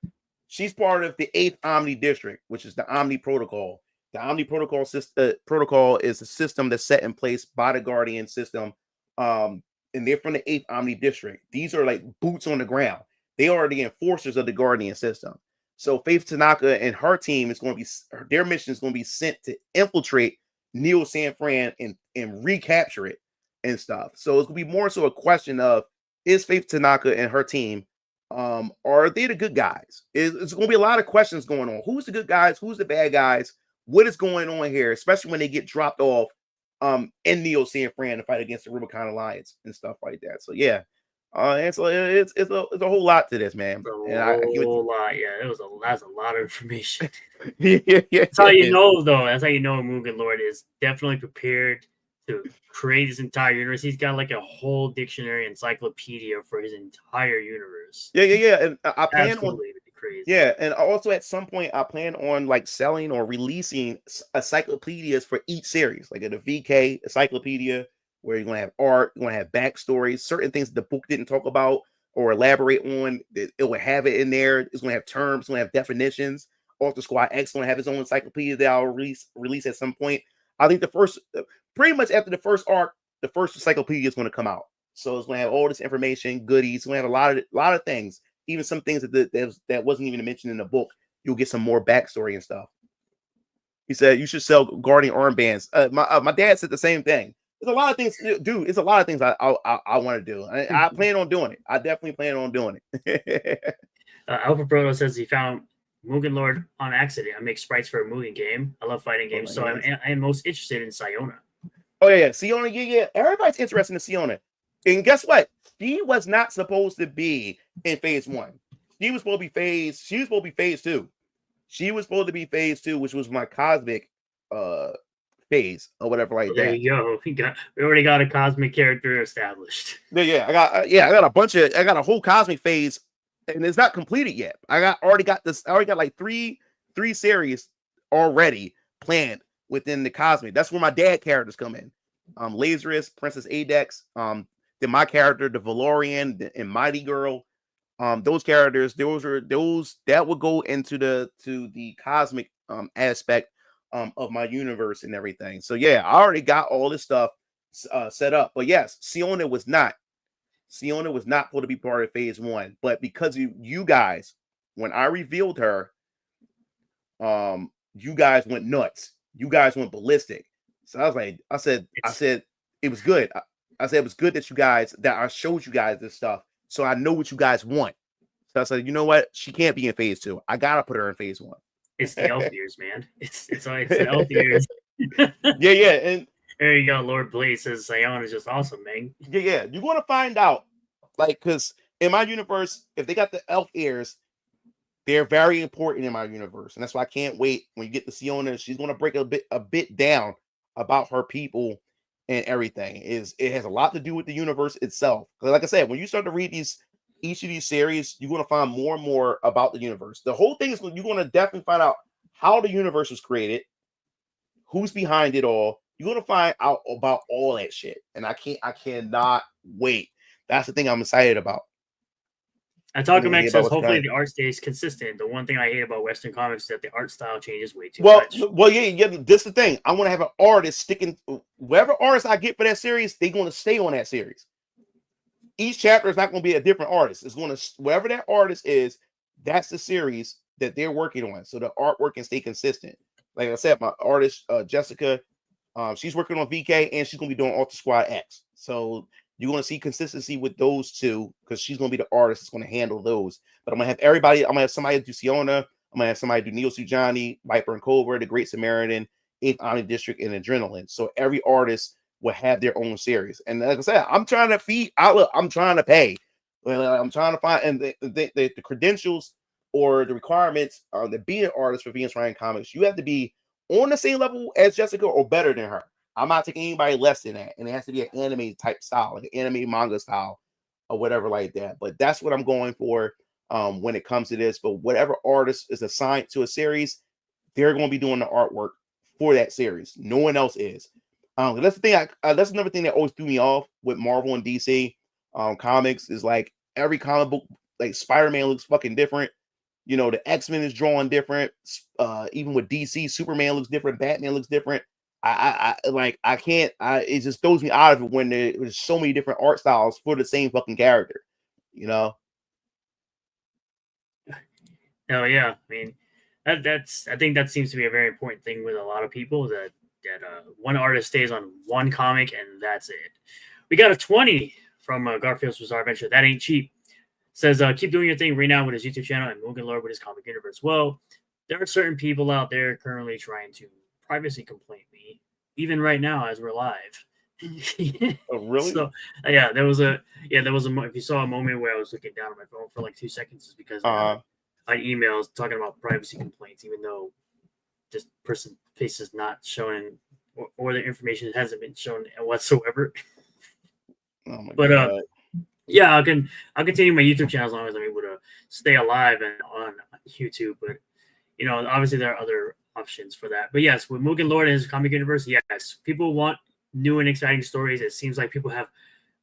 She's part of the 8th Omni District, which is the Omni Protocol. The Omni Protocol is a system that's set in place by the Guardian system. And they're from the 8th Omni District. These are like boots on the ground. They are the enforcers of the Guardian system. So Faith Tanaka and her team is going to be, their mission is going to be sent to infiltrate Neo San Fran and recapture it and stuff. So it's going to be more so a question of, is Faith Tanaka and her team, are they the good guys? It's going to be a lot of questions going on. Who's the good guys? Who's the bad guys? What is going on here? Especially when they get dropped off in Neo San Fran to fight against the Rubicon Alliance and stuff like that. So yeah, it's a whole lot to this, man. That's a lot. Yeah, that's a lot of information. yeah. That's how you know, though. That's how you know MugenLord is definitely prepared to create his entire universe. He's got like a whole dictionary encyclopedia for his entire universe. Yeah. And I plan on crazy. Yeah, and also at some point I plan on like selling or releasing encyclopedias for each series, like a VK encyclopedia where you're gonna have art, you're gonna have backstories, certain things the book didn't talk about or elaborate on. It will have it in there. It's gonna have terms, it's gonna have definitions. Author Squad X gonna have his own encyclopedia that I'll release at some point. I think pretty much after the first arc, the first encyclopedia is gonna come out. So it's gonna have all this information, goodies. It's gonna have a lot of things. Even some things that wasn't even mentioned in the book, you'll get some more backstory and stuff. He said you should sell Guardian armbands. My dad said the same thing. There's a lot of things, dude. It's a lot of things I want to do. I plan on doing it. I definitely plan on doing it. Alpha Proto says he found MugenLord on accident. I make sprites for a Mugen game. I love fighting games, so I'm most interested in Siona. Oh yeah, Siona. Yeah. Everybody's interested in Siona. And guess what? She was not supposed to be in Phase 1. She was supposed to be Phase 2. She was supposed to be Phase 2, which was my cosmic phase or whatever like that. There you go. We already got a cosmic character established. Yeah, I got a whole cosmic phase, and it's not completed yet. I already got like three series already planned within the cosmic. That's where my dad characters come in. Lazarus, Princess Adex, then my character, the Valorian and Mighty Girl, those characters, those that would go into the cosmic aspect of my universe and everything. So yeah, I already got all this stuff set up. But yes, Siona was not. Siona was not supposed to be part of phase 1, but because you guys, when I revealed her, you guys went nuts. You guys went ballistic. So I was like, I said it was good. I said it was good that I showed you guys this stuff, so I know what you guys want. So I said, you know what? She can't be in phase 2. I gotta put her in phase 1. It's the elf ears, man. It's the elf ears. Yeah, and there you go. Lord Blaze says Sion is just awesome, man. Yeah. You're gonna find out, like, because in my universe, if they got the elf ears, they're very important in my universe, and that's why I can't wait when you get to Siona. She's gonna break a bit down about her people and everything. It has a lot to do with the universe itself. Because, like I said, when you start to read each of these series, you're gonna find more and more about the universe. The whole thing is you're gonna definitely find out how the universe was created, who's behind it all. You're gonna find out about all that shit, and I cannot wait. That's the thing I'm excited about. Talkomax says hopefully the art stays consistent. The one thing I hate about Western comics is that the art style changes way too much. Well, yeah. This is the thing. I want to have an artist sticking. Whatever artist I get for that series, they're going to stay on that series. Each chapter is not going to be a different artist. It's going to wherever that artist is. That's the series that they're working on, so the artwork can stay consistent. Like I said, my artist Jessica, she's working on VK, and she's going to be doing Ultra Squad X. So you're going to see consistency with those two because she's going to be the artist that's going to handle those. But I'm going to have everybody. I'm going to have somebody do Siona. I'm going to have somebody do Neo Sujani, Viper and Cobra, The Great Samaritan, 8th Omni District, and Adrenaline. So every artist will have their own series. And like I said, I'm trying to feed outlook. I'm trying to pay. I'm trying to find and the credentials or the requirements on the being an artist for Venus Ryan Comics. You have to be on the same level as Jessica or better than her. I'm not taking anybody less than that, and it has to be an anime type style, like an anime manga style, or whatever like that. But that's what I'm going for when it comes to this. But whatever artist is assigned to a series, they're going to be doing the artwork for that series. No one else is. That's the thing. That's another thing that always threw me off with Marvel and DC comics is like every comic book, like Spider-Man looks fucking different. You know, the X-Men is drawn different. Even with DC, Superman looks different. Batman looks different. It just throws me out of it when there's so many different art styles for the same fucking character, you know? Oh yeah, I mean, I think that seems to be a very important thing with a lot of people that one artist stays on one comic and that's it. We got a 20 from Garfield's Bizarre Adventure. That ain't cheap. Says keep doing your thing right now with his YouTube channel and MugenLord with his comic universe. Well, there are certain people out there currently trying to privacy complaint me, even right now as we're live. Oh, really? So there was a if you saw a moment where I was looking down at my phone for like 2 seconds, is because my emails talking about privacy complaints, even though this person's face is not showing or the information hasn't been shown whatsoever. Oh my God. Yeah, I'll continue my YouTube channel as long as I'm able to stay alive and on YouTube. But you know, obviously there are other options for that. But yes, with MugenLord and his comic universe, yes, people want new and exciting stories. It seems like people have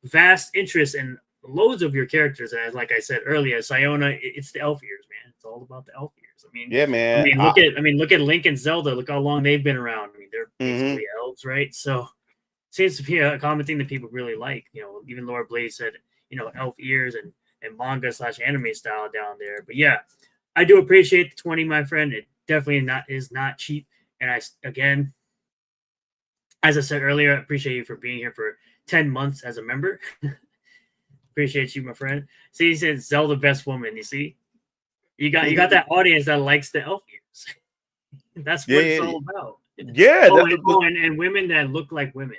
vast interest in loads of your characters. And as like I said earlier, Siona, it's the elf ears, man. It's all about the elf ears. I mean, yeah, man. Look at Link and Zelda. Look how long they've been around. I mean, they're basically elves, right? So it seems to be a common thing that people really like. You know, even Lord Blaze said, you know, elf ears and manga / anime style down there. But yeah, I do appreciate the 20, my friend. It definitely is not cheap. And again, as I said earlier, I appreciate you for being here for 10 months as a member. Appreciate you, my friend. See, he said Zelda best woman. You see, you got that audience that likes the elf ears. That's what it's all about. Yeah. And women that look like women.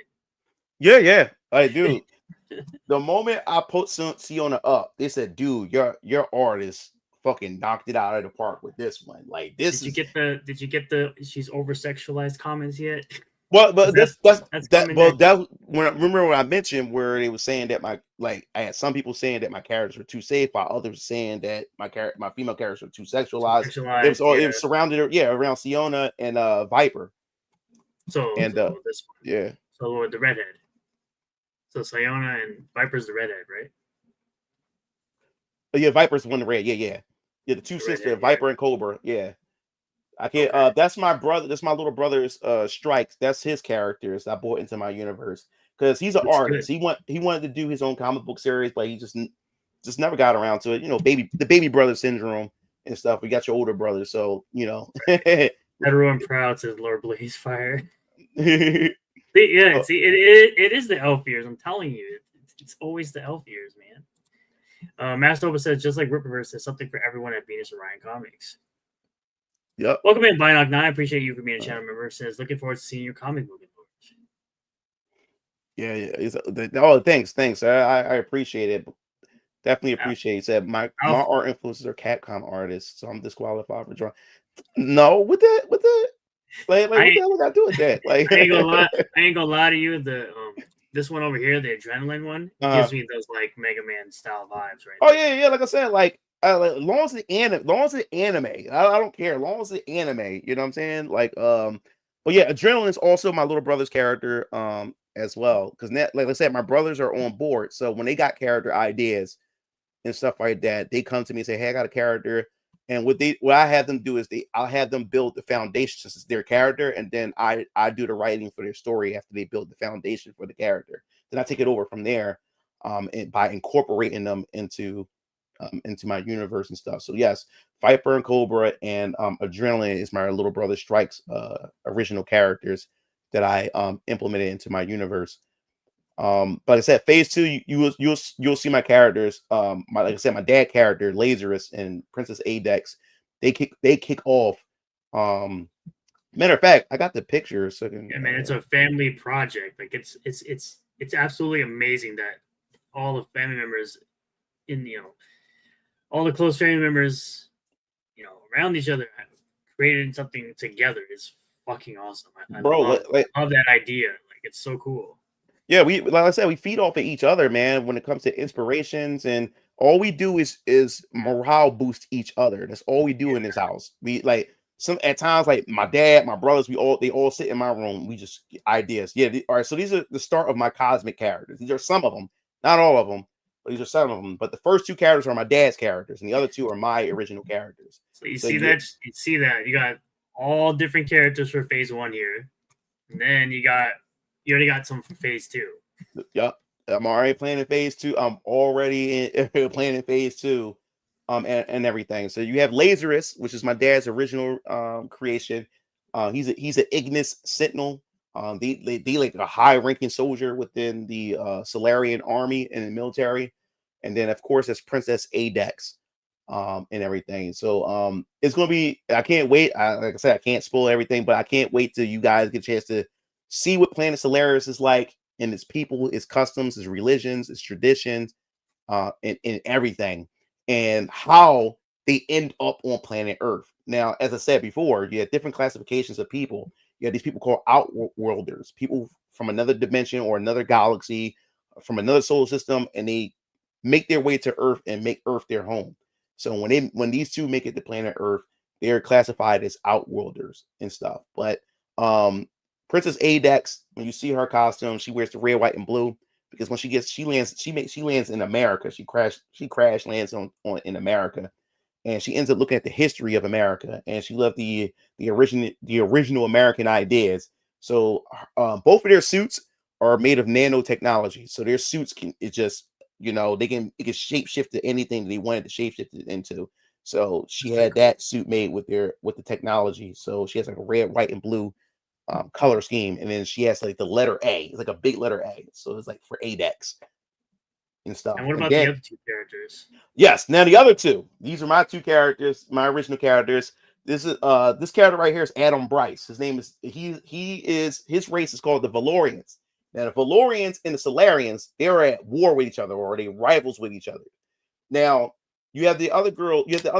Yeah. I do. The moment I put Siona up, they said, "Dude, your artist fucking knocked it out of the park with this one." Like this. Did you get the she's over sexualized comments yet? Well, but remember when I mentioned where they were saying that I had some people saying that my characters were too safe, while others saying that my female characters were too sexualized. It was surrounded around Siona and Viper. So this one. Yeah. So the redhead. So Siona and Viper's the redhead, right? Oh, yeah, Viper's one red. Yeah. The two sisters, Viper and Cobra. Yeah. I can't. Okay. That's my brother. That's my little brother's Strikes. That's his characters I brought into my universe. because he's an Looks artist. good. He wanted to do his own comic book series, but he just never got around to it. You know, the baby brother syndrome and stuff. We got your older brother, so you know. Everyone proud, says Lord Blazefire. Oh, See, it is the elf ears. I'm telling you, it's always the elf ears, man. Mastoba says, just like Ripperverse, there's something for everyone at Venus Orion Comics. yep. Welcome in, Binoc9. I appreciate you for being a channel member. Says, looking forward to seeing your comic book. Yeah. Oh, thanks. I appreciate it. Definitely appreciate it. Said my art influences are Capcom artists, so I'm disqualified for drawing. No, with the like what the hell we got to do with that? Like, I ain't gonna lie to you. The this one over here, the adrenaline one, gives me those like Mega Man style vibes, right? Oh yeah. Like I said, like as long as the anime, I don't care. As long as the anime, you know what I'm saying? Like, but yeah, Adrenaline is also my little brother's character, as well. Because like I said, my brothers are on board, so when they got character ideas and stuff like that, they come to me and say, "Hey, I got a character." And what I have them do is I'll have them build the foundation as their character, and then I do the writing for their story after they build the foundation for the character. Then I take it over from there, and by incorporating them into my universe and stuff. So yes, Viper and Cobra and Adrenaline is my little brother Strike's original characters that I implemented into my universe. But like I said, phase 2, you'll see my characters. Like I said, my dad character, Lazarus and Princess Adex, they kick off. Matter of fact, I got the picture. So yeah, man, it's a family project. Like it's absolutely amazing that all the family members all the close family members, around each other created something together. Is fucking awesome. I love that idea. Like it's so cool. Yeah, like I said, we feed off of each other, man, when it comes to inspirations, and all we do is morale boost each other. That's all we do in this house. We like at times, like my dad, my brothers, they all sit in my room. We just get ideas. Yeah, all right. So these are the start of my cosmic characters. These are some of them, not all of them, but these are some of them. But the first 2 characters are my dad's characters, and the other 2 are my original characters. So you see that you got all different characters for phase 1 here, and then you already got some for phase 2. Yep. I'm already playing in phase 2. I'm already playing in phase 2, and everything. So you have Lazarus, which is my dad's original creation. He's an Ignis Sentinel. They like a high-ranking soldier within the Solarian army and the military. And then of course there's Princess Adex, and everything. So it's gonna be. I can't wait. Like I said, I can't spoil everything, but I can't wait till you guys get a chance to see what Planet Solaris is like, and its people, its customs, its religions, its traditions, and everything, and how they end up on planet Earth. Now, as I said before, you have different classifications of people. You have these people called outworlders, people from another dimension or another galaxy, from another solar system, and they make their way to Earth and make Earth their home. So when these 2 make it to planet Earth, they're classified as outworlders and stuff. But Princess Adex, when you see her costume, she wears the red, white, and blue because when she lands in America. She crash lands on in America, and she ends up looking at the history of America, and she loved the original American ideas. So both of their suits are made of nanotechnology. So their suits they can shapeshift to anything that they wanted to shapeshift it into. So she had that suit made with the technology. So she has like a red, white, and blue color scheme, and then she has like the letter A. It's like a big letter A, so it's like for Adex and stuff. And what about the other 2 characters? Yes, now the other 2. These are my 2 characters, my original characters. This character right here is Adam Bryce. His name is his race is called the Valorians. Now the Valorians and the Solarians, they're at war with each other, or they rivals with each other. Now you have the other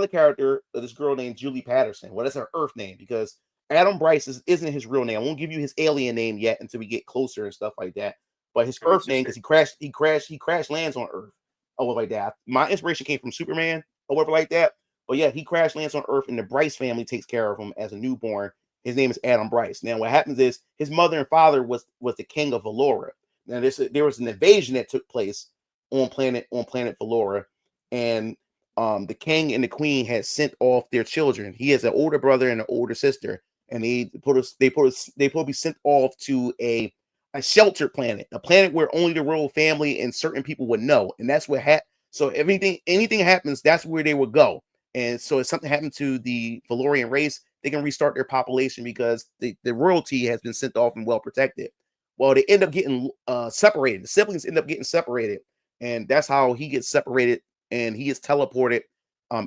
character, this girl named Julie Patterson. Well, that's her Earth name because Adam Bryce isn't his real name. I won't give you his alien name yet until we get closer and stuff like that. But his Earth name, because he crash lands on Earth, or whatever like that. My inspiration came from Superman, or whatever like that. But yeah, he crash lands on Earth, and the Bryce family takes care of him as a newborn. His name is Adam Bryce. Now, what happens is his mother and father was the king of Valora. Now, there was an invasion that took place on planet Valora, and the king and the queen had sent off their children. He has an older brother and an older sister. And they be sent off to a a sheltered planet, a planet where only the royal family and certain people would know, and that's what so anything happens, that's where they would go. And so if something happened to the Valorian race, they can restart their population because the royalty has been sent off and well protected. Well, they end up getting separated. The siblings end up getting separated, and that's how he gets separated, and he gets teleported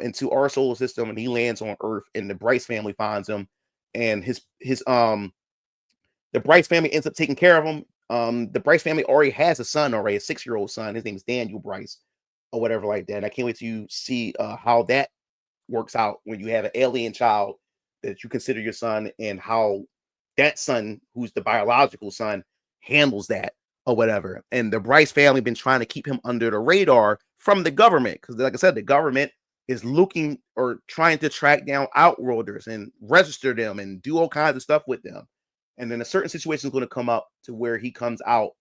into our solar system, and he lands on Earth, and the Bryce family finds him, and the Bryce family ends up taking care of him. The Bryce family already has a son already, a 6-year-old son. His name is Daniel Bryce or whatever like that. And I can't wait to see how that works out when you have an alien child that you consider your son, and how that son, who's the biological son, handles that or whatever. And the Bryce family been trying to keep him under the radar from the government because, like I said, the government is looking or trying to track down outworlders and register them and do all kinds of stuff with them. And then a certain situation is going to come up to where he comes out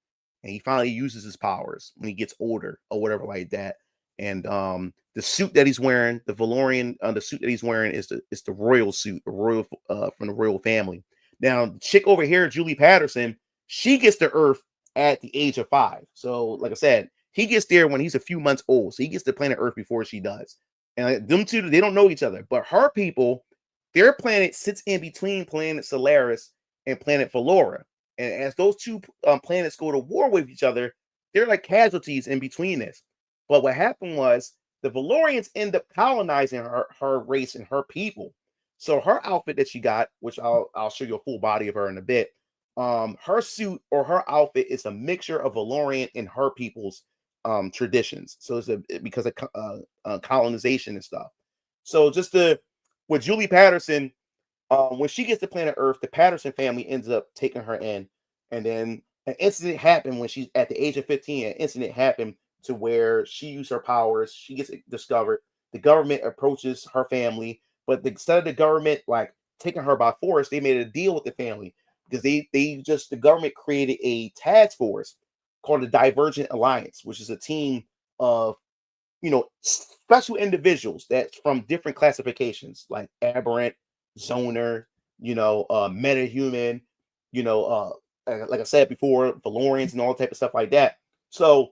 and he finally uses his powers when he gets older or whatever like that. And the suit that he's wearing, the Valorian, the suit that he's wearing is the royal suit, the royal from the royal family. Now, the chick over here, Julie Patterson, she gets to Earth at the age of 5. So, like I said, he gets there when he's a few months old. So he gets to planet Earth before she does. And them two, they don't know each other. But her people, their planet sits in between planet Solaris and planet Valora. And as those two planets go to war with each other, they're like casualties in between this. But what happened was the Valorians end up colonizing her race and her people. So her outfit that she got, which I'll show you a full body of her in a bit, her suit or her outfit is a mixture of Valorian and her people's traditions. So it's because of colonization and stuff. So with Julie Patterson, when she gets to planet Earth, the Patterson family ends up taking her in, and then an incident happened when she's at the age of 15. An incident happened to where she used her powers. She gets discovered. The government approaches her family, but instead of the government like taking her by force, they made a deal with the family because the government created a task force called the Divergent Alliance, which is a team of special individuals that's from different classifications like aberrant, zoner, metahuman, like I said before, Valorians and all type of stuff like that. So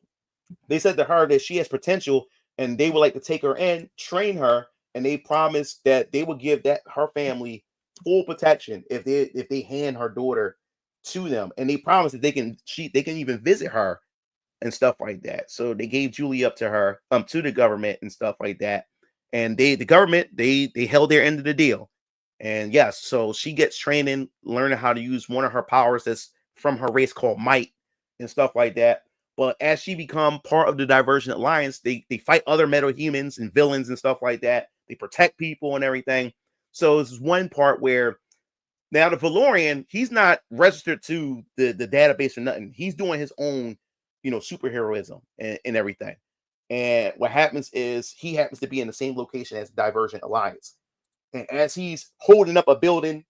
they said to her that she has potential and they would like to take her in, train her, and they promised that they would give her family full protection if they hand her daughter to them. And they promised that they can even visit her and stuff like that. So they gave Julie up to her, to the government and stuff like that. And the government, they held their end of the deal. And yes, so she gets training, learning how to use one of her powers that's from her race called Might and stuff like that. But as she become part of the Divergent Alliance, they fight other metahumans and villains and stuff like that. They protect people and everything. So this is one part where now the Valorian, he's not registered to the database or nothing. He's doing his own, superheroism and everything. And what happens is he happens to be in the same location as the Divergent Alliance. And as he's holding up a building,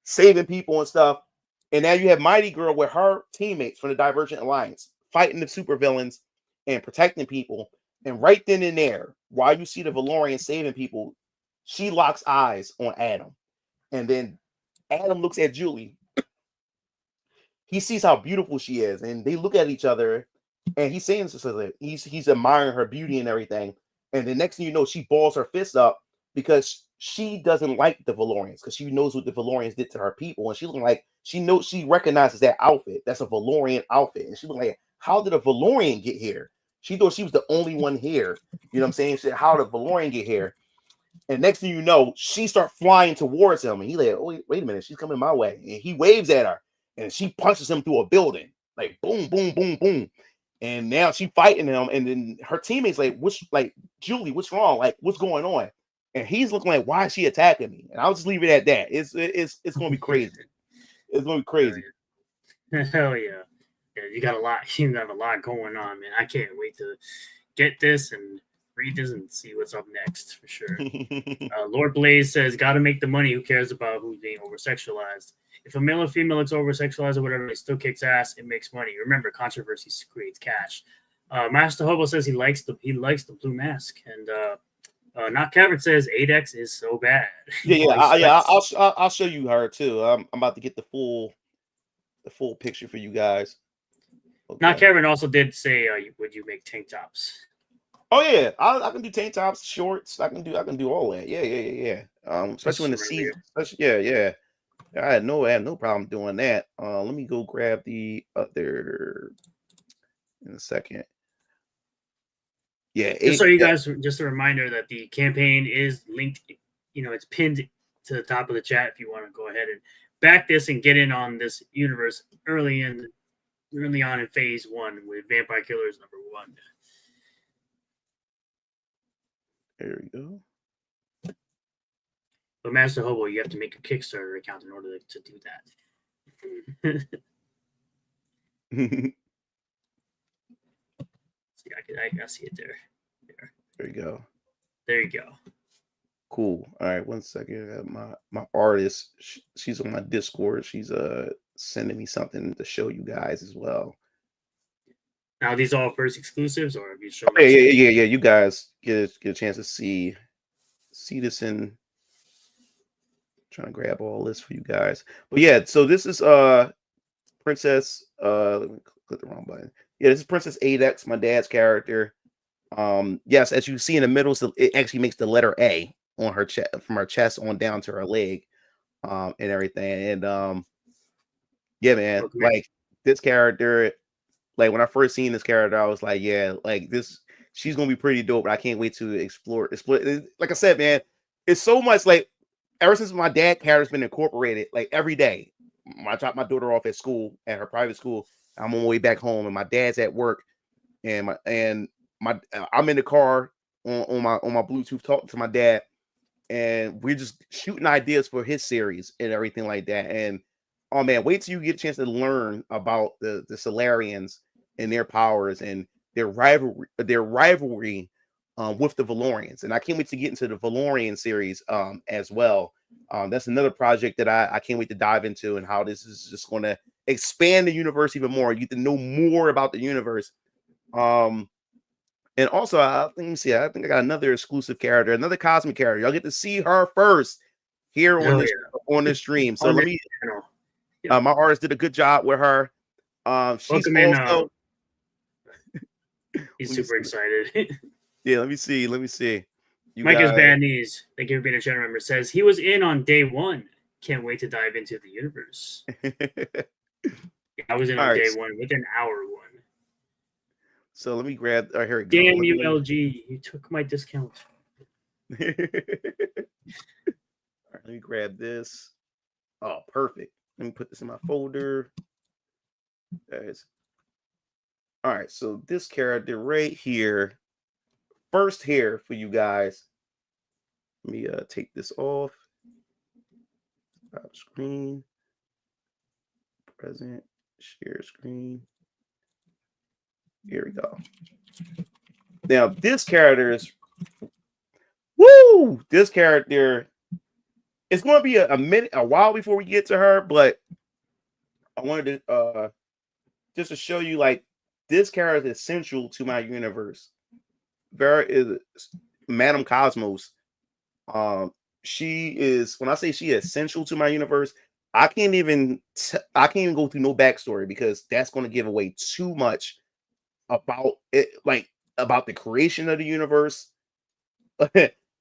saving people and stuff, and now you have Mighty Girl with her teammates from the Divergent Alliance fighting the supervillains and protecting people. And right then and there, while you see the Valorian saving people, she locks eyes on Adam. And then Adam looks at Julie. He sees how beautiful she is, and they look at each other, and he's saying something. He's admiring her beauty and everything. And the next thing you know, she balls her fists up because she doesn't like the Valorians because she knows what the Valorians did to her people, and she recognizes that outfit. That's a Valorian outfit, and she was like, "How did a Valorian get here?" She thought she was the only one here. You know what I'm saying? She said, "How did a Valorian get here?" And next thing you know, she starts flying towards him, and he like, "Oh, wait a minute, she's coming my way." And he waves at her, and she punches him through a building, like boom, boom, boom, boom. And now she's fighting him, and then her teammates like, Julie, what's wrong? Like, what's going on? And he's looking like, why is she attacking me? And I'll just leave it at that. It's gonna be crazy. It's gonna be crazy. Hell yeah. Yeah, you got a lot going on, man. I can't wait to get this and read this and see what's up next for sure. Lord Blaze says, gotta make the money. Who cares about who's being over-sexualized? If a male or female looks over-sexualized or whatever, it still kicks ass. It makes money. Remember, controversy creates cash. Master Hobo says he likes the blue mask. And Not Cavern says 8X is so bad. Yeah. I'll show you her too. I'm about to get the full the full picture for you guys. Now, Okay. Kevin also did say, would you make tank tops? Oh yeah, I can do tank tops, shorts. I can do all that. Yeah. Especially in the season. Yeah. I had no problem doing that. Let me go grab the other in a second. Yeah, Just so you guys, just a reminder that the campaign is linked. It's pinned to the top of the chat if you want to go ahead and back this and get in on this universe early on in phase 1 with Vampire Killers #1. There we go. But Master Hobo, you have to make a Kickstarter account in order to do that. See, I see it there. There you go. There you go. Cool. All right, 1 second. My artist, she's on my Discord. She's sending me something to show you guys as well. Now, these all first exclusives, or have you shown? Yeah. You guys get a chance to see this in. Trying to grab all this for you guys. But yeah, so this is Princess. Let me click the wrong button. Yeah, this is Princess Adex, my dad's character. Yes, as you see in the middle, so it actually makes the letter A on her chest, from her chest on down to her leg, and everything. And yeah, man, Okay. like this character, like when I first seen this character, I was like, yeah, like this, she's gonna be pretty dope. But I can't wait to explore. Like I said, man, it's so much. Like ever since my dad character's been incorporated, like every day, I drop my daughter off at school, at her private school. I'm on my way back home, and my dad's at work, and I'm in the car on my Bluetooth talking to my dad, and we're just shooting ideas for his series and everything like that. And oh man, wait till you get a chance to learn about the Solarians and their powers and their rivalry with the Valorians. And I can't wait to get into the Valorian series as well. That's another project that I can't wait to dive into, and how this is just going to expand the universe even more. You get to know more about the universe. And also, I think I got another exclusive character, another cosmic character. Y'all get to see her first here on this stream. So let me. My artist did a good job with her. She's also. He's super excited. Yeah, let me see. Mike is bad knees. Thank you for being a channel member. Says he was in on day 1. Can't wait to dive into the universe. I was in on day 1 within hour 1. So let me grab. Here we go. Damn you, LG! You took my discount. All right, let me grab this. Oh, perfect. Let me put this in my folder. Guys. All right, so this character right here, first here for you guys. Let me take this off. Stop screen. Present. Share screen. Here we go. Now this character is this character is going to be a while before we get to her, but I wanted to just to show you, like, this character is essential to my universe. Vera is Madame Cosmos. She is, when I say she is essential to my universe, I can't even go through no backstory, because that's going to give away too much about it, like about the creation of the universe.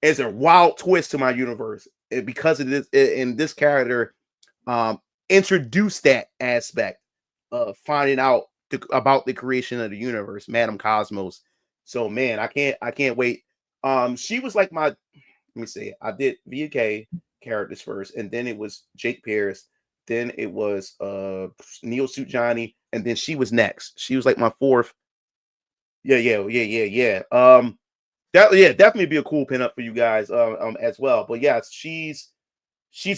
It's a wild twist to my universe, because of this, and this character introduced that aspect of finding out about the creation of the universe, Madame Cosmos. So man, I can't wait. She was like my, let me see, I did VK characters first, and then it was Jake Pierce, then it was Neo Suit Johnny, and then she was next. She was like my fourth. Yeah. Definitely be a cool pinup for you guys as well. But yeah, she's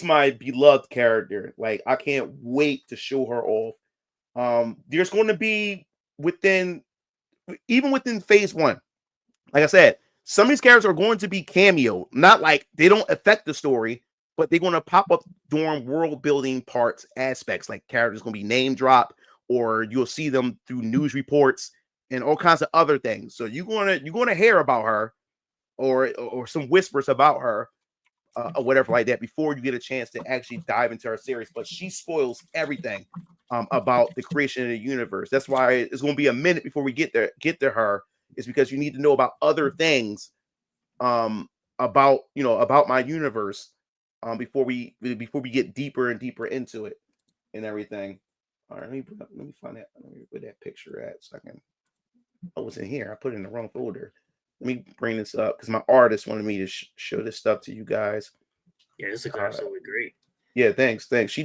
my beloved character. Like, I can't wait to show her off. There's going to be within phase 1, like I said, some of these characters are going to be cameo, not like they don't affect the story, but they're going to pop up during world building parts aspects. Like, characters going to be name dropped, or you'll see them through news reports and all kinds of other things. So you're going to hear about her, or some whispers about her, or whatever like that, before you get a chance to actually dive into her series. But she spoils everything. about the creation of the universe. That's why it's going to be a minute before we get there. Get to her is because you need to know about other things about about my universe before we get deeper and deeper into it and everything. All right, let me find that. Let me put that picture at so I can. Oh, it's in here. I put it in the wrong folder. Let me bring this up because my artist wanted me to show this stuff to you guys. Yeah, this looks absolutely great. Yeah, thanks. She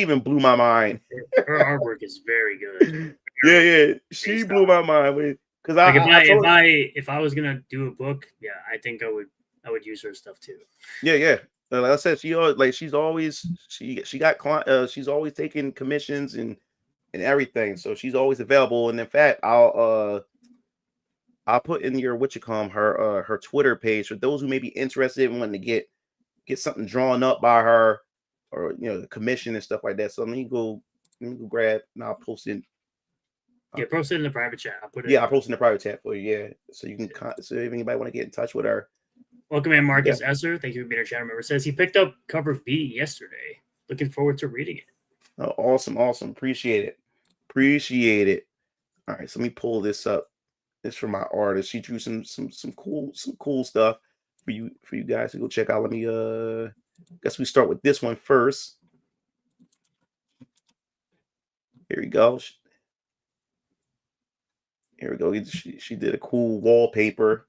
even blew my mind. Her artwork is very good. Yeah. She blew my mind because if I was gonna do a book, yeah, I think I would use her stuff too. Yeah. Like I said, she's always she's always taking commissions and everything, so she's always available. And in fact, I'll put in your her Twitter page for those who may be interested in wanting to get something drawn up by her, or the commission and stuff like that. So let me go grab and I'll post it. Yeah, post it in the private chat. I'll post in the private chat for you. Yeah, so you can so if anybody want to get in touch with her. Welcome in, Marcus Esser. Thank you for being our channel member. Says he picked up cover B yesterday. Looking forward to reading it. Oh, awesome. Appreciate it. All right, so let me pull this up. This from my artist. She drew some cool stuff for you guys to go check out. Let me guess we start with this one first. Here we go. She did a cool wallpaper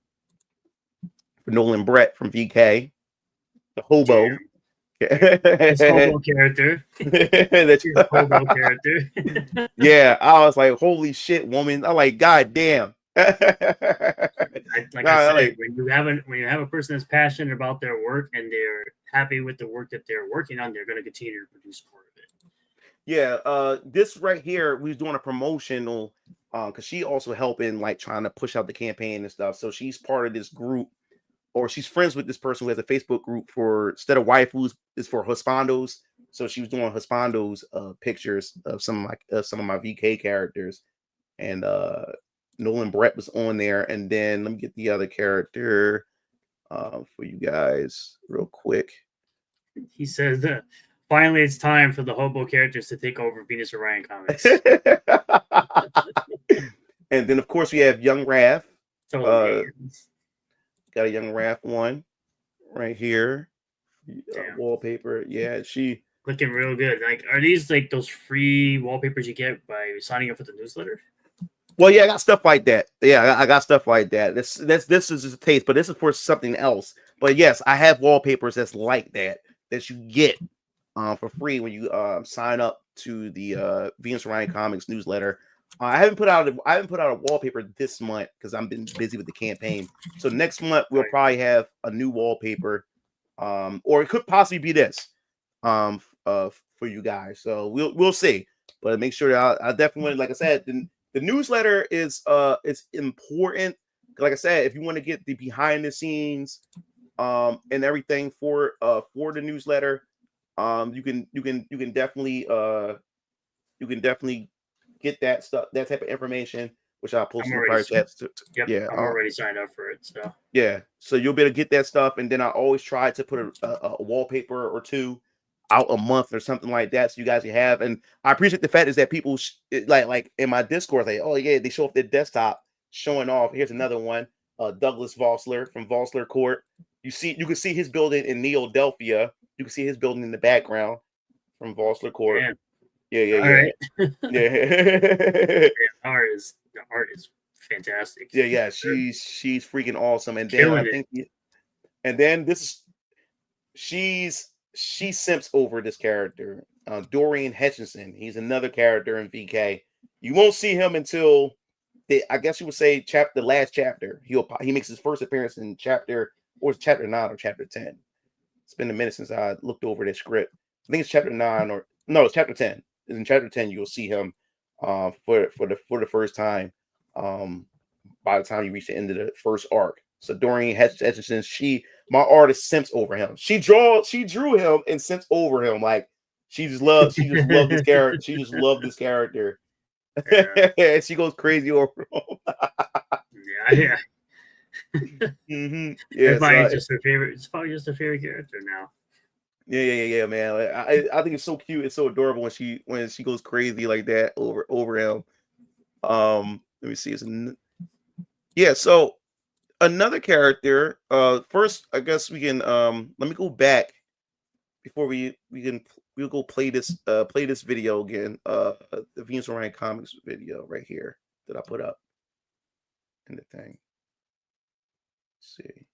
for Nolan Brett from VK, the hobo. This hobo character. Hobo character. Yeah, I was like, holy shit, woman. I'm like, god damn. I said, when you have a person that's passionate about their work and they're happy with the work that they're working on, they're going to continue to produce more of it. Yeah, this right here, we was doing a promotional because she also helping trying to push out the campaign and stuff. So she's part of this group, or she's friends with this person who has a Facebook group for instead of waifus, is for husbandos. So she was doing husbandos pictures of some of my VK characters, and Nolan Brett was on there. And then let me get the other character for you guys real quick. He says that finally it's time for the hobo characters to take over Venus Orion Comics. And then of course we have Young Raph. Got a Young Raph one right here. Wallpaper. Yeah, she looking real good. Are these those free wallpapers you get by signing up for the newsletter? Well, yeah, I got stuff like that. Yeah, I got stuff like that. This is a taste, but this is for something else. But yes, I have wallpapers that's like that you get for free when you sign up to the Venus Orion Comics newsletter. I haven't put out a wallpaper this month because I've been busy with the campaign. So next month we'll probably have a new wallpaper, or it could possibly be this for you guys. So we'll see. But make sure that I definitely, like I said, the newsletter is important. Like I said, if you want to get the behind the scenes and everything for the newsletter, you can definitely get that stuff, that type of information, which I'll post in the private chat. Yeah, I'm already signed up for it. So yeah, so you'll be able to get that stuff, and then I always try to put a wallpaper or two out a month or something like that, so you guys can have. And I appreciate the fact is that people like in my Discord, oh yeah, they show off their desktop, showing off. Here's another one, Douglas Vossler from Vossler Court. You can see his building in Neodelphia. You can see his building in the background from Vossler Court. Yeah. Yeah. All right. Yeah. The art is fantastic. Yeah. She's freaking awesome. And then she simps over this character, Dorian Hutchinson. He's another character in VK. You won't see him until I guess you would say the last chapter. He makes his first appearance in chapter 9 or chapter 10. It's been a minute since I looked over this script. I think it's chapter 9 or no, it's chapter 10. In chapter 10, you'll see him for the first time. By the time you reach the end of the first arc. So Dorian Hutchinson, my artist simps over him. She drew him and simps over him. Like she just loved this character. She just loved this character. Yeah. She goes crazy over him. Yeah. Mm-hmm. Yeah, it's probably just her favorite. It's probably just her favorite character now. Yeah, man. Like, I think it's so cute. It's so adorable when she goes crazy like that over him. Let me see. Yeah. So another character. First, I guess we can. Let me go back before we'll go play this video again. The Venus Orion Comics video right here that I put up in the thing. Let's see.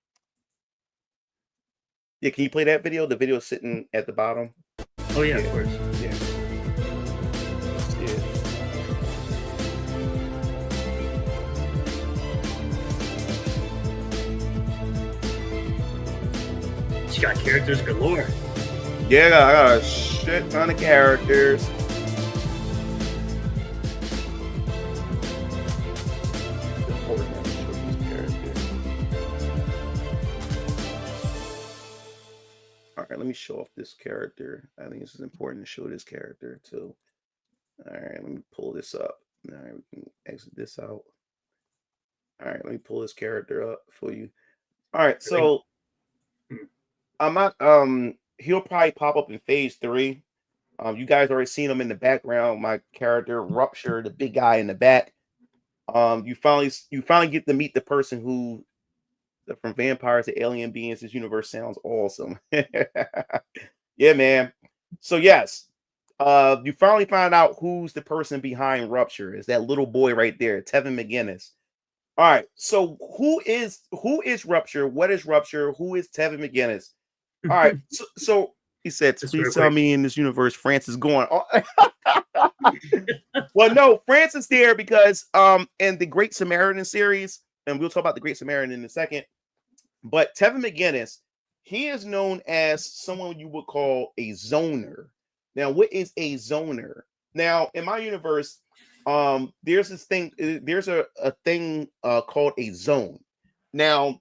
Yeah, can you play that video? The video is sitting at the bottom. Oh yeah, of course. Yeah. She got characters galore. Yeah, I got a shit ton of characters. All right, let me show off this character. I think this is important to show this character too. All right, let me pull this up. All right, we can exit this out. All right, let me pull this character up for you. All right, so I'm not he'll probably pop up in phase 3. You guys already seen him in the background. My character Rupture, the big guy in the back. You finally get to meet the person who from vampires to alien beings. This universe sounds awesome. Yeah, man. So yes, you finally find out who's the person behind Rupture. Is that little boy right there, Tevin McGinnis. All right. So who is Rupture? What is Rupture? Who is Tevin McGinnis? All right. So he said, please tell me in this universe France is going. Well, no, France is there because in the Great Samaritan series, and we'll talk about the Great Samaritan in a second. But Tevin McGinnis, he is known as someone you would call a zoner. Now, what is a zoner? Now, in my universe, there's this thing, there's a thing called a zone. Now,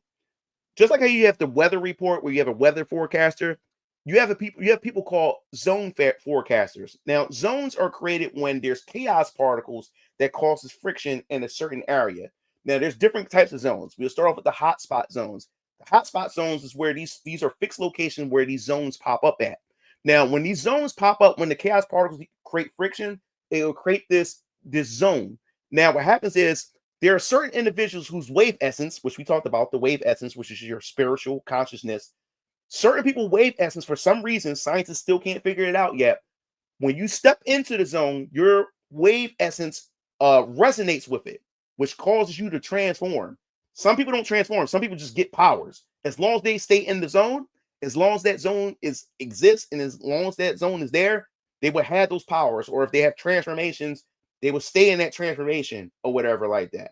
just like how you have the weather report where you have a weather forecaster, you have people called zone forecasters. Now, zones are created when there's chaos particles that causes friction in a certain area. Now, there's different types of zones. We'll start off with the hotspot zones. The hotspot zones is where these are fixed locations where these zones pop up at. Now, when these zones pop up, when the chaos particles create friction, it will create this zone. Now, what happens is there are certain individuals whose wave essence, which we talked about, the wave essence, which is your spiritual consciousness. Certain people wave essence, for some reason, scientists still can't figure it out yet. When you step into the zone, your wave essence resonates with it, which causes you to transform. Some people don't transform. Some people just get powers. As long as they stay in the zone, as long as that zone exists, and as long as that zone is there, they will have those powers. Or if they have transformations, they will stay in that transformation or whatever like that.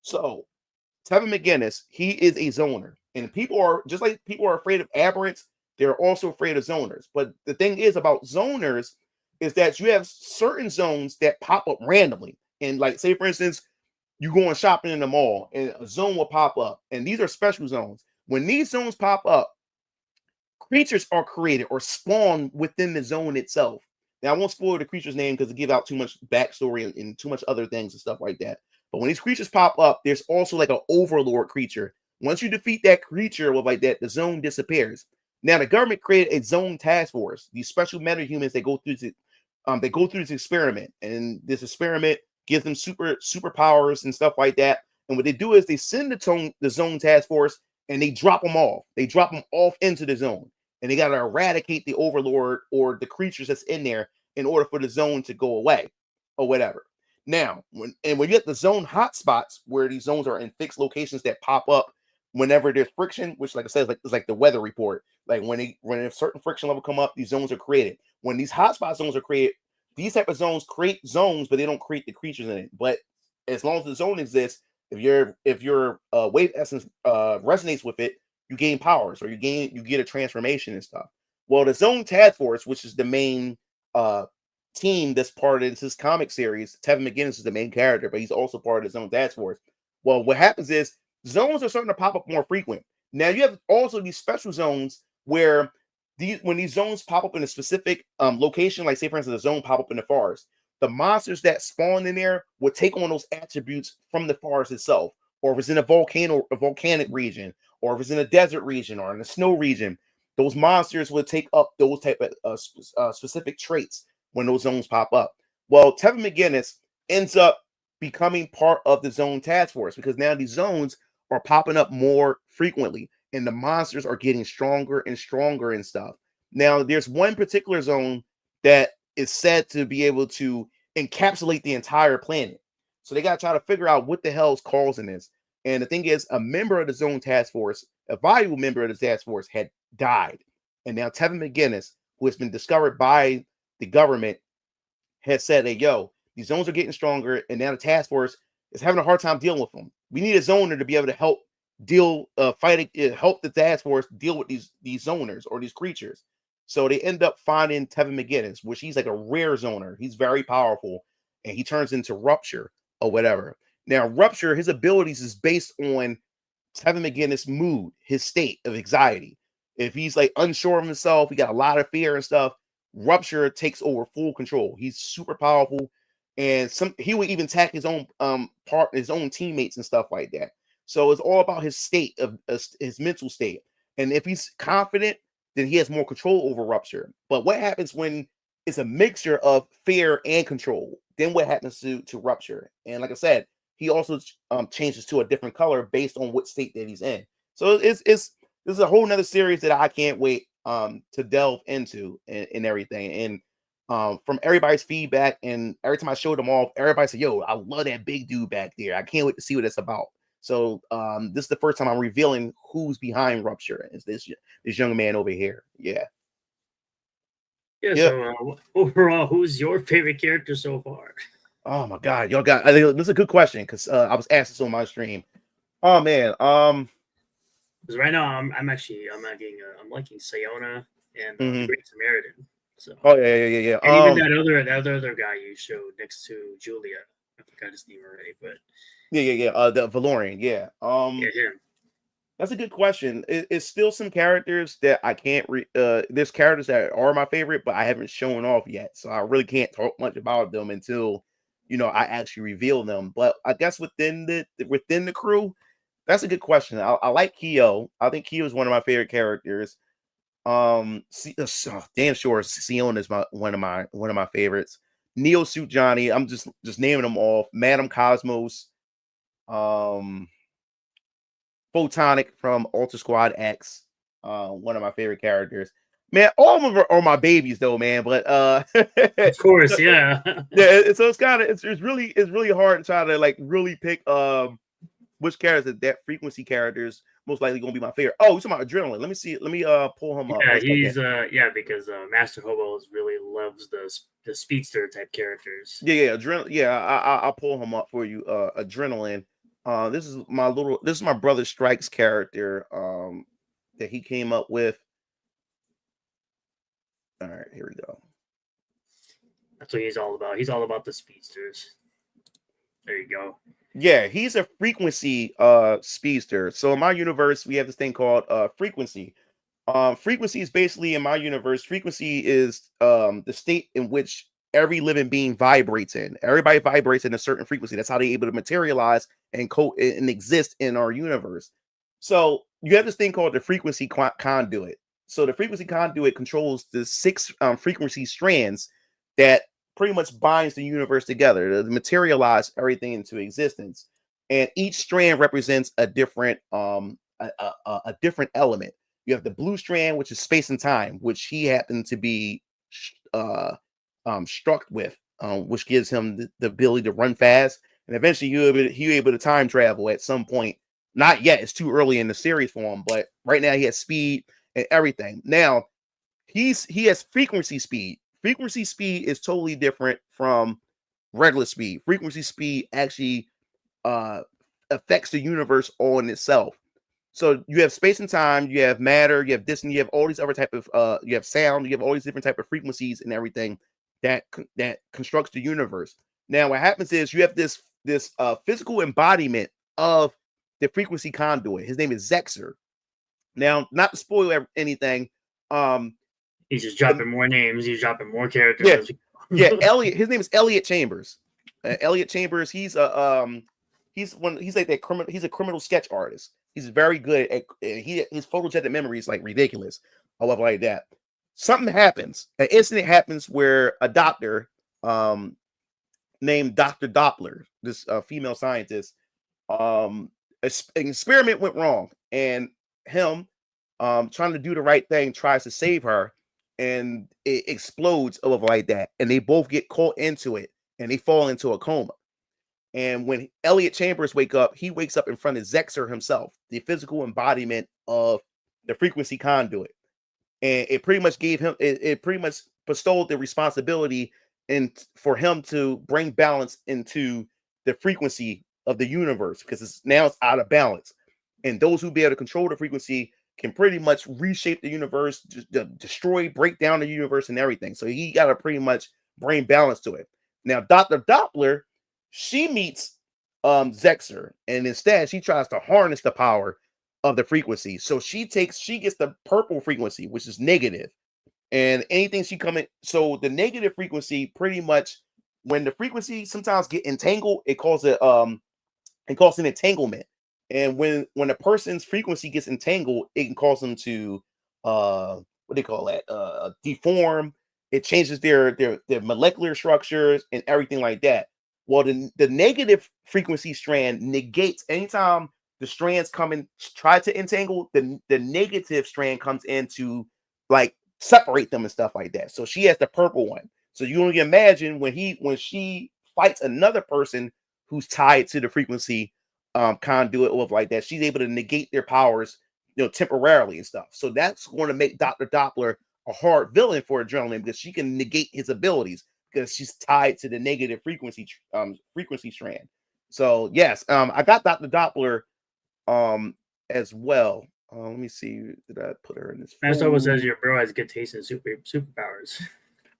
So Tevin McGinnis, he is a zoner. And people are, just like people are afraid of aberrants, they're also afraid of zoners. But the thing is about zoners is that you have certain zones that pop up randomly. And like, say, for instance, you going shopping in the mall and a zone will pop up. And these are special zones. When these zones pop up, creatures are created or spawn within the zone itself. Now, I won't spoil the creature's name because it gives out too much backstory and too much other things and stuff like that. But when these creatures pop up, there's also like an overlord creature. Once you defeat that creature with like that, the zone disappears. Now, the government created a zone task force. These special metahumans, they go through this experiment, and this experiment gives them superpowers and stuff like that. And what they do is they send the zone task force and they drop them off. They drop them off into the zone, and they got to eradicate the overlord or the creatures that's in there in order for the zone to go away or whatever. Now, when you get the zone hotspots, where these zones are in fixed locations that pop up whenever there's friction, which, like I said, it's like the weather report. Like when a certain friction level come up, these zones are created. When these hotspot zones are created, these type of zones create zones, but they don't create the creatures in it. But as long as the zone exists, if your wave essence resonates with it, you gain powers, or you get a transformation and stuff. Well, the zone task force, which is the main team that's part of this comic series, Tevin McGinnis is the main character, but he's also part of the zone task force. Well, what happens is zones are starting to pop up more frequent. Now you have also these special zones where when these zones pop up in a specific location, like say for instance, a zone pop up in the forest, the monsters that spawn in there would take on those attributes from the forest itself. Or if it's in a volcanic region, or if it's in a desert region or in a snow region, those monsters would take up those type of specific traits when those zones pop up. Well, Tevin McGinnis ends up becoming part of the zone task force because now these zones are popping up more frequently and the monsters are getting stronger and stronger and stuff. Now, there's one particular zone that is said to be able to encapsulate the entire planet. So they got to try to figure out what the hell is causing this. And the thing is, a member of the zone task force, a valuable member of the task force, had died. And now Tevin McGinnis, who has been discovered by the government, has said, hey, yo, these zones are getting stronger, and now the task force is having a hard time dealing with them. We need a zoner to be able to help help the task force deal with these zoners or these creatures. So they end up finding Tevin McGinnis, which he's like a rare zoner. He's very powerful, and he turns into Rupture or whatever. Now, Rupture, his abilities is based on Tevin McGinnis' mood, his state of anxiety. If he's like unsure of himself, he got a lot of fear and stuff, Rupture takes over full control. He's super powerful, and he would even attack his own his own teammates and stuff like that. So it's all about his state of his mental state. And if he's confident, then he has more control over Rupture. But what happens when it's a mixture of fear and control? Then what happens to Rupture? And like I said, he also changes to a different color based on what state that he's in. So this is a whole nother series that I can't wait to delve into and everything. And from everybody's feedback, and every time I showed them off, everybody said, yo, I love that big dude back there. I can't wait to see what it's about. So this is the first time I'm revealing who's behind Rupture. It's this young man over here. Yeah. Yeah. So overall, who's your favorite character so far? Oh my God, y'all got. I think this is a good question because I was asked this on my stream. Oh man, because right now I'm liking Sayona and the Great Samaritan. So yeah. And even that other guy you showed next to Julia, I forgot his name already, but the Valorian, yeah. Him. That's a good question. It's still some characters that I can't there's characters that are my favorite, but I haven't shown off yet, so I really can't talk much about them until I actually reveal them. But I guess within the crew, that's a good question. I like Kyo. I think Kyo is one of my favorite characters. Damn sure Sion is one of my favorites. Neo Suit Johnny. I'm just naming them off. Madam Cosmos. Photonic from Ultra Squad X. One of my favorite characters. Man, all of them are my babies though, man. But of course, yeah. Yeah, so it's really hard to try to like really pick which characters that frequency characters most likely gonna be my favorite. Oh, you're talking about Adrenaline. Let me pull him up. Yeah, because Master Hobos really loves the speedster type characters. Yeah, Adrenaline. Yeah, I'll pull him up for you. Adrenaline. This is my brother Strike's character that he came up with. All right, here we go. That's what he's all about. He's all about the speedsters. There you go. Yeah, he's a frequency speedster. So in my universe, we have this thing called frequency. Frequency is basically in my universe. Frequency is the state in which every living being vibrates in. Everybody vibrates in a certain frequency. That's how they're able to materialize and exist in our universe. So you have this thing called the frequency conduit. So the frequency conduit controls the 6 frequency strands that pretty much binds the universe together to materialize everything into existence. And each strand represents a different a different element. You have the blue strand, which is space and time, which he happened to be struck with, which gives him the ability to run fast. And eventually he'll be able to time travel at some point. Not yet. It's too early in the series for him, but right now he has speed and everything. Now he has frequency speed. Frequency speed is totally different from regular speed. Frequency speed actually affects the universe on itself. So you have space and time, you have matter, you have distance, you have all these other type of you have sound, you have all these different type of frequencies and everything that constructs the universe. Now what happens is you have this physical embodiment of the frequency conduit. His name is Zexer. Now, not to spoil anything, he's just dropping more names. He's dropping more characters. Yeah, Elliot. His name is Elliot Chambers. Elliot Chambers. He's like that criminal. He's a criminal sketch artist. He's very good at his photogenic memory is like ridiculous. or whatever like that. Something happens. An incident happens where a doctor named Dr. Doppler, this female scientist, an experiment went wrong, and him trying to do the right thing tries to save her, and it explodes over like that, and they both get caught into it, and they fall into a coma. And when Elliot Chambers he wakes up in front of Zexer himself, the physical embodiment of the frequency conduit. And it pretty much gave him, it pretty much bestowed the responsibility and for him to bring balance into the frequency of the universe, because it's out of balance. And those who be able to control the frequency can pretty much reshape the universe, destroy, break down the universe and everything. So he got to pretty much bring balance to it. Now, Dr. Doppler, she meets Zexer, and instead she tries to harness the power of the frequency. So she gets the purple frequency, which is negative. And anything so the negative frequency, pretty much when the frequency sometimes get entangled, it causes an entanglement. And when a person's frequency gets entangled, it can cause them to what they call that, deform. It changes their molecular structures and everything like that. Well, the negative frequency strand negates anytime the strands come in, try to entangle, the negative strand comes in to like separate them and stuff like that. So she has the purple one. So you can imagine when she fights another person who's tied to the frequency conduit or like that, she's able to negate their powers, temporarily and stuff. So that's going to make Dr. Doppler a hard villain for Adrenaline, because she can negate his abilities because she's tied to the negative frequency strand. So yes, I got Dr. Doppler as well. Let me see. Did I put her in this? That's always says your bro has good taste in superpowers.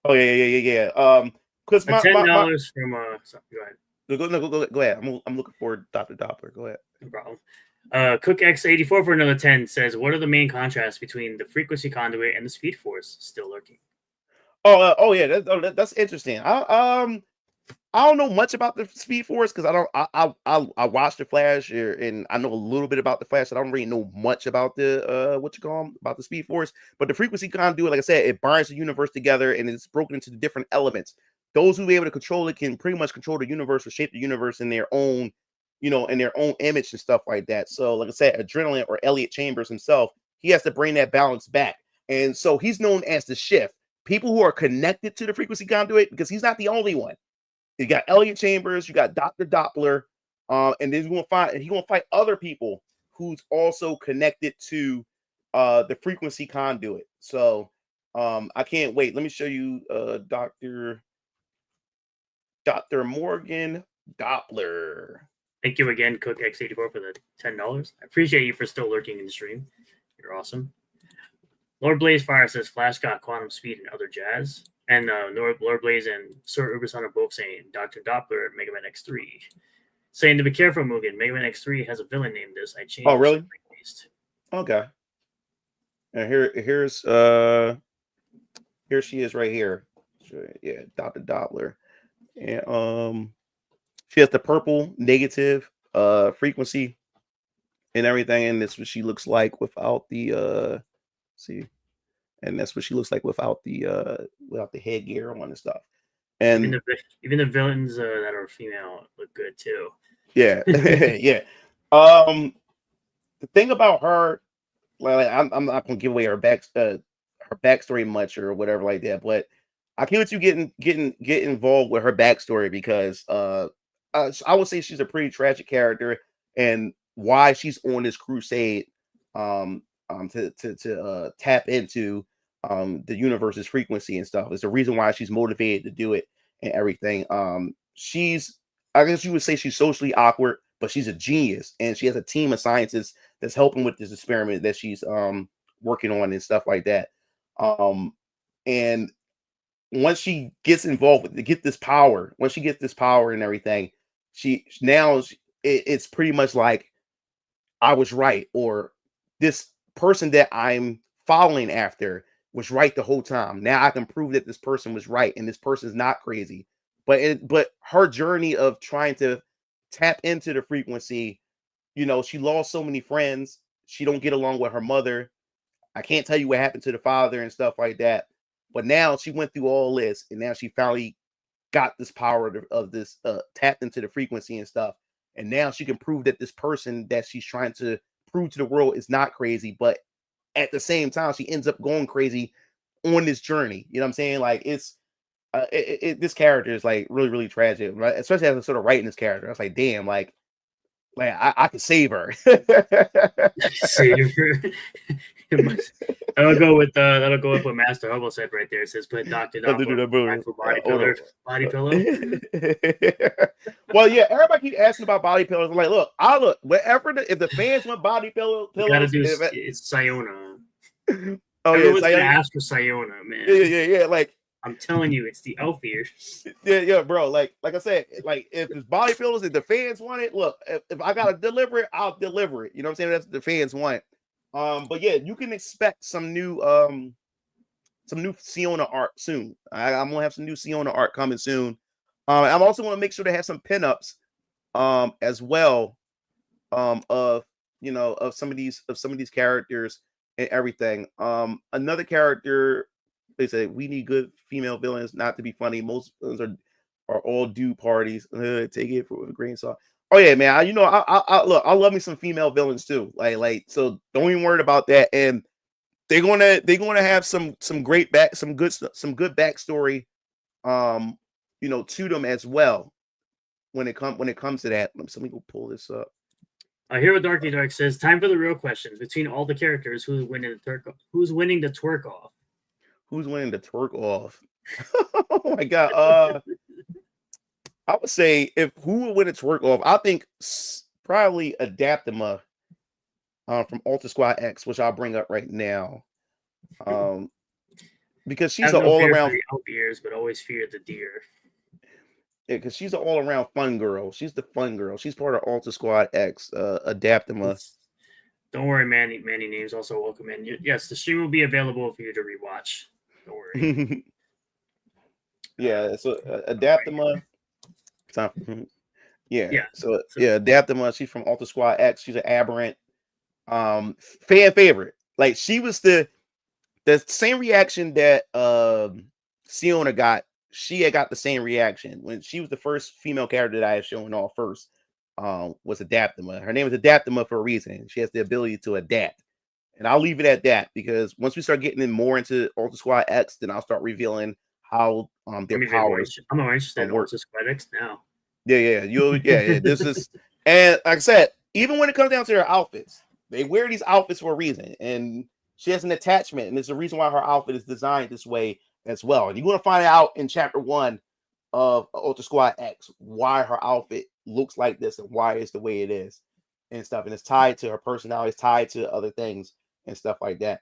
Oh yeah. Because my $10 from sorry, go ahead. Go ahead. I'm looking for Dr. Doppler. Go ahead. No problem. Cook X84 for another 10 says, "What are the main contrasts between the frequency conduit and the speed force still lurking?" Oh yeah, that's interesting. I don't know much about the Speed Force because I watched the Flash and I know a little bit about the Flash. I don't really know much about the about the Speed Force. But the frequency conduit, like I said, it binds the universe together and it's broken into the different elements. Those who be able to control it can pretty much control the universe or shape the universe in their own, in their own image and stuff like that. So, like I said, Adrenaline or Elliot Chambers himself, he has to bring that balance back. And so he's known as the Shift. People who are connected to the frequency conduit, because he's not the only one. You got Elliot Chambers, you got Dr. Doppler, and then he's gonna fight other people who's also connected to the frequency conduit. So I can't wait. Let me show you Dr. Morgan Doppler. Thank you again, Cook X84, for the $10. I appreciate you for still lurking in the stream. You're awesome. Lord Blaze Fire says Flash got quantum speed and other jazz. And Lord Blaze and Sir Uberson are both saying Dr. Doppler Mega Man X3. Saying to be careful, Mugen. Mega Man X3 has a villain named this. I changed. Oh, really? Okay. And here she is right here. Yeah, Dr. Doppler. And she has the purple negative frequency and everything, and that's what she looks like without the see. And that's what she looks like without the headgear on and stuff. And even the villains that are female look good too. Yeah, yeah. The thing about her, like, I'm not gonna give away her backstory much or whatever like that, but I can't let you get involved with her backstory because I would say she's a pretty tragic character, and why she's on this crusade to tap into the universe's frequency and stuff is the reason why she's motivated to do it and everything. I guess you would say she's socially awkward, but she's a genius, and she has a team of scientists that's helping with this experiment that she's working on and stuff like that. And once she gets involved with this power and everything, it's pretty much like I was right, or this person that I'm following after was right the whole time. Now I can prove that this person was right and this person is not crazy. But her journey of trying to tap into the frequency, she lost so many friends. She don't get along with her mother. I can't tell you what happened to the father and stuff like that. But now she went through all this, and now she finally got this power of this tapped into the frequency and stuff. And now she can prove that this person that she's trying to prove to the world is not crazy, but at the same time, she ends up going crazy on this journey. You know what I'm saying? Like it's this character is like really, really tragic, right? Especially as I'm sort of writing this character. I was like, damn, like I could save her. Save her. That'll go with what Master Hubble said right there. It says put Dr. Doppler for body pillow. Well, yeah, everybody keep asking about body pillows. I'm like, look, whatever if the fans want body pillows, gotta do it's Siona. Oh, Everyone's gonna ask for Siona, man. Yeah. Like I'm telling you, it's the elf ears. Yeah, bro. Like I said, like if it's body pillows, if the fans want it, look, if I gotta deliver it, I'll deliver it. You know what I'm saying? That's what the fans want. But yeah, you can expect some new Siona art soon. I'm gonna have some new Siona art coming soon. I'm also gonna make sure to have some pinups, as well, of some of these characters and everything. Another character. They say we need good female villains, not to be funny. Most villains are all dude parties. Take it with a grain of salt. Oh yeah, man. I love me some female villains too. Like so, don't even worry about that. And they're gonna have some good backstory, to them as well when it comes to that. Let me go pull this up. Here with Darky Dark says, time for the real questions. Between all the characters, who's winning the twerk off? Who's winning the twerk off? Who's winning the twerk off? Oh my god. I would say who would win the twerk off, I think probably Adaptima from Alter Squad X, which I'll bring up right now. Because she's an all-around ears, but always fear the deer. Yeah, because she's an all-around fun girl. She's the fun girl. She's part of Alter Squad X, Adaptima. Don't worry, Manny names also welcome in. Yes, the stream will be available for you to rewatch. Don't worry. Yeah, so Adaptima. Yeah. So Adaptima, she's from Alter Squad X. She's an aberrant. Fan favorite. Like she was the same reaction that Siona got. She had got the same reaction when she was the first female character that I had shown off first. Was Adaptima. Her name is Adaptima for a reason. She has the ability to adapt. And I'll leave it at that because once we start getting more into Alter Squad X, then I'll start revealing how their powers. I'm more interested in Alter Squad X now. Yeah. This is, and like I said, even when it comes down to her outfits, they wear these outfits for a reason, and she has an attachment, and it's the reason why her outfit is designed this way as well. And you're going to find out in chapter 1 of Alter Squad X why her outfit looks like this and why it's the way it is and stuff. And it's tied to her personality, it's tied to other things and stuff like that.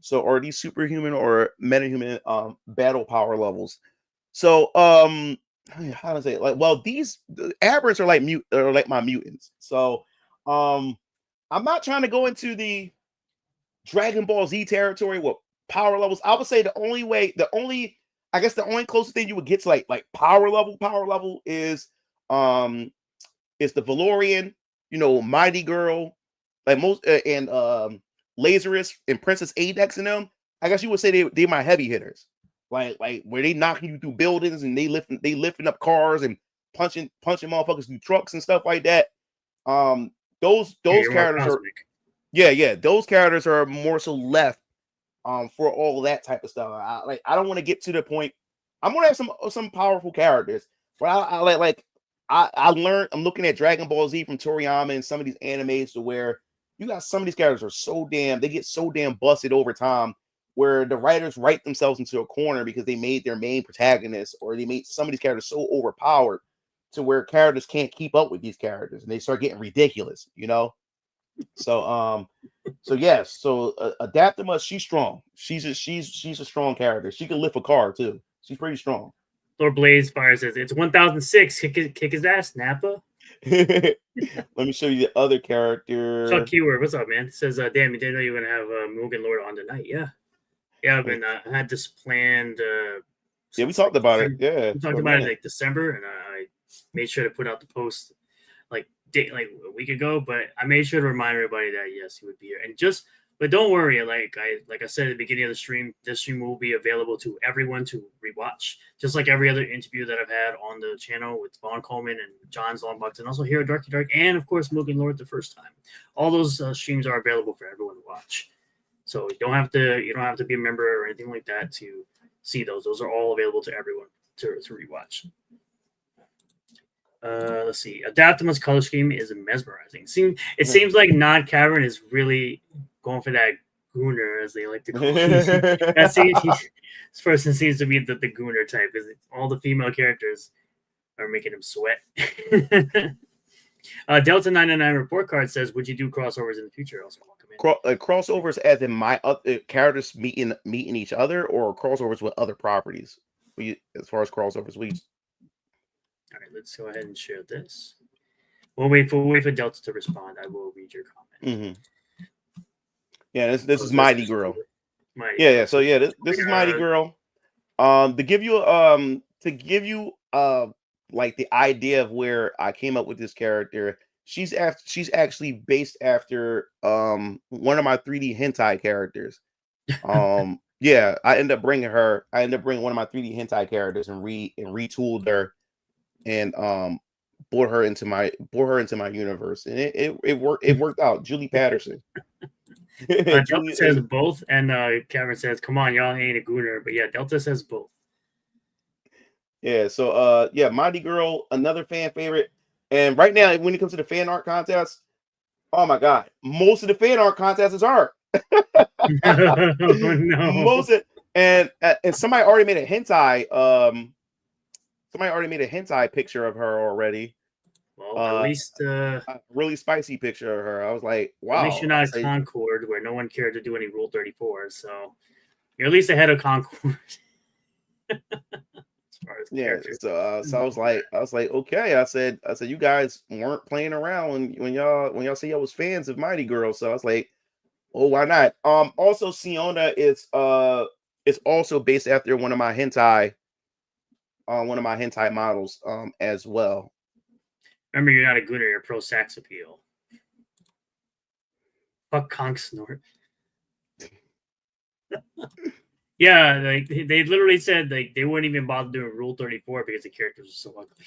So are these superhuman or metahuman battle power levels? So how to say it? Like, well, these aberrants are like my mutants. So I'm not trying to go into the Dragon Ball Z territory with power levels. I would say the only closest thing you would get to like power level is the Valorian, Mighty Girl, like most and Lazarus and Princess Adex and them. I guess you would say they my heavy hitters. Like where they knocking you through buildings and they lifting up cars and punching motherfuckers through trucks and stuff like that. Those characters are those characters are more so left for all that type of stuff. I don't want to get to the point. I'm gonna have some powerful characters, but I learned. I'm looking at Dragon Ball Z from Toriyama and some of these animes to where you got some of these characters are they get so damn busted over time, where the writers write themselves into a corner because they made their main protagonist or they made some of these characters so overpowered to where characters can't keep up with these characters and they start getting ridiculous, So Adaptima, she's strong. She's a strong character. She can lift a car too. She's pretty strong. Lord Blaze Fire says it's 1006. Kick his ass, Nappa. Let me show you the other character. Chuck Keyword, what's up, man? Says, damn, you didn't know you were gonna have MugenLord on tonight. Yeah, I've been I had this planned. We talked about it. Yeah, we talked about it like December, and I made sure to put out the post like a week ago. But I made sure to remind everybody that yes, he would be here. And just But don't worry, like I said at the beginning of the stream, this stream will be available to everyone to rewatch, just like every other interview that I've had on the channel with Vaughn Coleman and John's Longbox, and also here at Darky Dark, and of course MugenLord the first time. All those streams are available for everyone to watch. So you don't have to be a member or anything like that to see those. Those are all available to everyone to rewatch. Let's see. Adaptima's color scheme is mesmerizing. It seems like Nod Cavern is really going for that gooner, as they like to call it. This person seems to be the gooner type, because all the female characters are making him sweat. Delta 99 report card says, "Would you do crossovers in the future?" Also, crossovers as in my characters meeting each other, or crossovers with other properties. As far as crossovers, all right, let's go ahead and share this. We'll wait for Delta to respond. I will read your comment. Mm-hmm. Yeah, this is Mighty Girl. Yeah. So yeah, this is Mighty Girl. To give you like the idea of where I came up with this character, she's actually based after one of my 3D hentai characters. Yeah, I end up bringing one of my 3D hentai characters and retooled her and brought her into my universe, and it worked out. Julie Patterson. Delta says both, and Cameron says, "Come on, y'all ain't a gooner," but yeah, Delta says both. Yeah, so yeah, Mighty Girl, another fan favorite. And right now, when it comes to the fan art contest, oh my god, most of the fan art contests is art. No. Most of, and somebody already made a hentai. Somebody already made a hentai picture of her already. Well, at least a really spicy picture of her. I was like, wow. At least you're not a Concord where no one cared to do any Rule 34, so you're at least ahead of Concord. Yeah, so I was like, okay. I said, you guys weren't playing around when y'all say y'all was fans of Mighty Girl. So I was like, oh, why not? Also, Siona is also based after one of my hentai models as well. Remember, you're not a gooner, you're pro sex appeal. Fuck conch snort. Yeah, like they literally said like they wouldn't even bother doing Rule 34 because the characters are so ugly.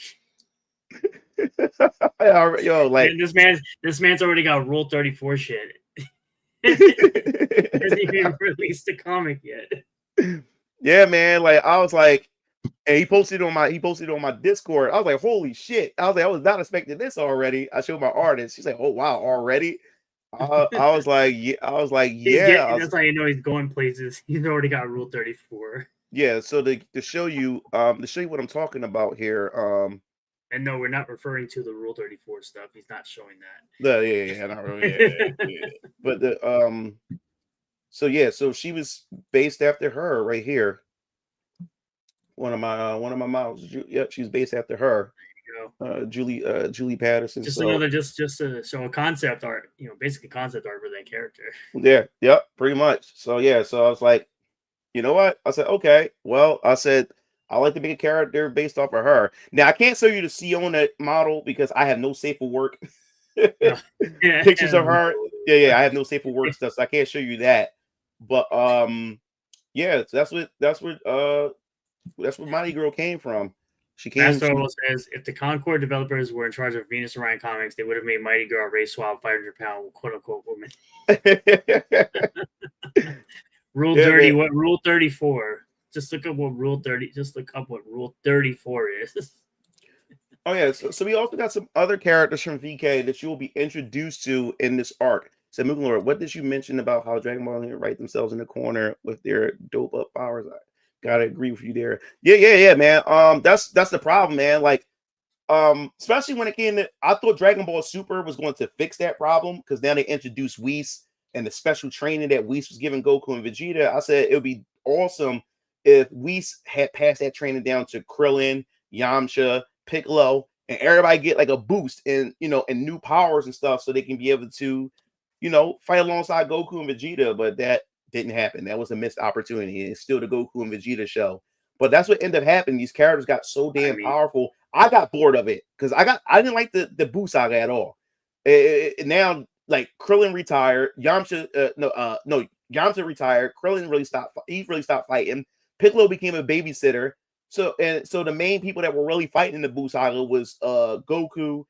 Yo, like this man's already got Rule 34 shit. Hasn't even released a comic yet. Yeah, man. Like I was like, and he posted on my Discord. I was like, holy shit! I was not expecting this already. I showed my artist. She's like, oh wow, already. I was like, yeah. That's how you know he's going places. He's already got Rule 34. Yeah. So to show you what I'm talking about here. And no, we're not referring to the Rule 34 stuff. He's not showing that. Yeah, not really. Yeah. But so she was based after her right here. One of my models. Yep, she's based after her. Julie Patterson. Just to show a concept art, basically concept art for that character. Yeah, yep, pretty much. So yeah, so I was like, you know what? I said, okay. Well, I said I like to make a character based off of her. Now I can't show you the Siona model because I have no safe for work pictures of her. Yeah, I have no safe for work stuff, so I can't show you that. But yeah, that's where Mighty Girl came from. She came. Master says, if the Concord developers were in charge of Venus Orion Comics, they would have made Mighty Girl a race swap 500-pound quote unquote woman. Rule 30. Man. What Rule 34? Just look up what Rule 30. Just look up what Rule 34 is. Oh yeah. So we also got some other characters from VK that you will be introduced to in this arc. So MugenLord, what did you mention about how Dragon Ball write themselves in the corner with their dope up powers? Gotta agree with you there. Yeah, man. That's the problem, man. Like, especially when it came to, I thought Dragon Ball Super was going to fix that problem because now they introduced Whis and the special training that Whis was giving Goku and Vegeta. I said it would be awesome if Whis had passed that training down to Krillin, Yamcha, Piccolo, and everybody get like a boost and and new powers and stuff so they can be able to, fight alongside Goku and Vegeta. But that didn't happen. That was a missed opportunity. It's still the Goku and Vegeta show. But that's what ended up happening. These characters got so damn powerful. I got bored of it because I didn't like the Buu saga at all. Now like Krillin retired, Yamcha Yamcha retired, Krillin really stopped fighting, Piccolo became a babysitter. So the main people that were really fighting in the Buu saga was Goku,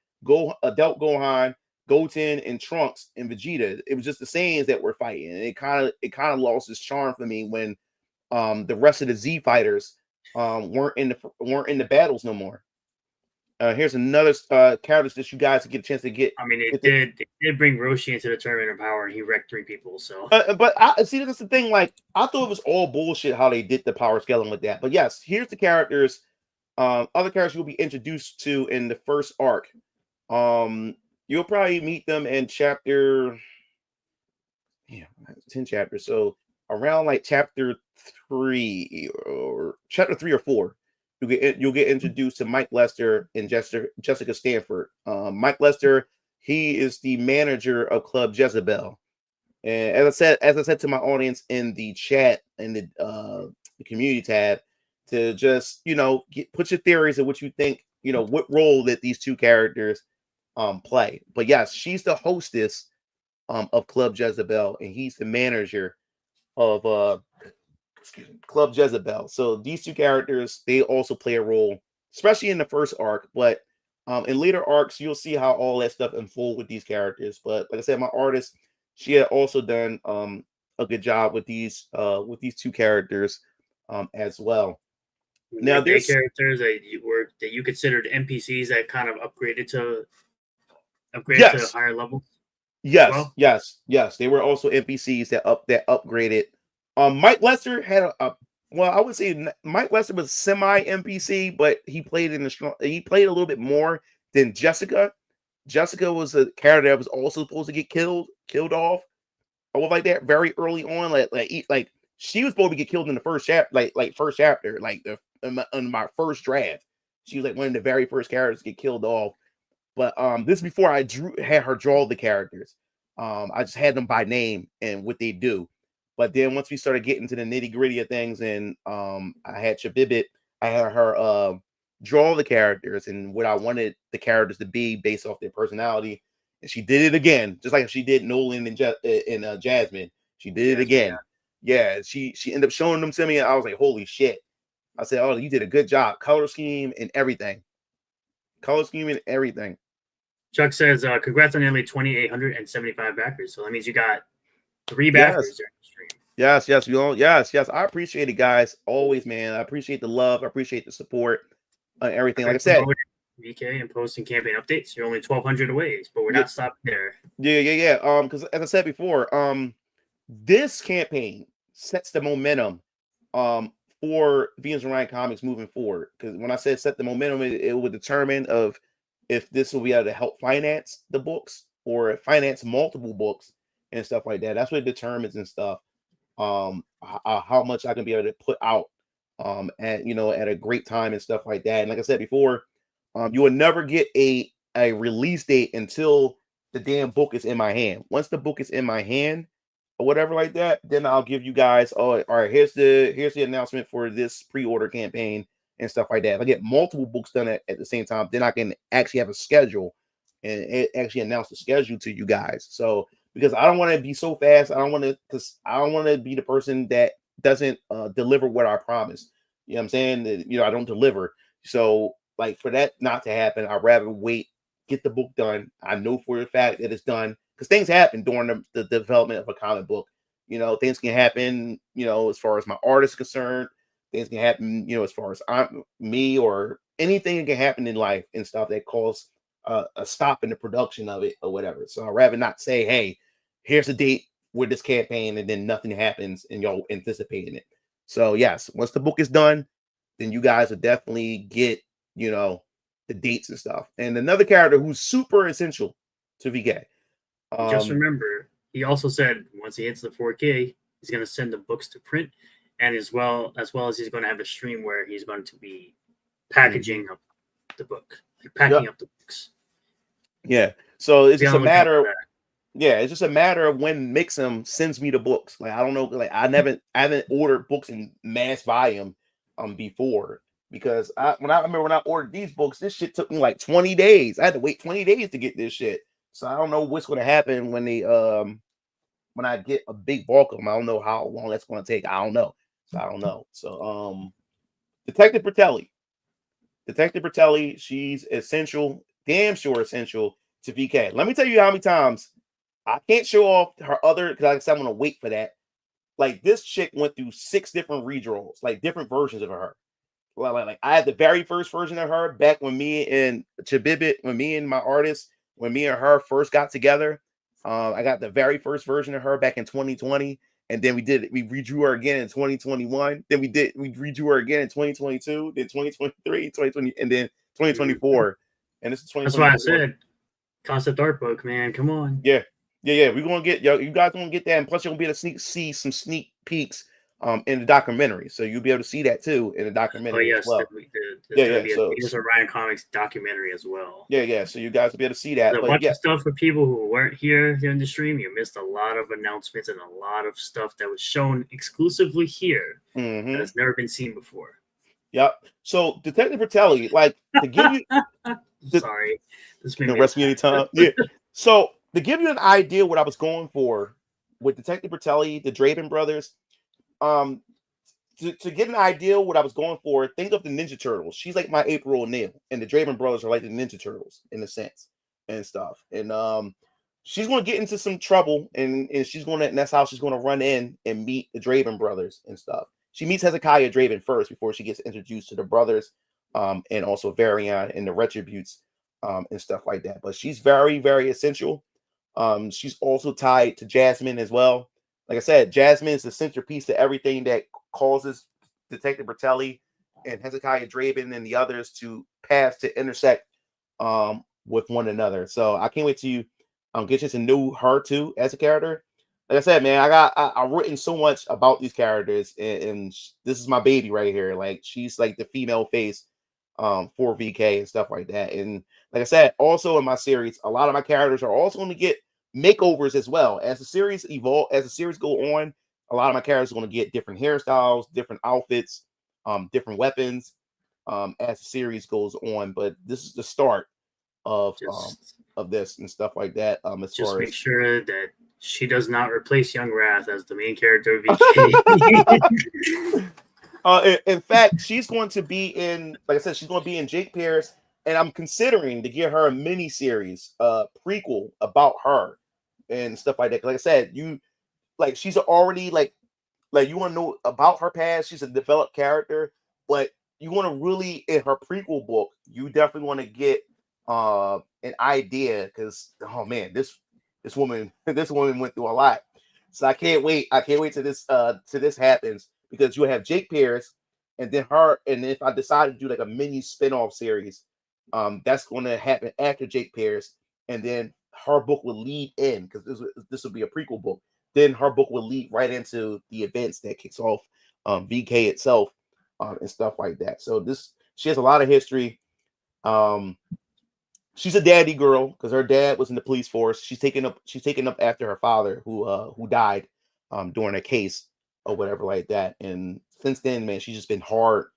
Adult Gohan, Goten, and Trunks and Vegeta. It was just the Saiyans that were fighting, and it kind of lost its charm for me when the rest of the Z fighters weren't in the battles no more. Here's another characters that you guys get a chance to get. I mean, it did bring Roshi into the tournament of power, and he wrecked 3 people. So, but I see that's the thing. Like, I thought it was all bullshit how they did the power scaling with that. But yes, here's the characters. Other characters you'll be introduced to in the first arc. You'll probably meet them in chapter 10 chapters. So around like chapter 3 or 4. You'll get introduced to Mike Lester and Jessica Stanford. Mike Lester, he is the manager of Club Jezebel. And as I said to my audience in the chat in the community tab, to just put your theories of what you think, what role that these two characters play. But yes, she's the hostess of Club Jezebel, and he's the manager of Club Jezebel. So these two characters, they also play a role, especially in the first arc. But in later arcs, you'll see how all that stuff unfold with these characters. But like I said, my artist, she had also done a good job with these two characters as well. Now, there's characters that you considered NPCs that kind of upgraded to higher levels. Yes, yes. They were also NPCs that upgraded. Mike Lester had I would say Mike Lester was semi NPC, but he played a little bit more than Jessica. Jessica was a character that was also supposed to get killed off, or like that very early on. Like she was supposed to get killed in the first chapter, first chapter, in my first draft. She was like one of the very first characters to get killed off. But this is before I had her draw the characters. I just had them by name and what they do. But then once we started getting to the nitty gritty of things, and I had Shabibit, I had her draw the characters and what I wanted the characters to be based off their personality. And she did it again, just like she did Nolan and Jasmine. She did it again. Yeah, she ended up showing them to me, and I was like, holy shit. I said, oh, you did a good job. Color scheme and everything. Chuck says, congrats on nearly 2,875 backers. So that means you got 3 backers during the stream. Yes. I appreciate it, guys. Always, man. I appreciate the love. I appreciate the support. Everything. Like I said, VK and posting campaign updates. You're only 1,200 away, but we're not stopping there. Yeah. Because as I said before, this campaign sets the momentum for Venus and Ryan Comics moving forward. Because when I said set the momentum, it would determine of if this will be able to help finance the books or finance multiple books and stuff like that. That's what it determines and stuff. How much I can be able to put out at a great time and stuff like that. And like I said before, you will never get a release date until the damn book is in my hand. Once the book is in my hand or whatever like that, then I'll give you guys, all right, here's the announcement for this pre-order campaign and stuff like that. If I get multiple books done at the same time, then I can actually have a schedule and actually announce the schedule to you guys. So because I don't want to be so fast, I don't want to be the person that doesn't deliver what I promised. You know what I'm saying? That, I don't deliver. So like for that not to happen, I'd rather wait, get the book done. I know for a fact that it's done because things happen during the development of a comic book. Things can happen, as far as my artist is concerned. Things can happen, as far as me or anything can happen in life and stuff that cause a stop in the production of it or whatever. So I'd rather not say, hey, here's a date with this campaign and then nothing happens and y'all anticipating it. So yes, once the book is done, then you guys will definitely get, the dates and stuff. And another character who's super essential to VK. Just remember, he also said once he hits the 4K, he's going to send the books to print, and as well as he's going to have a stream where he's going to be packaging up the book, like packing up the books. Yeah. So it's just a matter of it's just a matter of when Mixum sends me the books. Like I don't know, like I haven't ordered books in mass volume before because when I ordered these books, this shit took me like 20 days. I had to wait 20 days to get this shit. So I don't know what's going to happen when they when I get a big bulk of them. I don't know how long that's going to take. I don't know. So Detective Bertelli, she's essential, damn sure essential to VK. Let me tell you how many times I can't show off her other, because like I said, I'm gonna wait for that. Like this chick went through 6 different redraws, like different versions of her. Like I had the very first version of her back when me and Chabibit, when me and my artist, when me and her first got together. I got the very first version of her back in 2020, and then we redrew her again in 2021. Then we redrew her again in 2022, then 2023, 2020, and then 2024. And this is 2024. That's why I said concept art book, man. Come on. Yeah. We're gonna get you guys gonna get that, and plus you're gonna be able to see some sneak peeks in the documentary, so you'll be able to see that too in the documentary as well. There's gonna be a Famous Orion Comics documentary as well. Yeah. So you guys will be able to see that. There's a bunch of stuff for people who weren't here during the stream. You missed a lot of announcements and a lot of stuff that was shown exclusively here that has never been seen before. Yep. So Detective Bertelli, like to give you sorry, this made me rest me anytime. Yeah. So to give you an idea what I was going for with Detective Bertelli, the Draven brothers, to get an idea what I was going for, think of the Ninja Turtles. She's like my April O'Neil, and the Draven brothers are like the Ninja Turtles in a sense and stuff. And she's going to get into some trouble, and that's how she's going to run in and meet the Draven brothers and stuff. She meets Hezekiah Draven first before she gets introduced to the brothers, and also Varian and the Retributes, and stuff like that. But she's very, very essential. She's also tied to Jasmine as well. Like I said, Jasmine is the centerpiece to everything that causes Detective Bertelli and Hezekiah Draven and the others to intersect with one another. So I can't wait to get you to know her too as a character. Like I said, man, I've written so much about these characters, and this is my baby right here. Like she's like the female face for VK and stuff like that. And like I said, also in my series, a lot of my characters are also going to get makeovers as well. As the series go on, a lot of my characters are going to get different hairstyles, different outfits, different weapons as the series goes on. But this is the start of this and stuff like that. Just make sure that she does not replace Young Wrath as the main character of VK. In fact, she's going to be in, like I said, she's going to be in Jake Pierce, and I'm considering to give her a mini series, prequel about her and stuff like that. Like I said, she's already like you want to know about her past. She's a developed character, but you want to really, in her prequel book, you definitely want to get an idea, because oh man, this woman went through a lot. So I can't wait till this happens, because you have Jake Pierce, and then her, and if I decide to do like a mini spin-off series, that's going to happen after Jake Pierce, and then her book will lead in, because this will be a prequel book. Then her book will lead right into the events that kicks off VK itself, and stuff like that. So she has a lot of history. She's a daddy girl because her dad was in the police force. She's taken up after her father, who died during a case or whatever like that. And since then, man, she's just been hard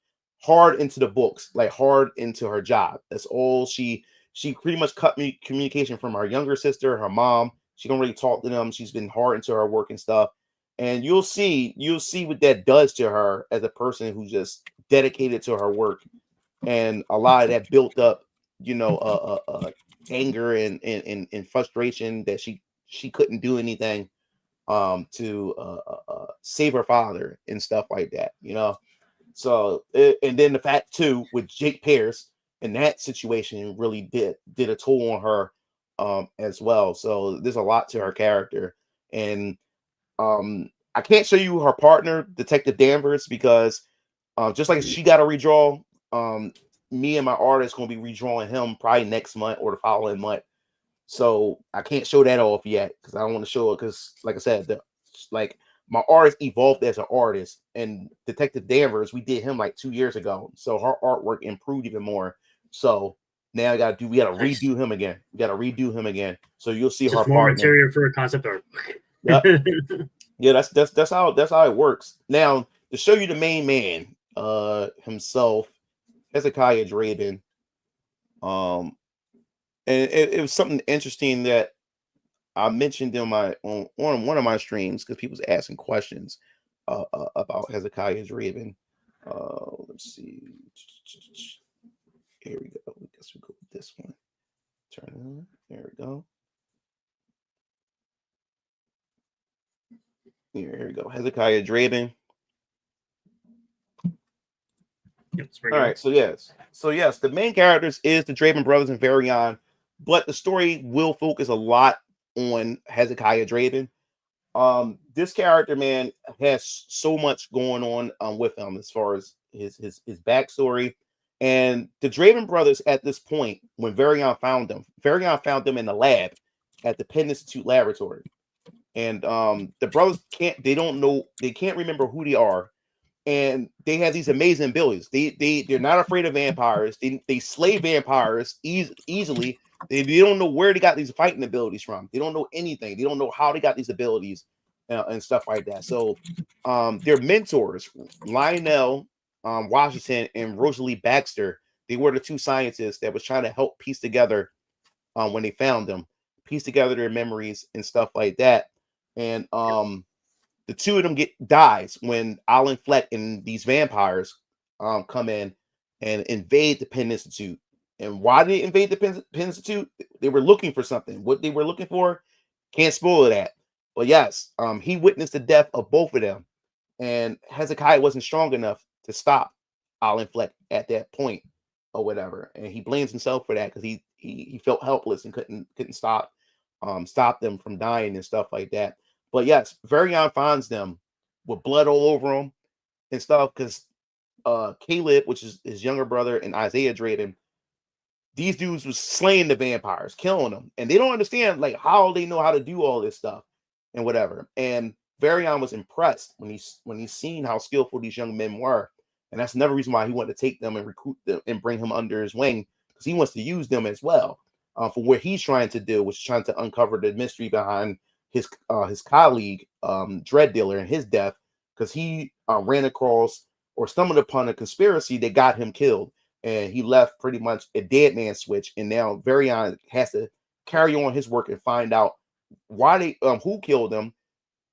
into the books, like hard into her job. That's all she pretty much cut me communication from her younger sister, her mom. She don't really talk to them. She's been hard into her work and stuff. And you'll see what that does to her as a person who's just dedicated to her work. And a lot of that built up, anger and frustration that she couldn't do anything to save her father and stuff like that, So and then the fact too with Jake Pierce in that situation really did a toll on her as well. So there's a lot to her character, and I can't show you her partner, Detective Danvers, because just like she got a redraw, me and my artist going to be redrawing him probably next month or the following month. So I can't show that off yet because I don't want to show it, because like I said, my artist evolved as an artist, and Detective Danvers, we did him like 2 years ago. So her artwork improved even more. So now we got to redo him again. We got to redo him again. So you'll see just her more partner. material for a concept art. Yep. Yeah, that's how it works. Now to show you the main man himself, Hezekiah Draven. And it was something interesting that I mentioned in my on one of my streams because people was asking questions about Hezekiah's Raven. Let's see. Here we go. I guess we go with this one. Turn it on. There we go. Here we go. Hezekiah Draven. Yep, All right, so yes, the main characters is the Draven brothers and Varian, but the story will focus a lot on Hezekiah Draven. This character, man, has so much going on with him as far as his backstory. And the Draven brothers at this point, when Varian found them in the lab at the Penn Institute laboratory. And the brothers can't remember who they are. And they have these amazing abilities. They're not afraid of vampires. They slay vampires easily. They don't know where they got these fighting abilities from. They don't know anything. They don't know how they got these abilities and stuff like that. So their mentors, Lionel Washington and Rosalie Baxter, they were the two scientists that was trying to help piece together when they found them, piece together their memories and stuff like that. And the two of them dies when Alan Fleck and these vampires come in and invade the Penn Institute. And why did they invade the Penn Institute? They were looking for something. What they were looking for, can't spoil that. But yes, he witnessed the death of both of them. And Hezekiah wasn't strong enough to stop Alan Fleck at that point or whatever. And he blames himself for that because he felt helpless and couldn't stop them from dying and stuff like that. But yes, Varian finds them with blood all over them and stuff because Caleb, which is his younger brother, and Isaiah Drayden, these dudes was slaying the vampires, killing them, and they don't understand like how they know how to do all this stuff and whatever. And Varian was impressed when he's seen how skillful these young men were, and that's another reason why he wanted to take them and recruit them and bring him under his wing because he wants to use them as well for what he's trying to do, which is trying to uncover the mystery behind his colleague Dread Dealer and his death because he ran across or stumbled upon a conspiracy that got him killed, and he left pretty much a dead man switch. And now Varian has to carry on his work and find out why they who killed them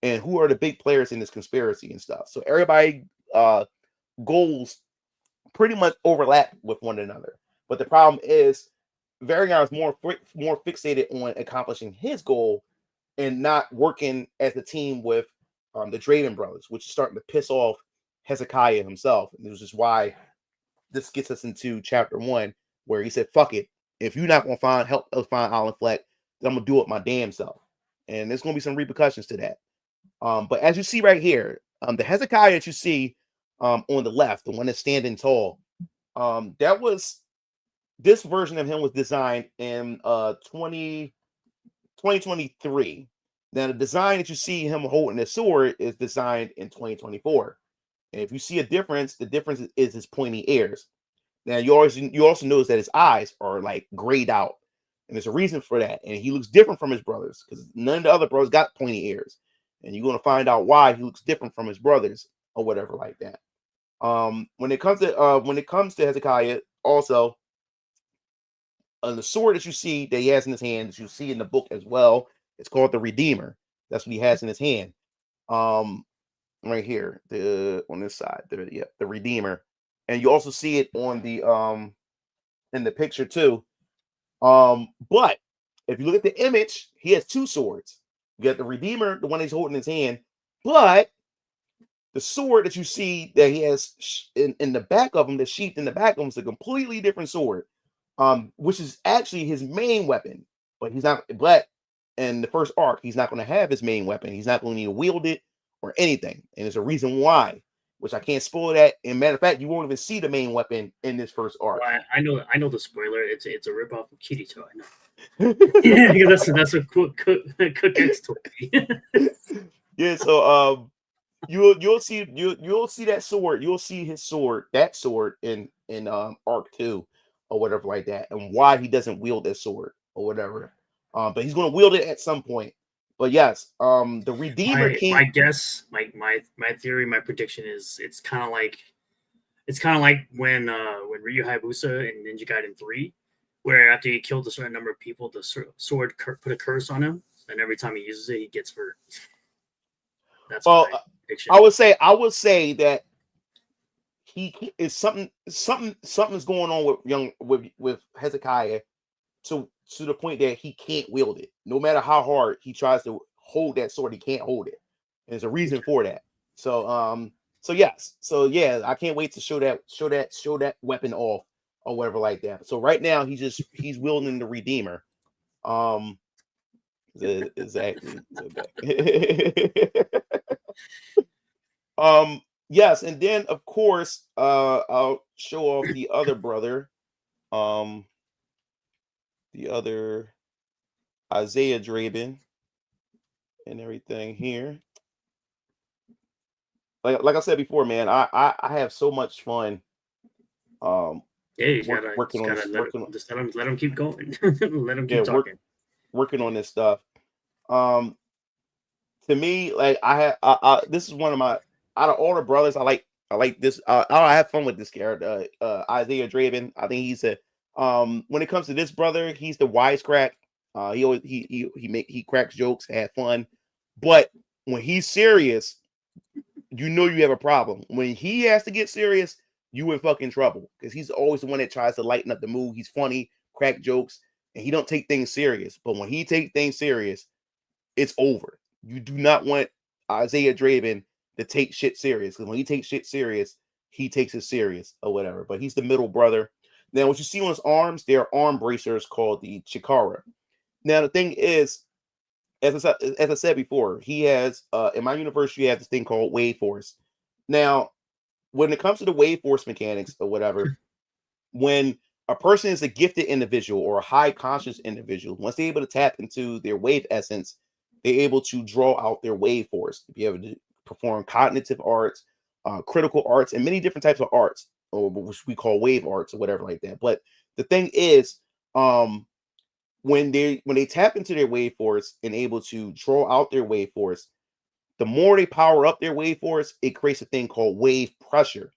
and who are the big players in this conspiracy and stuff. So everybody goals pretty much overlap with one another, but the problem is Varian is more fixated on accomplishing his goal and not working as a team with the Drayden brothers, which is starting to piss off Hezekiah himself. And this is why this gets us into chapter 1, where he said, fuck it. If you're not going to help us find Alan Fleck, then I'm going to do it my damn self. And there's going to be some repercussions to that. But as you see right here, the Hezekiah that you see on the left, the one that's standing tall, this version of him was designed in 2023. Now, the design that you see him holding the sword is designed in 2024. And if you see a difference, the difference is his pointy ears. Now, you also notice that his eyes are like grayed out. And there's a reason for that. And he looks different from his brothers because none of the other brothers got pointy ears. And you're going to find out why he looks different from his brothers or whatever like that. When it comes to Hezekiah, also, the sword that you see that he has in his hand, that you see in the book as well, it's called the Redeemer. That's what he has in his hand. Right here, on this side, the Redeemer, and you also see it on the in the picture too. But if you look at the image, he has two swords. You got the Redeemer, the one he's holding in his hand, but the sword that you see that he has in the back of him, the sheath in the back of him, is a completely different sword, which is actually his main weapon. But he's not. But in the first arc, he's not going to have his main weapon. He's not going to need to wield it or anything, and there's a reason why, which I can't spoil that. And matter of fact, you won't even see the main weapon in this first arc. Well, I know the spoiler. It's a ripoff of Kirito. I know. Yeah, because that's what Cook X told me. Yeah, so you'll see that sword. You'll see that sword in arc 2 or whatever like that, and why he doesn't wield that sword or whatever. But he's going to wield it at some point. But yes, the Redeemer King. My guess, my theory, my prediction is it's kind of like when Ryu Hayabusa in Ninja Gaiden 3, where after you killed a certain number of people, the sword put a curse on him, and every time he uses it, he gets hurt. That's Well, my prediction. I would say that he is something's going on with Hezekiah to the point that he can't wield it. No matter how hard he tries to hold that sword, he can't hold it. And there's a reason for that. So yes. So yeah, I can't wait to show that weapon off or whatever like that. So right now he's wielding the Redeemer. Exactly. Yes, and then of course I'll show off the other brother, the other Isaiah Draven and everything here. Like I said before, man, I have so much fun Yeah, you working on this, let him keep going. Let him keep talking. Working on this stuff. To me, like I this is one of my, out of all the brothers, I like this. I have fun with this character, Isaiah Draven. I think he's a when it comes to this brother, he's the wisecrack. He always he cracks jokes, have fun, but when he's serious, you know you have a problem. When he has to get serious, you in fucking trouble, because he's always the one that tries to lighten up the mood. He's funny, crack jokes, and he don't take things serious. But when he takes things serious, it's over. You do not want Isaiah Draven to take shit serious, because when he takes shit serious, he takes it serious or whatever. But he's the middle brother. Now, what you see on his arms, they are arm bracers called the Chikara. Now, the thing is, as I said before, he has in my universe, you have this thing called Wave Force. Now, when it comes to the Wave Force mechanics or whatever, when a person is a gifted individual or a high conscious individual, once they're able to tap into their wave essence, they're able to draw out their wave force to be able to perform cognitive arts, critical arts, and many different types of arts, or which we call wave arts or whatever like that. But the thing is, when they tap into their wave force and able to draw out their wave force, the more they power up their wave force, it creates a thing called wave pressure.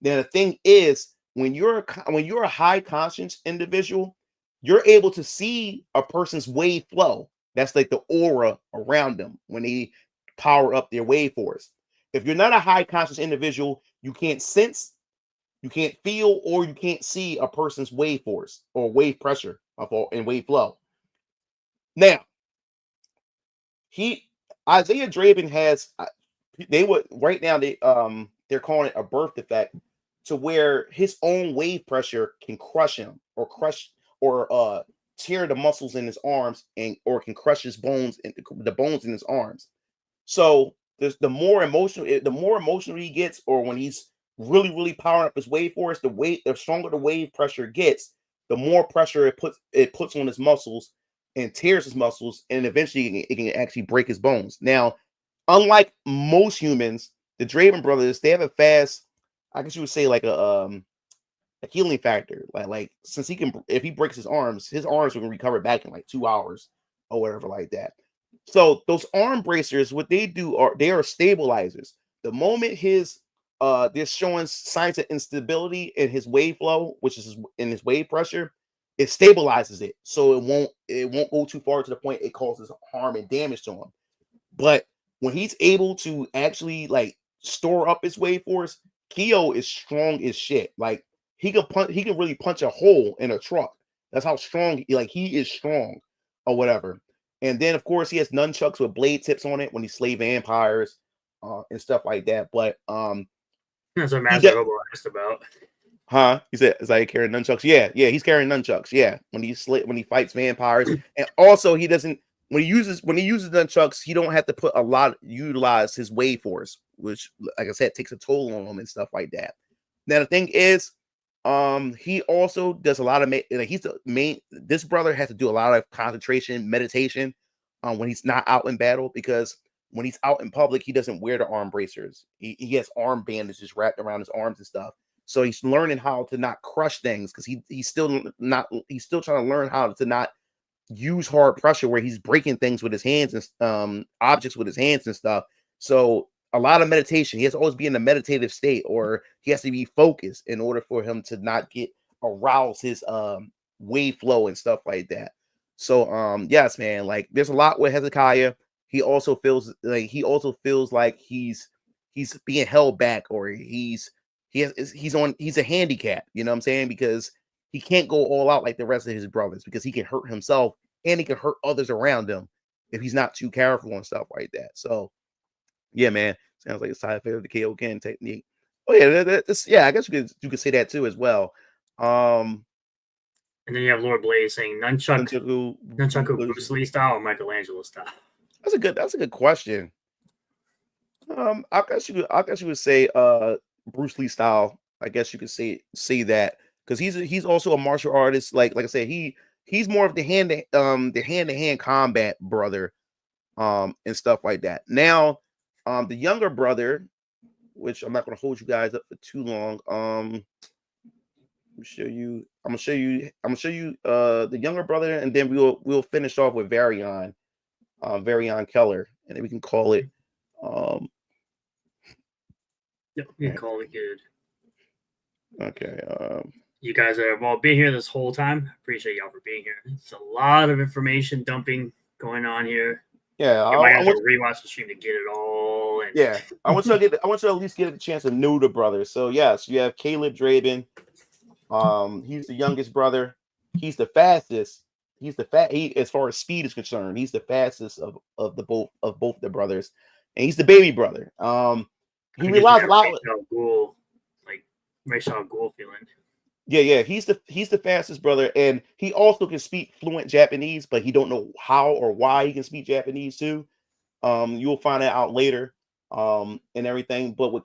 Now the thing is, when you're a high conscience individual, you're able to see a person's wave flow. That's like the aura around them when they power up their wave force. If you're not a high conscious individual, you can't sense, you can't feel, or you can't see a person's wave force or wave pressure and wave flow. Now, Isaiah Draven has they're calling it a birth defect, to where his own wave pressure can crush him or tear the muscles in his arms or can crush his bones and the bones in his arms. So the more emotional he gets, or when he's really powering up his wave force, the stronger the wave pressure gets, the more pressure it puts on his muscles and tears his muscles, and eventually it can actually break his bones. Now, unlike most humans, the Draven brothers, they have a fast, I guess you would say, like a healing factor. Like since if he breaks his arms will recover back in like 2 hours or whatever like that. So those arm bracers, what they do they are stabilizers. The moment they're showing signs of instability in his wave flow, which is in his wave pressure, it stabilizes it, so it won't go too far to the point it causes harm and damage to him. But when he's able to actually like store up his wave force, Kyo is strong as shit. Like he can really punch a hole in a truck. That's how strong he is strong or whatever. And then of course he has nunchucks with blade tips on it when he slay vampires and stuff like that. But that's what Master Hobo asked about. Huh? He said, "Is I carrying nunchucks?" Yeah, he's carrying nunchucks. Yeah, when he fights vampires, and also he doesn't when he uses nunchucks, he don't have to utilize his wave force, which, like I said, takes a toll on him and stuff like that. Now the thing is, he also does a lot of this brother has to do a lot of concentration, meditation, when he's not out in battle, because when he's out in public, he doesn't wear the arm bracers. He has arm bandages wrapped around his arms and stuff. So he's learning how to not crush things, because he's still trying to learn how to not use hard pressure where he's breaking things with his hands and objects with his hands and stuff. So a lot of meditation. He has to always be in a meditative state, or he has to be focused in order for him to not arouse his wave flow and stuff like that. So yes, man, like there's a lot with Hezekiah. He also feels like he's being held back, or he's a handicap, you know what I'm saying? Because he can't go all out like the rest of his brothers, because he can hurt himself and he can hurt others around him if he's not too careful and stuff like that. So yeah, man, sounds like it's side effect of the Kaioken technique. Oh yeah, yeah, I guess you could say that too as well. And then you have Lord Blaze saying nunchaku Bruce Lee style or Michelangelo style. That's a good question. I guess you would say Bruce Lee style. I guess you could say that, because he's also a martial artist. Like I said, he's more of the hand to hand combat brother, and stuff like that. Now, the younger brother, which I'm not going to hold you guys up for too long. I'm gonna show you the younger brother, and then we'll finish off with Varian Keller, and then we can call it. Yep, we can call it good. Okay. You guys have all been here this whole time. Appreciate y'all for being here. It's a lot of information dumping going on here. Yeah, I have to rewatch the stream to get it all. And yeah, I want you to at least get a chance to know the brothers. So yes, you have Caleb Draven. He's the youngest brother. He's the fastest. He, as far as speed is concerned, he's the fastest of both the brothers, and he's the baby brother. He relies a lot. Like Racial Ghoul feeling. Yeah, he's the fastest brother, and he also can speak fluent Japanese, but he don't know how or why he can speak Japanese too. You'll find that out later, and everything. But with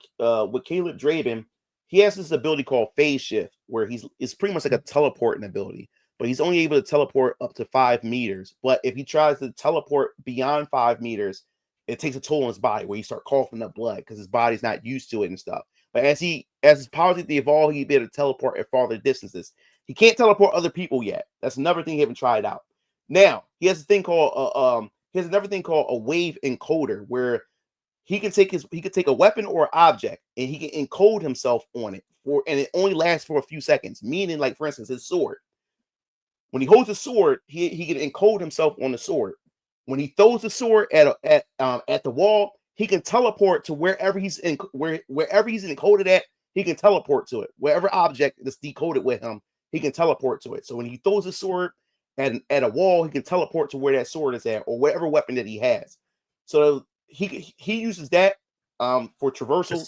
Caleb Draven, he has this ability called phase shift, where it's pretty much like a teleporting ability, but he's only able to teleport up to 5 meters. But if he tries to teleport beyond 5 meters, it takes a toll on his body, where he start coughing up blood because his body's not used to it and stuff. But as his powers evolve, he'll be able to teleport at farther distances. He can't teleport other people yet. That's another thing he haven't tried out. Now he has a thing called a wave encoder, where he can take a weapon or object and he can encode himself on it, and it only lasts for a few seconds. Meaning, like for instance, his sword. When he holds a sword, he can encode himself on the sword. When he throws the sword at the wall, he can teleport to wherever he's encoded at. He can teleport to it. Wherever object that's decoded with him, he can teleport to it. So when he throws a sword at a wall, he can teleport to where that sword is at, or whatever weapon that he has. So he uses that for traversal.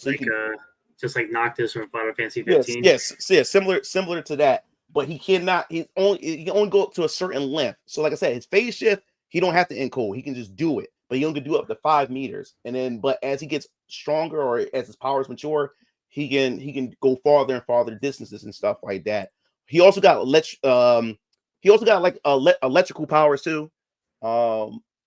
Just like Noctis from Final Fantasy 15. Yes, similar to that. But he can only go up to a certain length. So like I said, his phase shift, he don't have to encode. He can just do it. But he only can do up to 5 meters. And then, but as he gets stronger, or as his powers mature, he can go farther and farther distances and stuff like that. He also got electrical powers too.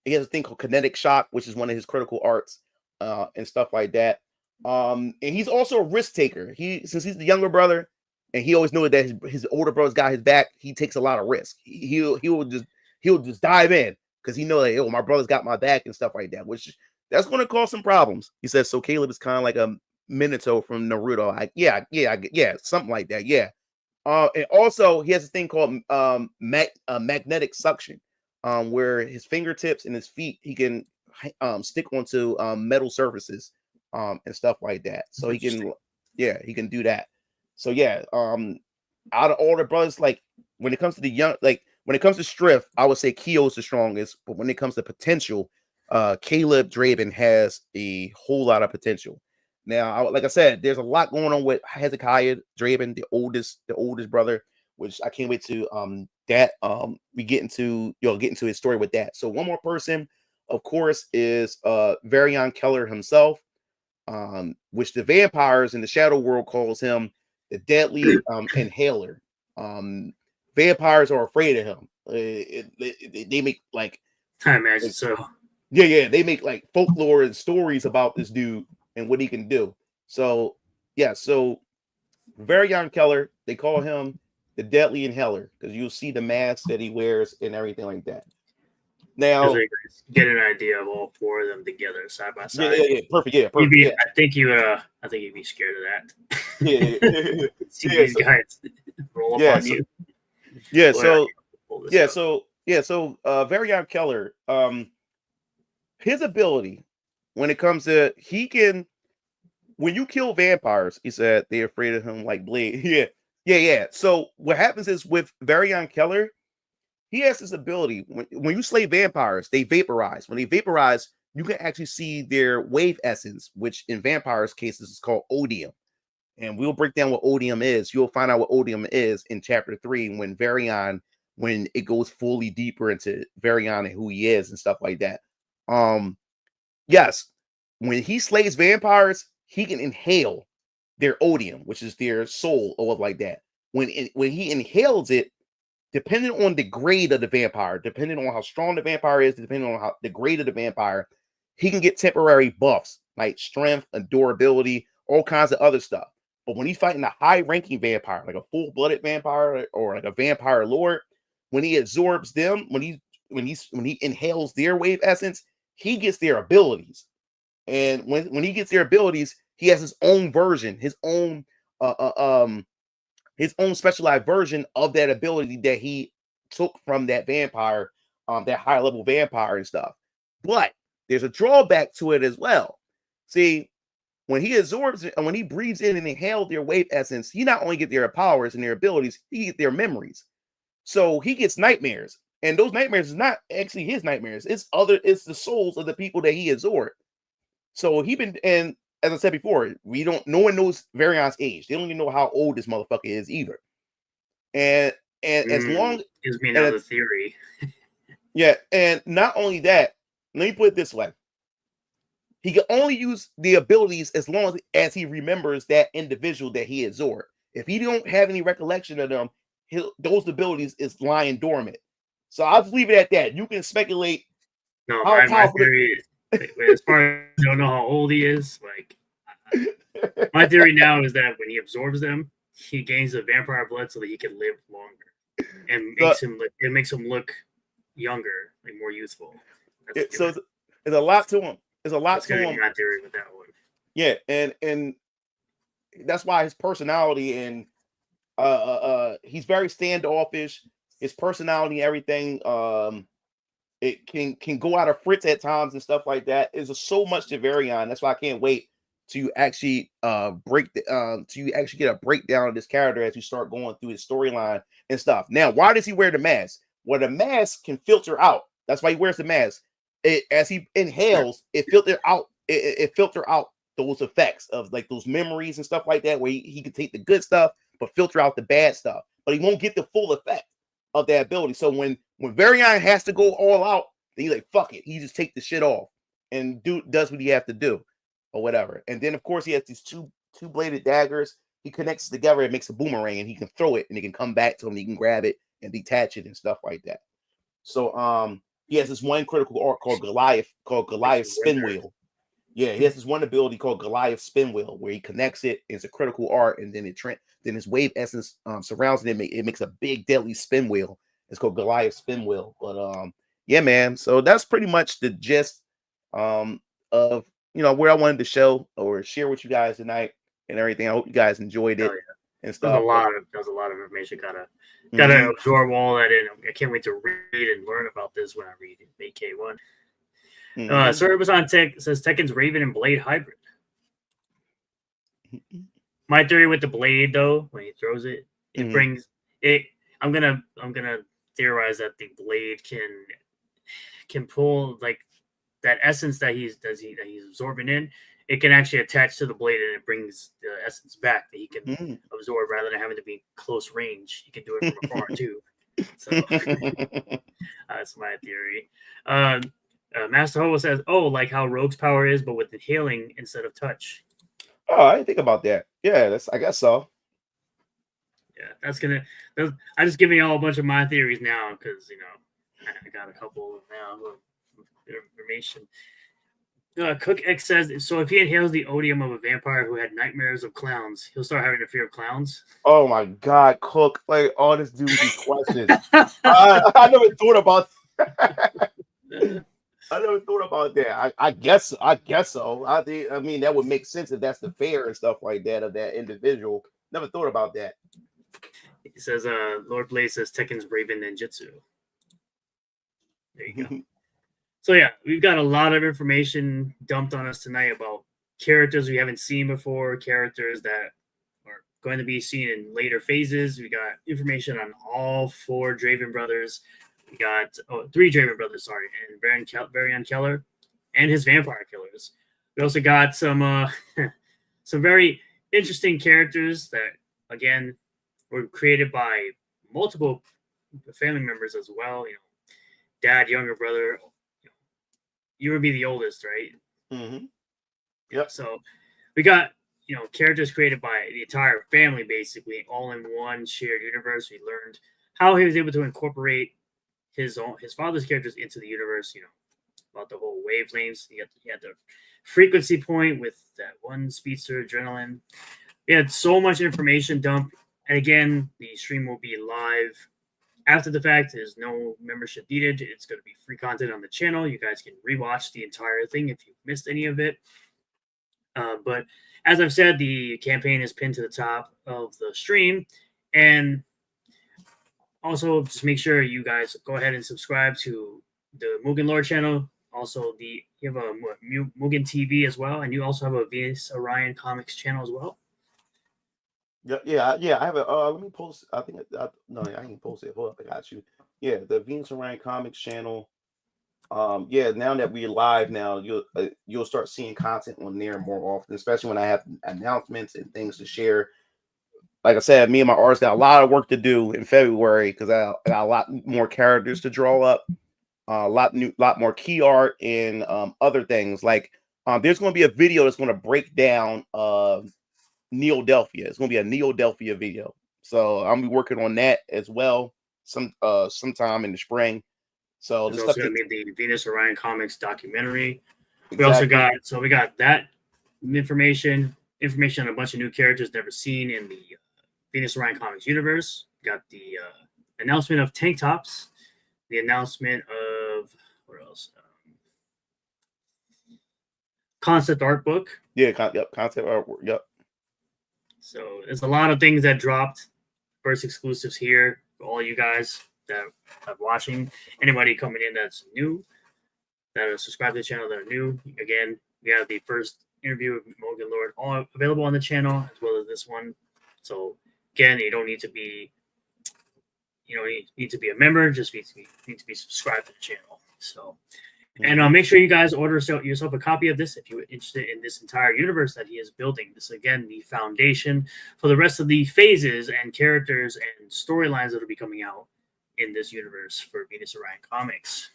He has a thing called kinetic shock, which is one of his critical arts, and stuff like that. And he's also a risk taker. Since he's the younger brother, and he always knew that his older brother's got his back, he takes a lot of risk. He'll just dive in, because he knows, like, oh, my brother's got my back and stuff like that, which that's going to cause some problems. He says, so Caleb is kind of like a Minato from Naruto. Yeah, something like that. Yeah. And also he has a thing called magnetic suction, where his fingertips and his feet, he can stick onto metal surfaces, and stuff like that. So he can do that. So yeah, out of all the brothers, like when it comes to when it comes to strength, I would say Kyo's the strongest. But when it comes to potential, Caleb Draven has a whole lot of potential. Now, like I said, there's a lot going on with Hezekiah Draven, the oldest brother, which I can't wait to we get into his story with that. So one more person, of course, is Varian Keller himself, which the vampires in the Shadow World calls him the deadly inhaler. Vampires are afraid of him. They make like, I imagine so. Yeah, they make like folklore and stories about this dude and what he can do. So yeah, so Varian Keller, they call him the deadly inhaler, because you'll see the mask that he wears and everything like that. Now, get an idea of all 4 of them together side by side. Yeah, perfect. Yeah, perfect. I think you'd be scared of that. Yeah. See these guys roll up on you. Yeah. Boy, I So need to pull this up. Varian Keller, his ability when it comes to he can when you kill vampires, he said they're afraid of him like Blade. Yeah. So what happens is with Varian Keller, he has this ability when you slay vampires, they vaporize. When they vaporize, you can actually see their wave essence, which in vampires' cases is called odium. And we'll break down what odium is. You'll find out what odium is in chapter 3 when it goes fully deeper into Varian and who he is and stuff like that. Yes, when he slays vampires, he can inhale their odium, which is their soul or like that. When he inhales it, depending on the grade of the vampire, depending on how strong the vampire is, depending on how the grade of the vampire, he can get temporary buffs like strength and durability, all kinds of other stuff. But when he's fighting a high-ranking vampire, like a full-blooded vampire or like a vampire lord, when he absorbs them, when he inhales their wave essence, he gets their abilities. And when he gets their abilities, he has his own version, his own specialized version of that ability that he took from that vampire, that high level vampire and stuff. But there's a drawback to it as well. See, when he absorbs it and when he breathes in and inhales their wave essence, he not only get their powers and their abilities, he get their memories. So he gets nightmares, and those nightmares is not actually his nightmares. It's the souls of the people that he absorbed. So and as I said before, no one knows Varian's age. They don't even know how old this motherfucker is either. And as long gives me another theory. Yeah, and not only that, let me put it this way. He can only use the abilities as long as he remembers that individual that he absorbed. If he don't have any recollection of them, those abilities is lying dormant. So I'll just leave it at that. You can speculate. No, my theory is, as far as I don't know how old he is, like my theory now is that when he absorbs them, he gains the vampire blood so that he can live longer, and makes him look younger, like more youthful. So there's a lot to him. There's a lot to him. My theory with that one. Yeah, and that's why his personality and he's very standoffish. His personality, everything, it can go out of Fritz at times and stuff like that. There's so much to Varian. That's why I can't wait to actually get a breakdown of this character as you start going through his storyline and stuff. Now, why does he wear the mask? Well, the mask can filter out. That's why he wears the mask. As he inhales, it filter out those effects of like those memories and stuff like that, where he can take the good stuff but filter out the bad stuff. But he won't get the full effect of that ability. So when Varian has to go all out, then he's like, fuck it. He just take the shit off and does what he have to do or whatever. And then of course he has these two-bladed daggers. He connects together and makes a boomerang, and he can throw it and it can come back to him. He can grab it and detach it and stuff like that. So he has this one critical art called Goliath Spin Wheel. Yeah, he has this one ability called Goliath Spin Wheel where he connects it. It's a critical art, and then then his wave essence surrounds it. It makes a big deadly spin wheel. It's called Goliath Spin Wheel. But yeah, man. So that's pretty much the gist of where I wanted to show or share with you guys tonight and everything. I hope you guys enjoyed it and stuff. There's a lot of information. Gotta absorb all that in. I can't wait to read and learn about this when I read AK1. Service on Tech says Tekken's Raven and Blade hybrid. My theory with the blade, though, when he throws it, it brings it. I'm gonna theorize that the blade can pull like that essence that he's absorbing in. It can actually attach to the blade, and it brings the essence back that he can absorb rather than having to be close range. He can do it from afar too. So that's my theory. Master Hobo says, "Oh, like how Rogue's power is, but with inhaling instead of touch." Oh, I didn't think about that. Yeah, I guess so. Yeah, I'm just giving y'all a bunch of my theories now because I got a couple now of information. Cook X says, so if he inhales the odium of a vampire who had nightmares of clowns, he'll start having a fear of clowns. Oh my God, Cook! Like all this dude these questions. I never thought about. I never thought about that. I guess so. I mean, that would make sense if that's the fear and stuff like that of that individual. Never thought about that. He says, Lord Blaze says Tekken's Raven Ninjutsu. There you go. So yeah, we've got a lot of information dumped on us tonight about characters we haven't seen before, characters that are going to be seen in later phases. We got information on all 4 Draven brothers. We got 3 Draven brothers, sorry, and Varian Keller and his vampire killers. We also got some some very interesting characters that, again, were created by multiple family members as well. You know, dad, younger brother. You would be the oldest, right? Mm-hmm. Yep. So we got, you know, characters created by the entire family, basically, all in one shared universe. We learned how he was able to incorporate his father's characters into the universe. You know, about the whole wavelengths. He had the frequency point with that one speedster adrenaline. We had so much information dumped. And again, the stream will be live after the fact. There's no membership needed. It's going to be free content on the channel. You guys can rewatch the entire thing if you missed any of it. But as I've said, the campaign is pinned to the top of the stream. And also, just make sure you guys go ahead and subscribe to the MugenLord channel. Also, you have a Mugen TV as well. And you also have a Venus Orion Comics channel as well. Yeah. I have a. Let me post. I think. No, I ain't post it. Hold up, I got you. Yeah, the Venus Orion Comics channel. Yeah. Now that we're live, now you'll start seeing content on there more often, especially when I have announcements and things to share. Like I said, me and my artist got a lot of work to do in February because I got a lot more characters to draw up, a lot more key art and other things. Like there's going to be a video that's going to break down Neo-Delphia. It's going to be a Neo-Delphia video. So I'm be working on that as well sometime in the spring. So there's also going to be the Venus Orion Comics documentary. Exactly. We got that information on a bunch of new characters never seen in the Venus Orion Comics universe. We got the announcement of tank tops, the announcement of what else? Concept art book. Yeah, concept artwork. Yep. So there's a lot of things that dropped. First exclusives here for all you guys that are watching. Anybody coming in that's new, that are subscribed to the channel that are new. Again, we have the first interview with MugenLord all available on the channel as well as this one. So again, you don't need to be, need to be a member. Just need to be subscribed to the channel. So. And make sure you guys order yourself a copy of this if you're interested in this entire universe that he is building. This, again, the foundation for the rest of the phases and characters and storylines that will be coming out in this universe for Venus Orion Comics.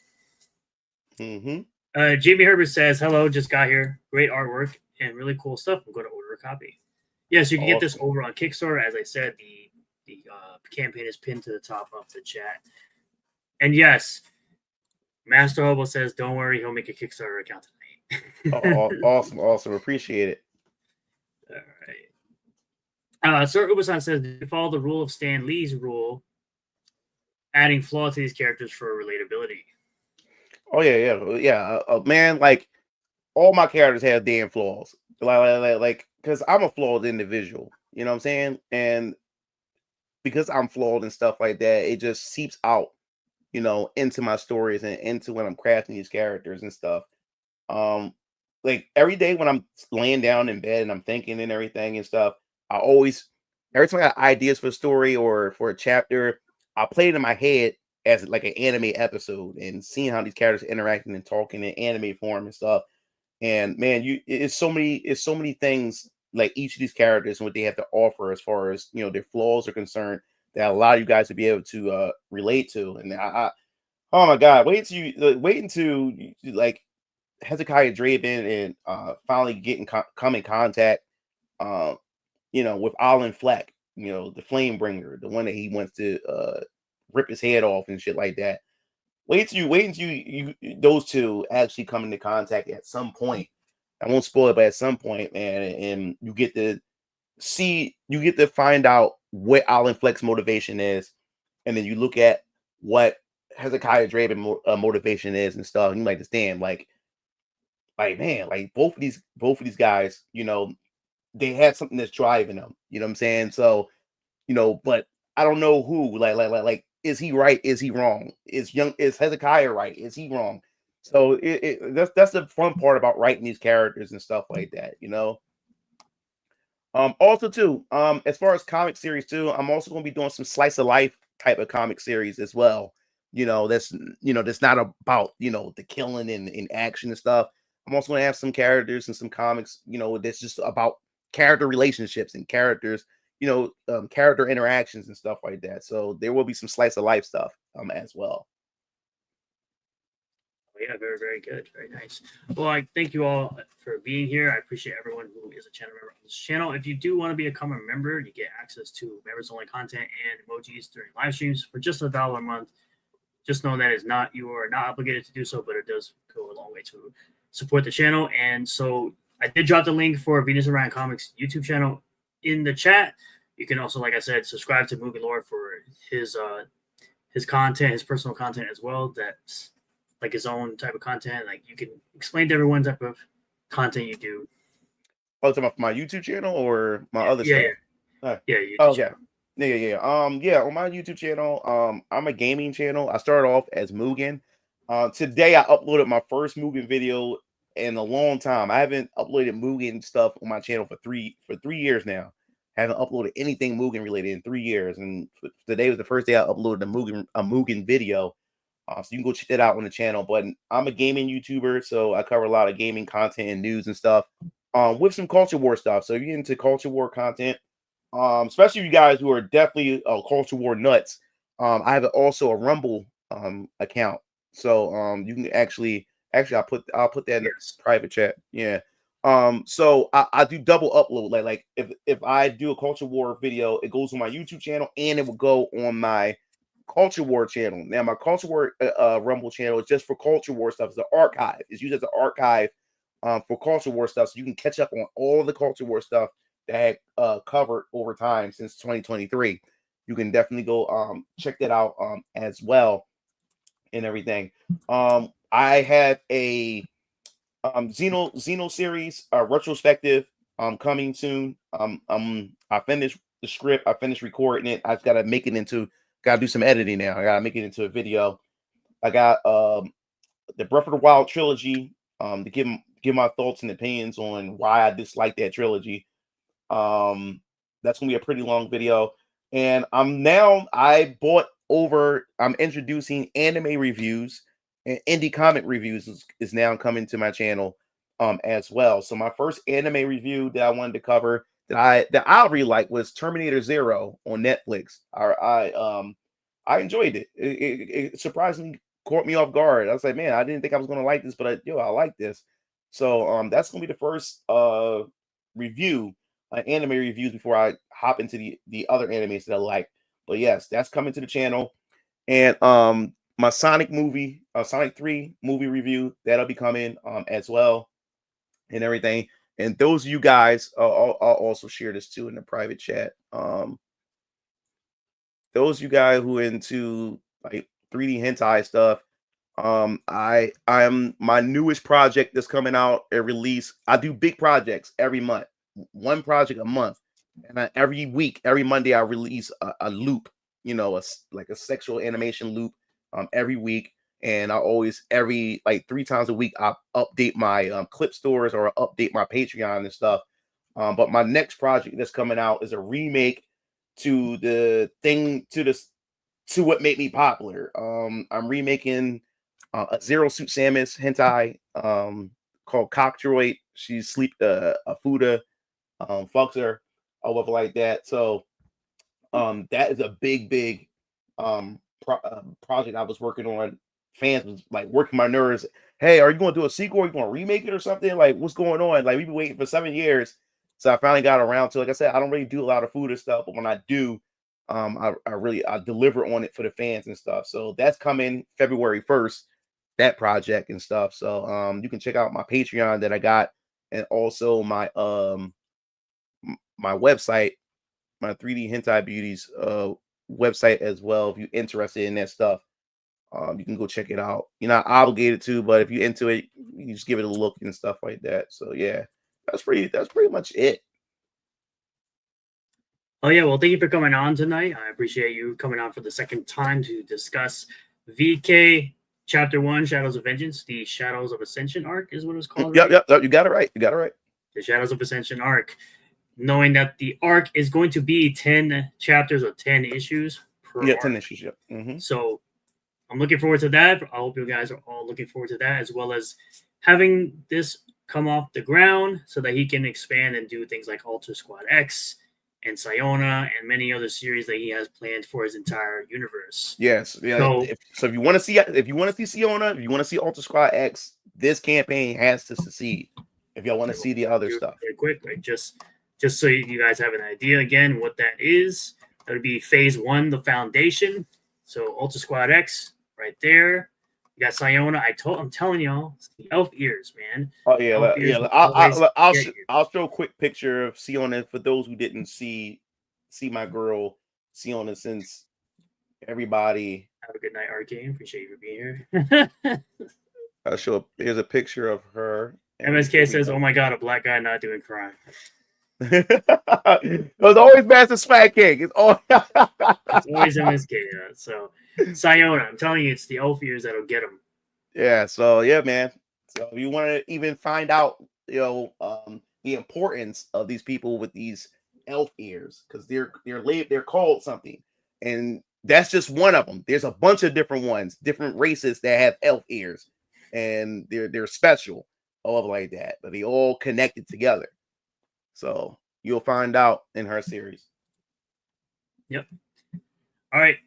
Mm-hmm. Jamie Herbert says, hello, just got here. Great artwork and really cool stuff. I'm going to order a copy. Yes, you can get this over on Kickstarter. As I said, the campaign is pinned to the top of the chat. And yes, Master Hobo says, don't worry, he'll make a Kickstarter account tonight. Awesome. Appreciate it. All right. Sir Ubasan says, did you follow the rule of Stan Lee's rule, adding flaw to these characters for relatability? Oh, yeah. Man, like, all my characters have damn flaws. Like, because I'm a flawed individual. You know what I'm saying? And because I'm flawed and stuff like that, it just seeps out, into my stories and into when I'm crafting these characters and stuff. Like every day when I'm laying down in bed and I'm thinking and everything and stuff, every time I got ideas for a story or for a chapter, I play it in my head as like an anime episode and seeing how these characters interacting and talking in anime form and stuff. And man, it's so many things like each of these characters and what they have to offer as far as their flaws are concerned that allow you guys to be able to relate to. And oh my God, wait until like Hezekiah Draven and finally come in contact, with Alan Fleck, the Flamebringer, the one that he wants to rip his head off and shit like that. Wait until you those two actually come into contact at some point. I won't spoil it, but at some point, man, and you get to find out what Alan Fleck's motivation is, and then you look at what Hezekiah Draven motivation is and stuff. And you understand, like man, like both of these guys, they have something that's driving them. You know what I'm saying? So, but I don't know who. Like, is he right? Is he wrong? Is Hezekiah right? Is he wrong? So that's the fun part about writing these characters and stuff like that, you know. Also too, as far as comic series too, I'm also going to be doing some slice of life type of comic series as well. That's not about the killing and action and stuff. I'm also going to have some characters and some comics, that's just about character relationships and characters, character interactions and stuff like that. So there will be some slice of life stuff as well. Yeah, very, very good. Very nice. Well, I thank you all for being here. I appreciate everyone who is a channel member on this channel. If you do want to become a member, you get access to members-only content and emojis during live streams for just $1 a month. Just know that you are not obligated to do so, but it does go a long way to support the channel. And so I did drop the link for Venus and Ryan Comics YouTube channel in the chat. You can also, like I said, subscribe to MugenLord for his content, his personal content as well. That's like his own type of content. Like you can explain to everyone type of content you do. Oh, talking about my YouTube channel or my other stuff? Yeah, YouTube okay. channel. Yeah. On my YouTube channel, I'm a gaming channel. I started off as Mugen. Today I uploaded my first Mugen video in a long time. I haven't uploaded Mugen stuff on my channel for 3 years now. I haven't uploaded anything Mugen related in 3 years, and today was the first day I uploaded a Mugen video. So you can go check that out on the channel. But I'm a gaming YouTuber, so I cover a lot of gaming content and news and stuff, with some culture war stuff. So if you're into culture war content, especially you guys who are definitely culture war nuts, I have also a Rumble account. So you can actually I'll put that in the private chat. Yeah. So I do double upload. Like if I do a culture war video, it goes on my YouTube channel and it will go on my Culture War channel. Now my Culture War Rumble channel is just for Culture War stuff. It's an archive. It's used as an archive for Culture War stuff, so you can catch up on all the Culture War stuff that I had covered over time since 2023. You can definitely go check that out as well and everything. I have a Xeno series retrospective coming soon. I finished the script. I finished recording it. I've got to make it into. Got to do some editing now. I got to make it into a video. I got the Breath of the Wild trilogy to give my thoughts and opinions on why I dislike that trilogy. That's gonna be a pretty long video. And I'm introducing anime reviews and indie comic reviews is now coming to my channel as well. So my first anime review that I wanted to cover that I really like was Terminator Zero on Netflix. I enjoyed it. It surprisingly caught me off guard. I was like, man, I didn't think I was gonna like this, but I like this. So that's gonna be the first review, anime reviews before I hop into the other animes that I like. But yes, that's coming to the channel. And my Sonic 3 movie review, that'll be coming as well and everything. And those of you guys, I'll also share this too in the private chat. Those of you guys who are into like 3D hentai stuff, I'm my newest project that's coming out at release. I do big projects every month, one project a month, and every week, every Monday, I release a loop. Like a sexual animation loop every week. And I always every like 3 times a week I update my clip stores or update my Patreon and stuff. But my next project that's coming out is a remake to what made me popular. I'm remaking a Zero Suit Samus hentai called Cockdroid. She's a Fuda fucks her or whatever like that. So that is a big project I was working on. Fans was like working my nerves. Hey, are you going to do a sequel? Are you going to remake it or something? Like, what's going on? Like, we've been waiting for 7 years. So I finally got around to, like I said, I don't really do a lot of food and stuff, but when I do, I deliver on it for the fans and stuff. So that's coming February 1st, that project and stuff. So you can check out my Patreon that I got, and also my my website, my 3D Hentai Beauties website as well. If you're interested in that stuff, you can go check it out. You're not obligated to, but if you're into it, you just give it a look and stuff like that. So yeah, that's pretty much it. Oh yeah, well, thank you for coming on tonight. I appreciate you coming on for the second time to discuss VK Chapter 1, Shadows of Vengeance. The Shadows of Ascension arc is what it was called. Yep, Right? yep. You got it right. You got it right. The Shadows of Ascension arc. Knowing that the arc is going to be 10 chapters or 10 issues per Yeah, arc. 10 issues. Yep. So I'm looking forward to that. I hope you guys are all looking forward to that, as well as having this come off the ground so that he can expand and do things like Alter Squad X and Siona and many other series that he has planned for his entire universe. Yes. Yeah. So if you want to see Siona, if you want to see Alter Squad X, this campaign has to succeed. If y'all want to see the other stuff. Very quick, right? Just so you guys have an idea again what that is. That would be Phase 1, the Foundation. So Alter Squad X right there. You got Siona. I'm telling y'all, it's the elf ears, man. Oh yeah, I'll show a quick picture of Siona for those who didn't see my girl Siona. Since everybody, have a good night, Arcane. Appreciate you for being here. I'll show. Here's a picture of her. MSK says, "Oh my god, a black guy not doing crime." It was always Master Smack King. It's always MSK. Yeah. So Siona, I'm telling you, it's the elf ears that'll get him. Yeah. So yeah, man. So if you want to even find out, the importance of these people with these elf ears, because they're called something, and that's just one of them. There's a bunch of different ones, different races that have elf ears, and they're special, all like that. But they all connected together. So you'll find out in her series. Yep. All right.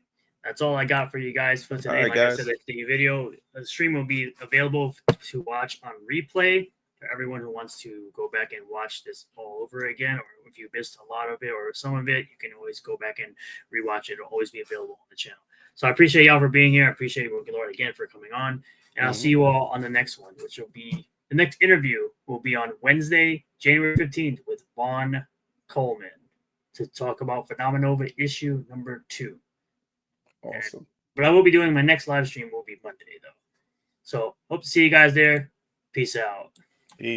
That's all I got for you guys for today. Right, like guys. I said, the stream will be available to watch on replay for everyone who wants to go back and watch this all over again. Or if you missed a lot of it or some of it, you can always go back and rewatch it. It'll always be available on the channel. So I appreciate y'all for being here. I appreciate MugenLord again for coming on. And I'll see you all on the next one, which will be the next interview will be on Wednesday, January 15th with Vaughn Coleman to talk about Phenomenova issue number 2. Awesome. But I will be doing my next live stream will be Monday though. So hope to see you guys there. Peace out. Peace.